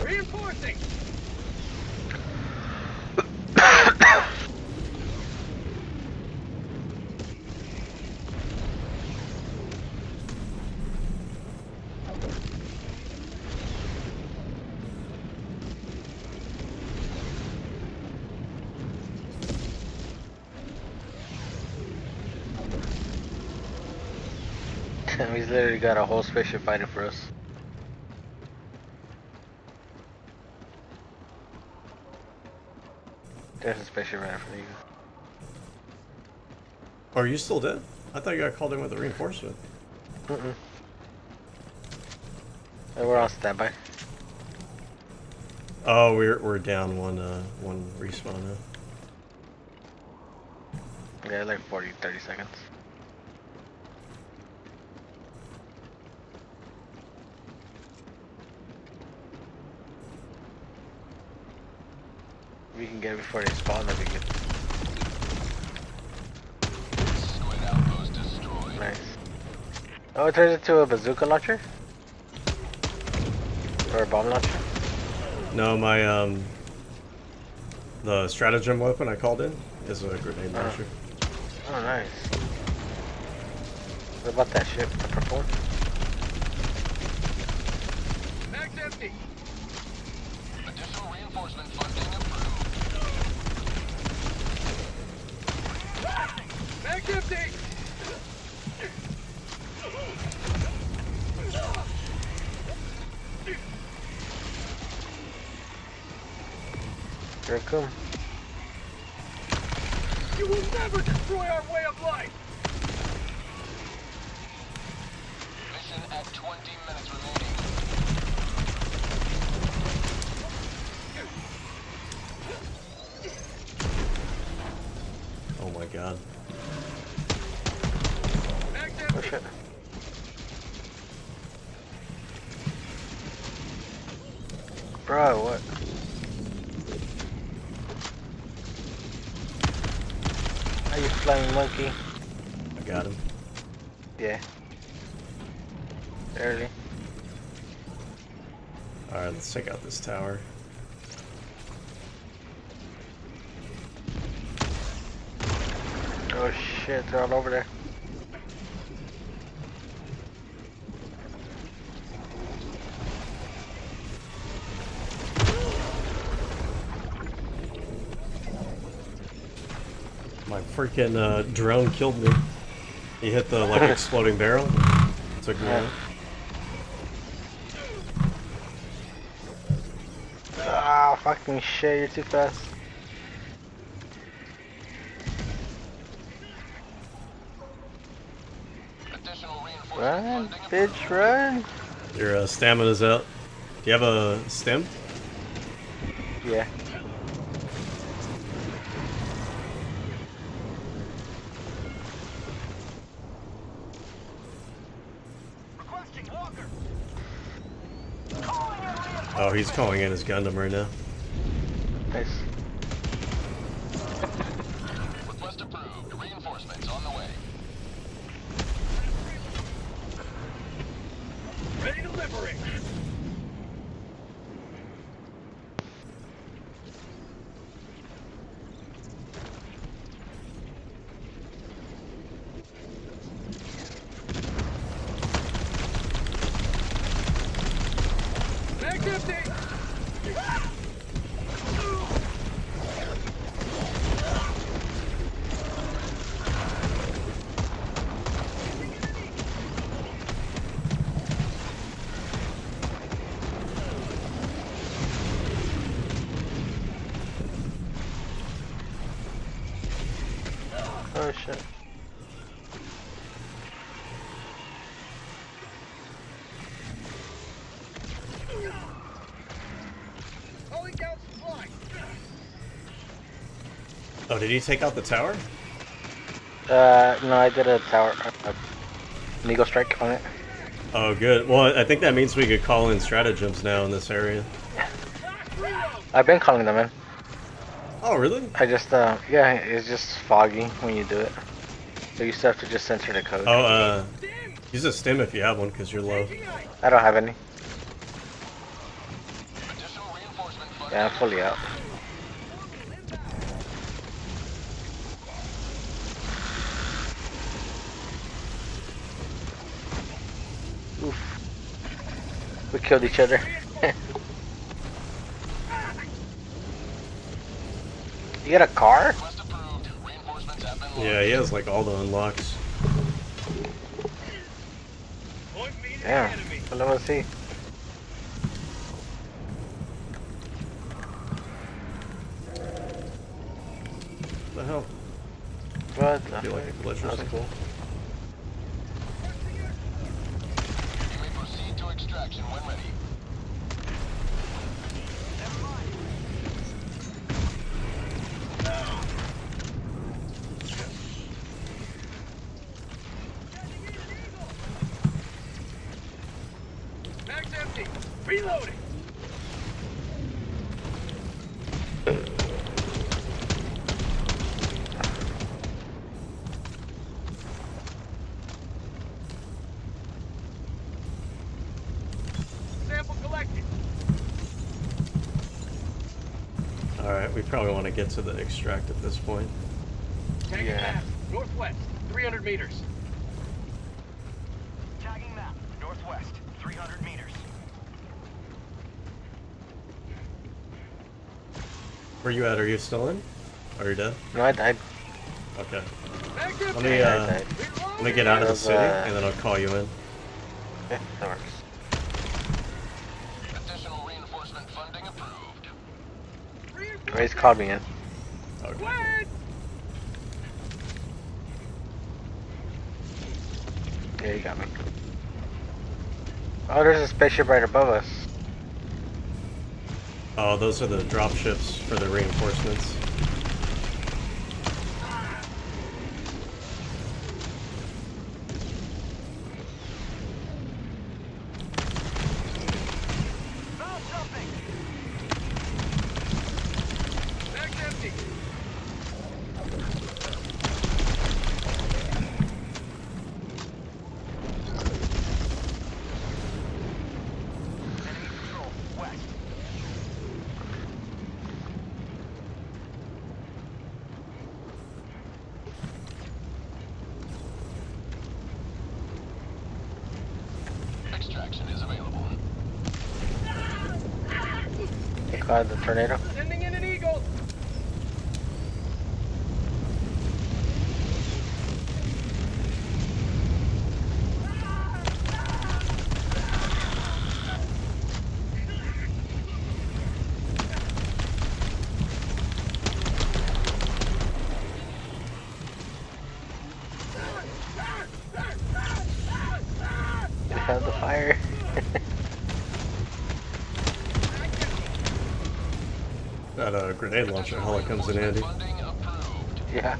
Reinforcing! He's literally got a whole spaceship fighting for us. There's a spaceship right in front of you. Oh, are you still dead? I thought you got called in with a reinforcement. Mm-mm. Hey, we're on standby. Oh, we're down one respawn now. Yeah, like 30 seconds. If we can get it before they spawn, that'd be good. Squid outpost nice. Oh, it turns into a bazooka launcher? Or a bomb launcher? No, my the stratagem weapon I called in is a grenade launcher. Oh, nice. What about that ship? The purple one? Mag's empty. Additional reinforcement funding approved. Mag's empty. Here it come. You will never destroy our way of life. Mission at 20 minutes remaining. Oh my god. Mag's Oh empty. shit. Bro, what? Are you flying monkey? I got him. Yeah. Barely. Alright, let's take out this tower. Oh shit, they're all over there. My freaking drone killed me. He hit the like exploding barrel. Took me out. Ah, fucking shit, you're too fast. Additional reinforcement Run, funding bitch, run. Your stamina's out. Do you have a stem? Yeah. requesting Walker. Oh, he's calling in his Gundam right now. Nice. Request approved. Reinforcements on the way. Ready to liberate. Mag's empty. Oh shit. Calling down supply. Oh, did he take out the tower? No, I did a tower, an eagle strike on it. Oh, good. Well, I think that means we could call in stratagems now in this area. I've been calling them in. Oh, really? I just, yeah, it's just foggy when you do it. So you still have to just enter the code. Oh, use a stem if you have one, because you're low. I don't have any. Additional reinforcement funding. Yeah, I'm fully out. Oof. We killed each other. You got a car? Request approved. Reinforcements have been launched. Yeah, he has like all the unlocks. Point me to the Damn. enemy. Well, let me see. What the hell? What the I feel like a glitch or That's something. cool. You may proceed to extraction when ready. Mag's empty. Reloading. we probably want to get to the extract at this point. Tagging Yeah. map. Northwest. 300 meters. Tagging map. Northwest. 300 meters. Where you at? Are you still in? Are you dead? No, I died. Okay. Back Let me let me get out of the city and then I'll call you in. Yeah, that works. Additional reinforcement funding approved. Ray's called me in. Okay. Yeah, you got me. Oh, there's a spaceship right above us. Oh, those are the drop ships for the reinforcements. Found something. Bag's empty. Enemy patrol. West. Extraction is available. They called the tornado. Sending in an eagle. They found the fire. That grenade launcher hella comes in handy. Funding approved. Yeah.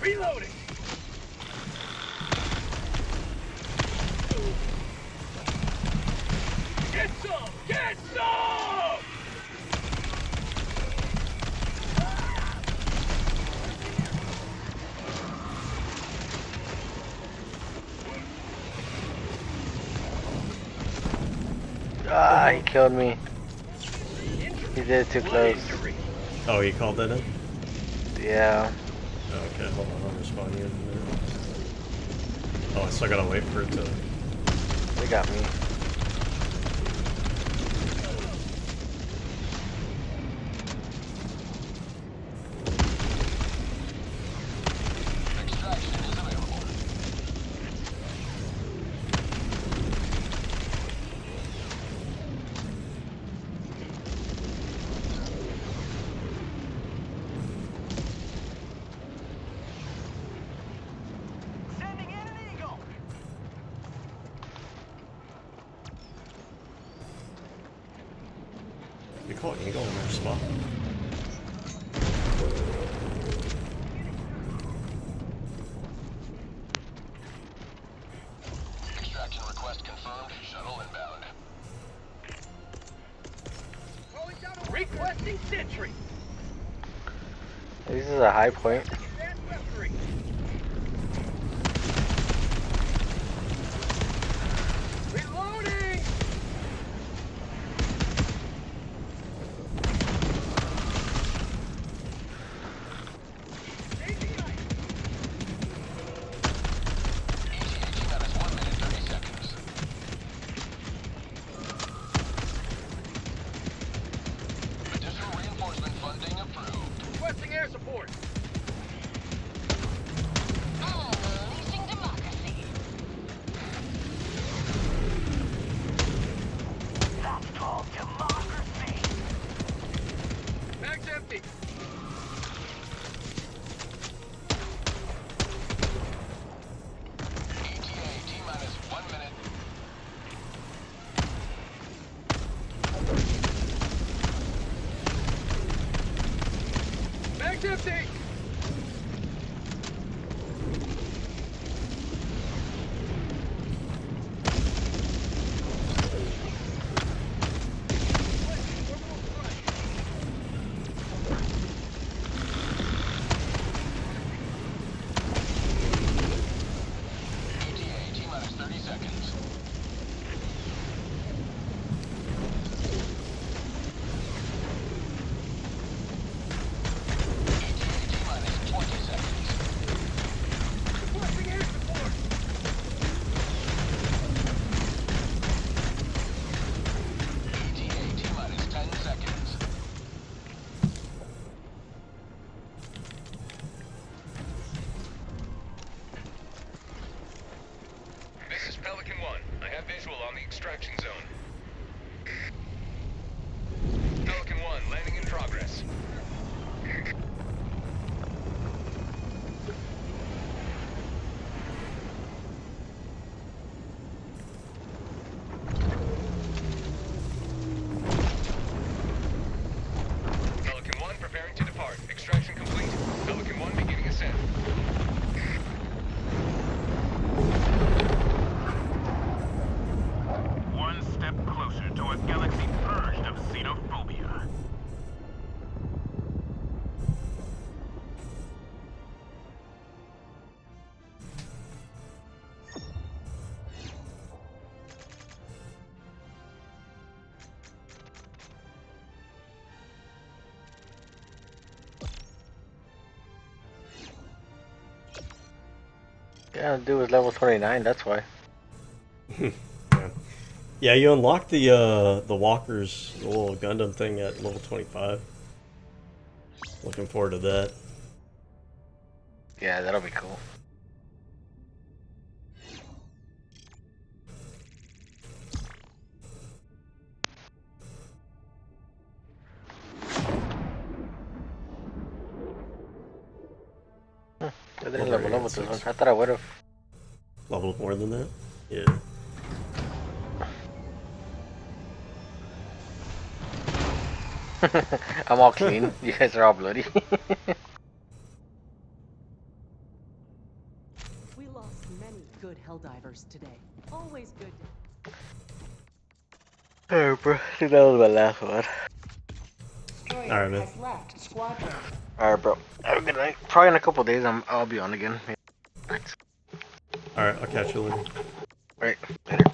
Reloading. Get some! Get some! Ah, he killed me. He did it too close. Oh, he called that in? Yeah. Okay, hold on, I'll respond to you in a minute. Oh, I still gotta wait for it to... They got me. Extraction is available. Sending in an eagle. You call Eagle in their spot? Extraction request confirmed. Shuttle inbound. Requesting sentry. This is a high point. Advanced weaponry. Reloading. ETA T-minus 1 minute 30 seconds. Additional reinforcement funding approved. Requesting air support. Unleashing democracy. That's called democracy. Bag's empty. ETA T-minus 1 minute. It's empty! ETA T-minus 30 seconds. ETA T-minus 20 seconds. Requesting air support! ETA T-minus 10 seconds. This is Pelican 1. I have visual on the extraction zone. Pelican 1, landing in progress. Pelican 1 preparing to depart. Extraction complete. Pelican 1 beginning ascent. One step closer to a galaxy purged of xenophobia. Yeah, the dude was level 29, that's why. Yeah, you unlock the walkers, the little Gundam thing at level 25. Looking forward to that. Yeah, that'll be cool. I didn't Well, level there up you with go, this one. 6. I thought I would have. Level more than that? Yeah. I'm all clean. You guys are all bloody. We lost many good Helldivers today. Always good to... Alright, bro. I think that was my last one. Destroyer Alright, man. has left squadron. Alright, bro. Have a good night. Probably in a couple days, I'll be on again. Thanks. Alright, I'll catch you later. Alright, later.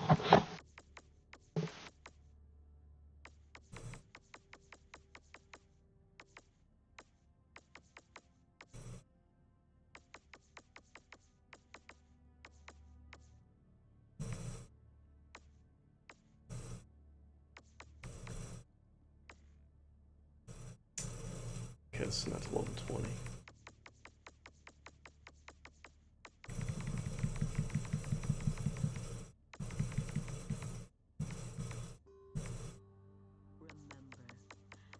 Okay, so that's level 20. Remember,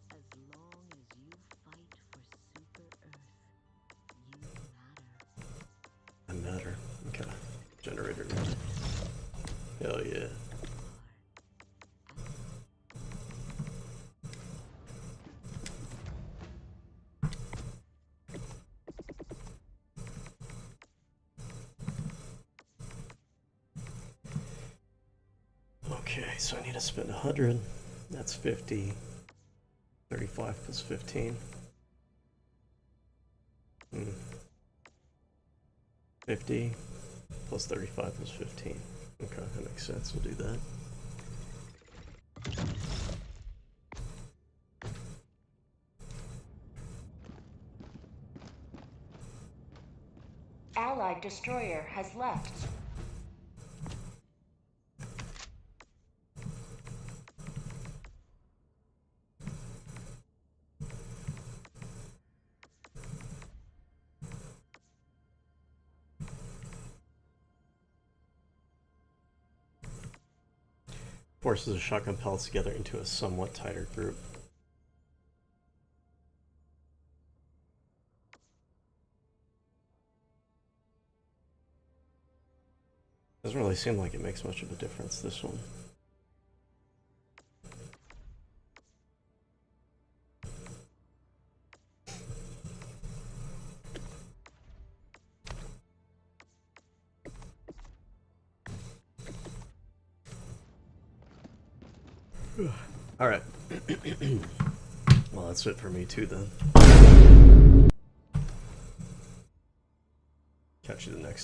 as long as you fight for Super Earth, you matter. I matter. Okay. Generator now. Hell yeah. Okay, so I need to spend 100. That's 50. 35 plus 15. 50 plus 35 plus 15. Okay, that makes sense. We'll do that. Allied destroyer has left. Forces of shotgun pellets together into a somewhat tighter group. Doesn't really seem like it makes much of a difference, this one. All right. Well, that's it for me too then. Catch you the next